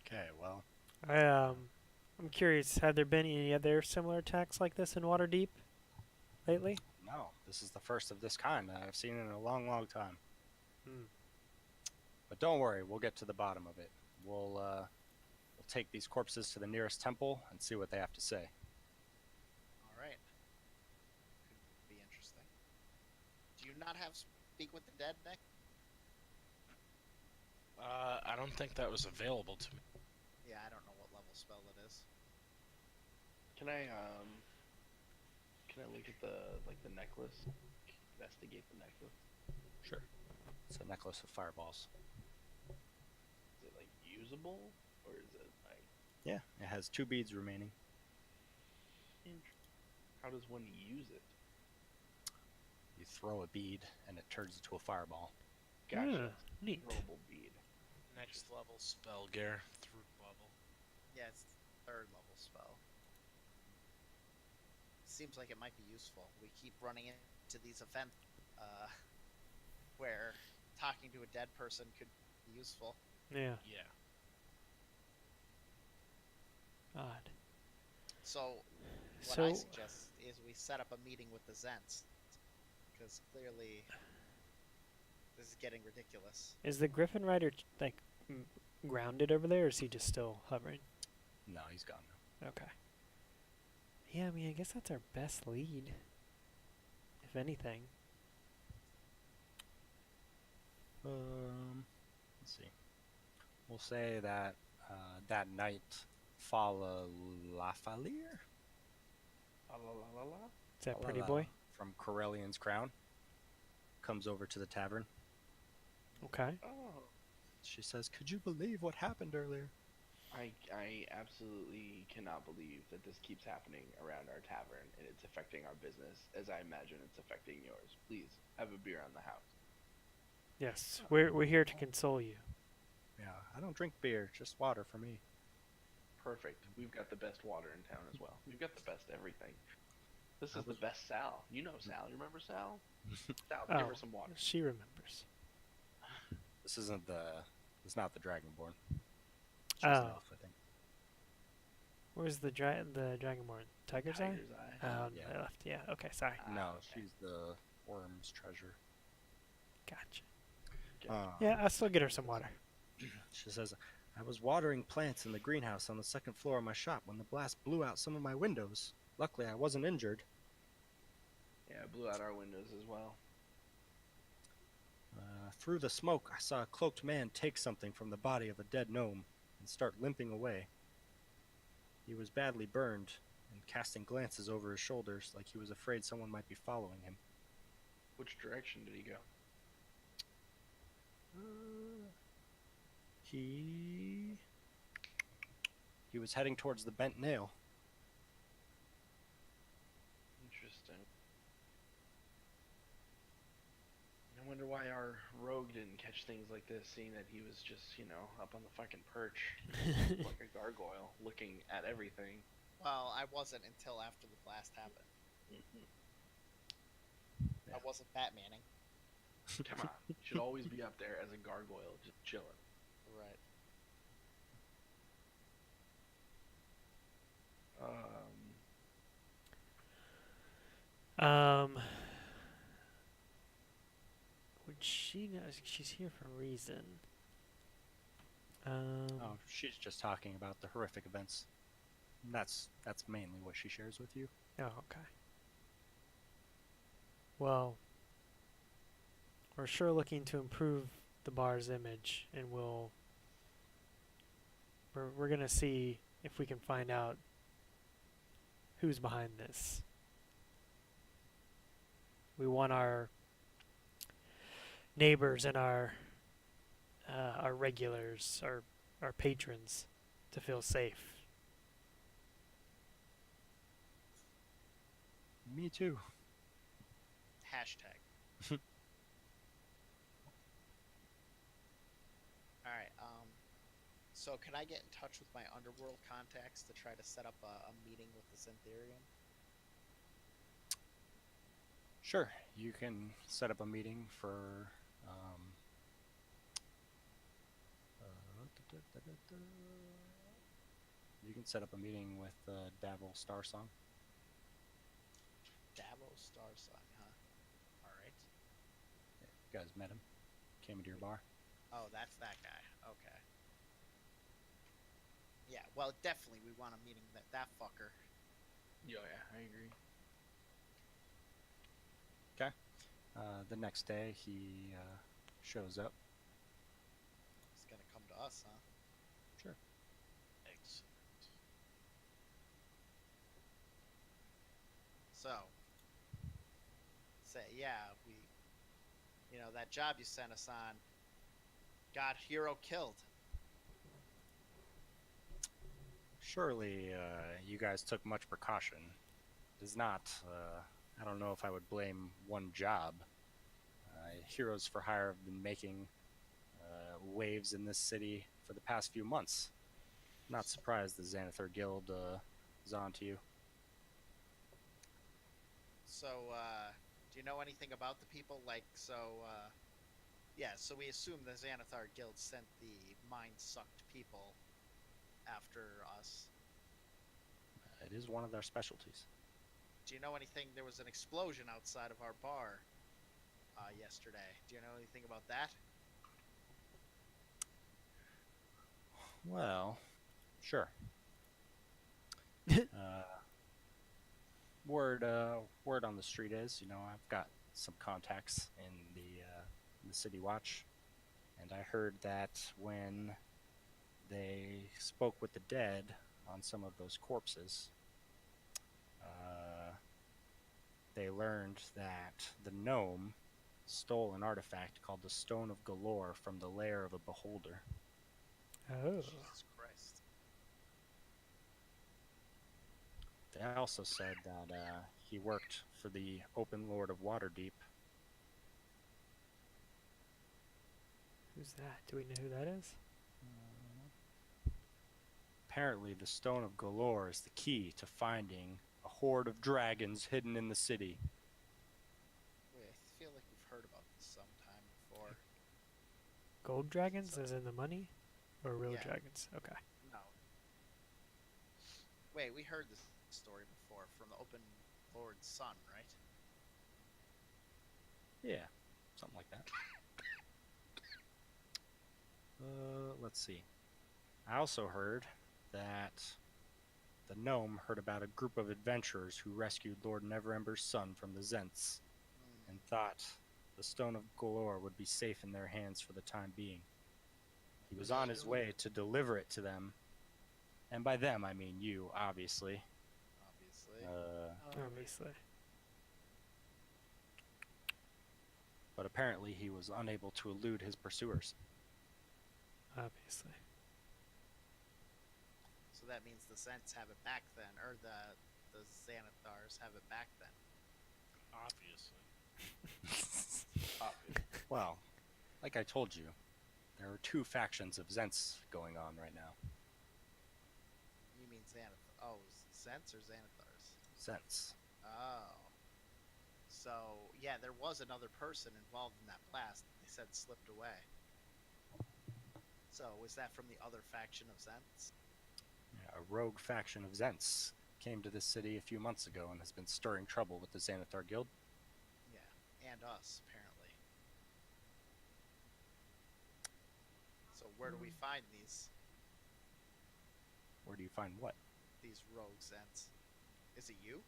Okay, well, I'm curious. Have there been any other similar attacks like this in Waterdeep lately? no, this is the first of this kind that I've seen in a long, long time. Hmm. But don't worry, we'll get to the bottom of it. We'll take these corpses to the nearest temple and see what they have to say. All right. Could be interesting. Do you not have Speak with the Dead, Nick? I don't think that was available to me. Yeah, I don't know what level spell it is. Can I look at the necklace? Investigate the necklace. Sure. It's a necklace of fireballs. Is it like usable, or is it like? Yeah, it has 2 beads remaining. How does one use it? You throw a bead and it turns into a fireball. Gotcha. Neat. Rollable bead. Next level spell, Gare. Through bubble. Yeah, it's third level spell. Seems like it might be useful. We keep running into these events where talking to a dead person could be useful. Yeah. Yeah. Odd. So, what So I suggest is we set up a meeting with the Zents, because clearly this is getting ridiculous. is the Griffin Rider grounded over there, or is he just still hovering? No, he's gone now. Okay. Yeah, I mean, I guess that's our best lead, if anything. Let's see. We'll say that that night, Fala Lafalier La la la la la. Is that pretty boy? from Corellian's Crown comes over to the tavern. Okay. Oh. She says, "Could you believe what happened earlier?" I absolutely cannot believe that this keeps happening around our tavern and it's affecting our business as I imagine it's affecting yours. Please have a beer on the house. Yes, we're here to console you. Yeah, I don't drink beer, just water for me. Perfect. We've got the best water in town as well. We've got the best everything. This I is the was- best Sal. You know Sal. You remember Sal? Sal, Oh. give her some water. She remembers. This isn't it's not the Dragonborn. She's Oh. an elf, I think. Where's the Dragonborn? Tiger's Eye? Tiger's Eye. Oh, Yeah. I left. Yeah. Okay. Sorry. Ah, No, okay. she's the worm's treasure. Gotcha. Yeah, I'll still get her some water. She says, I was watering plants in the greenhouse on the second floor of my shop when the blast blew out some of my windows. Luckily, I wasn't injured. Yeah, it blew out our windows as well. Through the smoke, I saw a cloaked man take something from the body of a dead gnome and start limping away. He was badly burned and casting glances over his shoulders like he was afraid someone might be following him. Which direction did he go? He was heading towards the bent nail. Interesting. I wonder why our rogue didn't catch things like this, seeing that he was just, up on the fucking perch, like a gargoyle, looking at everything. Well, I wasn't until after the blast happened. Yeah. I wasn't Batmaning. Come on, you should always be up there as a gargoyle, just chilling. Right. Would she know? She's here for a reason. Oh, she's just talking about the horrific events. That's mainly what she shares with you. Oh, okay. Well, we're sure looking to improve the bar's image, and we're gonna see if we can find out who's behind this. We want our neighbors and our regulars, our patrons, to feel safe. Me too. Hashtag. Alright, so can I get in touch with my underworld contacts to try to set up a meeting with the Syntherium? Sure, you can set up a meeting for you can set up a meeting with Davil Starsong. Davos Starsign, huh? Alright. Yeah, you guys met him. Came into your bar. Oh, that's that guy. Okay. Yeah, well, definitely we want a meeting with that fucker. Yeah, I agree. The next day, he shows up. He's gonna come to us, huh? Sure. Excellent. So, say, yeah, that job you sent us on got hero killed. Surely, you guys took much precaution. It is not. I don't know if I would blame one job. Heroes for Hire have been making waves in this city for the past few months. Not surprised the Xanathar Guild is on to you. So, do you know anything about the people? So we assume the Xanathar Guild sent the mind-sucked people after us. It is one of their specialties. Do you know anything? There was an explosion outside of our bar yesterday. Do you know anything about that? Well, sure. Word on the street is, I've got some contacts in the City Watch, and I heard that when they spoke with the dead on some of those corpses, they learned that the gnome stole an artifact called the Stone of Galore from the lair of a beholder. Oh. Jesus Christ. They also said that he worked for the Open Lord of Waterdeep. Who's that? Do we know who that is? Apparently, the Stone of Galore is the key to finding a horde of dragons hidden in the city. Wait, I feel like we've heard about this sometime before. Gold dragons, as in the money? Or real Yeah. dragons? Okay. No. Wait, we heard this story before from the Open Lord's son, right? Yeah, something like that. Let's see. I also heard that the gnome heard about a group of adventurers who rescued Lord Neverember's son from the Zents and thought the Stone of Galore would be safe in their hands for the time being. He was on his way to deliver it to them, and by them I mean you, obviously. Obviously. Obviously. But apparently he was unable to elude his pursuers. Obviously. So that means the Zents have it back then, or the Xanathars have it back then. Obviously. Well, like I told you, there are two factions of Zents going on right now. You mean Xanathar? Oh, Zents or Xanathars? Zents. Oh. So, yeah, there was another person involved in that blast. They said slipped away. So, was that from the other faction of Zents? Yeah, a rogue faction of Zents came to this city a few months ago and has been stirring trouble with the Xanathar Guild. Yeah, and us, apparently. So, where do we find these Where do you find what? rogue Zents? Is it you?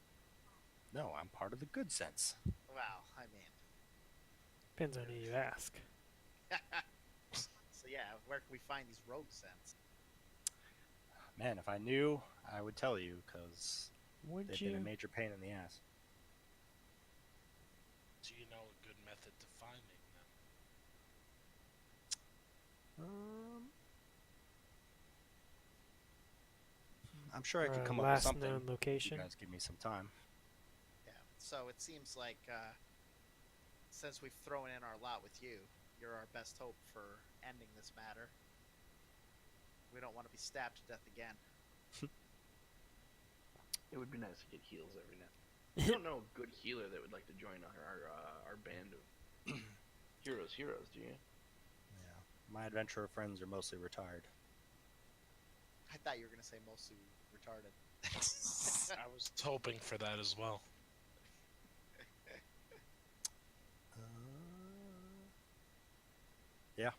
No, I'm part of the good Zents. Well, I mean... Depends on who you ask. So, yeah, where can we find these rogue Zents? Man, if I knew, I would tell you, because Would they've you? been a major pain in the ass. Do you know a good method to finding them? I'm sure I Or could a come up with last something. known You location? guys give me some time. Yeah, so it seems like since we've thrown in our lot with you, you're our best hope for ending this matter. We don't want to be stabbed to death again. It would be nice to get heals every now. I don't know a good healer that would like to join our band of heroes, do you? Yeah. My adventurer friends are mostly retired. I thought you were going to say mostly retarded. I was hoping for that as well. Yeah.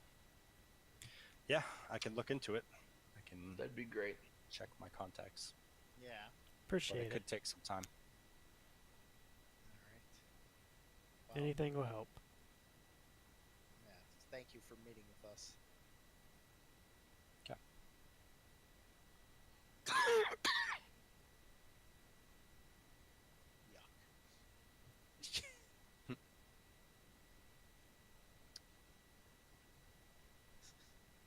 Yeah, I can look into it. I can That'd be great. check my contacts. Yeah, But Appreciate it it. could take some time. alright. Well, Anything will help. yeah, thank you for meeting with us. Okay. Yuck.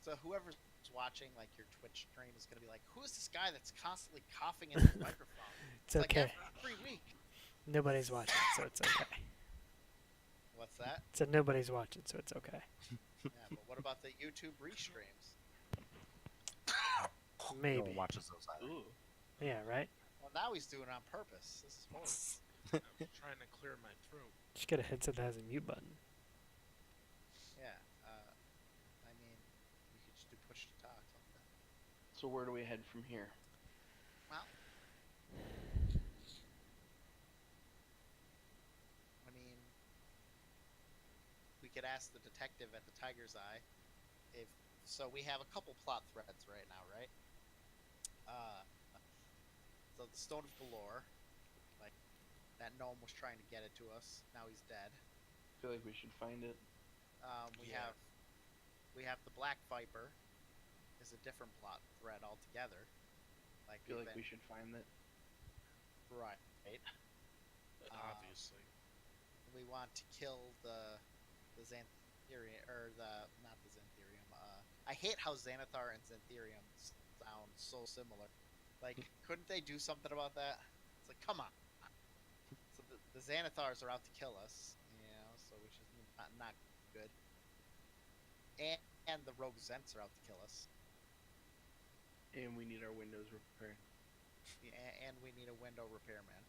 So whoever's watching, like, your Twitch stream is going to be like, who is this guy that's constantly coughing into the microphone? It's okay. Like every week. Nobody's watching, so it's okay. What's that? So nobody's watching, so it's okay. Yeah, but what about the YouTube restreams? No Maybe. one watches those either. Ooh. Yeah, right? Well, now he's doing it on purpose. This is horrible. I was trying to clear my throat. Just get a headset that has a mute button. Yeah, I mean, you could just do push to talk, something. So where do we head from here? Well, I mean, we could ask the detective at the Tiger's Eye if. So we have a couple plot threads right now, right? So the Stone of Galore, like that gnome was trying to get it to us. Now he's dead. I feel like we should find it. We Yeah. have the Black Viper, is a different plot thread altogether. Like I feel we've like been, we should find that. right. Obviously. We want to kill the Xantherium, or not the Xantherium. I hate how Xanathar and Xantherium sound so similar. Like, couldn't they do something about that? It's like, come on. So the Xanathars are out to kill us, you know, so which is not good. And the rogue Zents are out to kill us. And we need our windows repaired. And we need a window repairman.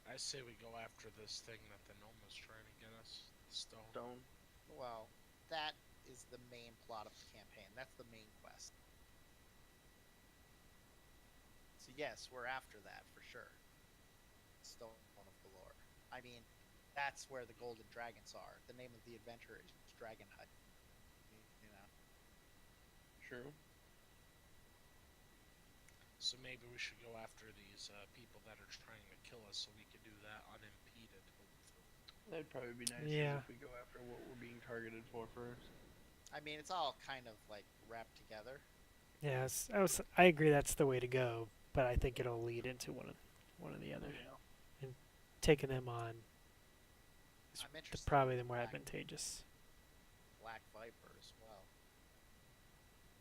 I say we go after this thing that the gnome was trying to get us. The stone. Stone. Well, that is the main plot of the campaign. That's the main quest. So yes, we're after that for sure. Stone of Galore. I mean, that's where the golden dragons are. The name of the adventure is Dragon Hut. You know. True. So maybe we should go after these people that are trying to kill us, so we can do that unimpeded. Hopefully. That'd probably be nice Yeah. if we go after what we're being targeted for first. I mean, it's all kind of like wrapped together. Yes, I agree that's the way to go, but I think it'll lead into one of the other. And taking them on is I'm interested probably in the more Black- advantageous. Black Viper as well.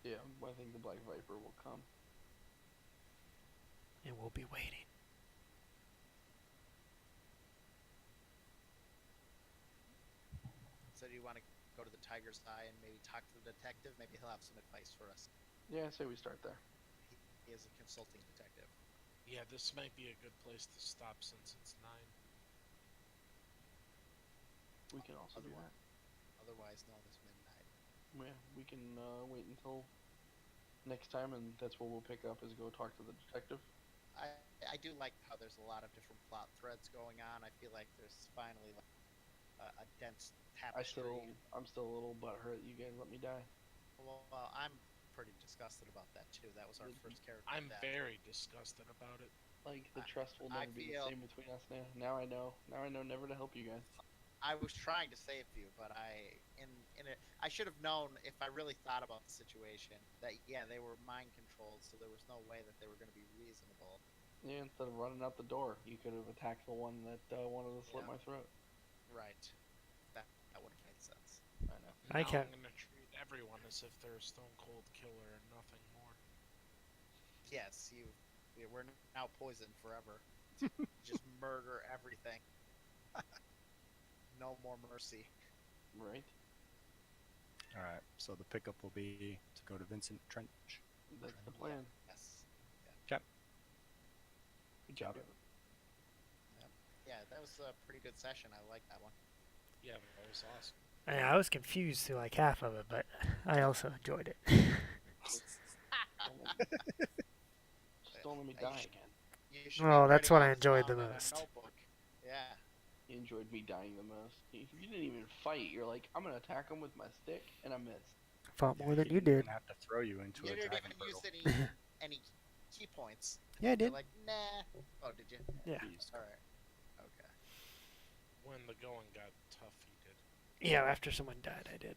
Yeah, I think the Black Viper will come. And we'll be waiting. So do you want to go to the Tiger's Eye and maybe talk to the detective? Maybe he'll have some advice for us. Yeah, I say we start there. He is a consulting detective. Yeah, this might be a good place to stop since it's 9. We can also do that. Otherwise known as midnight. Yeah, we can wait until next time, and that's what we'll pick up is go talk to the detective. I do like how there's a lot of different plot threads going on. I feel like there's finally like a dense tapestry. I'm still a little butthurt. You guys let me die. Well, I'm pretty disgusted about that too. That was our first character. I'm death. very disgusted about it. Like the I- trust will I never be feel- the same between us now. Now I know. Now I know never to help you guys. I was trying to save you, but I should have known if I really thought about the situation that yeah, they were mind controlled, so there was no way that they were going to be reasonable. Yeah, instead of running out the door, you could have attacked the one that wanted to slit Yeah. my throat. Right. That would have made sense. I know. I Now can't. I'm gonna treat everyone as if they're a stone cold killer and nothing more. Yes, we're now poisoned forever. Just murder everything. No more mercy. Right? All right. So the pickup will be to go to Vincent Trench. That's the plan. Yes. Good job. Yeah, that was a pretty good session. I like that one. Yeah, that was awesome. I was confused through like half of it, but I also enjoyed it. Just don't let me Yeah, you die should- again. You should Well, be that's writing what I all this enjoyed the down in a most. notebook. Yeah. You enjoyed me dying the most. You didn't even fight. You're like, I'm gonna attack him with my stick, and I missed. Fought more than He you didn't did. even have to throw you into You a didn't dragon even use portal. any key points. Yeah, I You're did. like, nah. Oh, did you? Yeah. Jeez. All right. Okay. When the going got tough, he did. Yeah, after someone died, I did.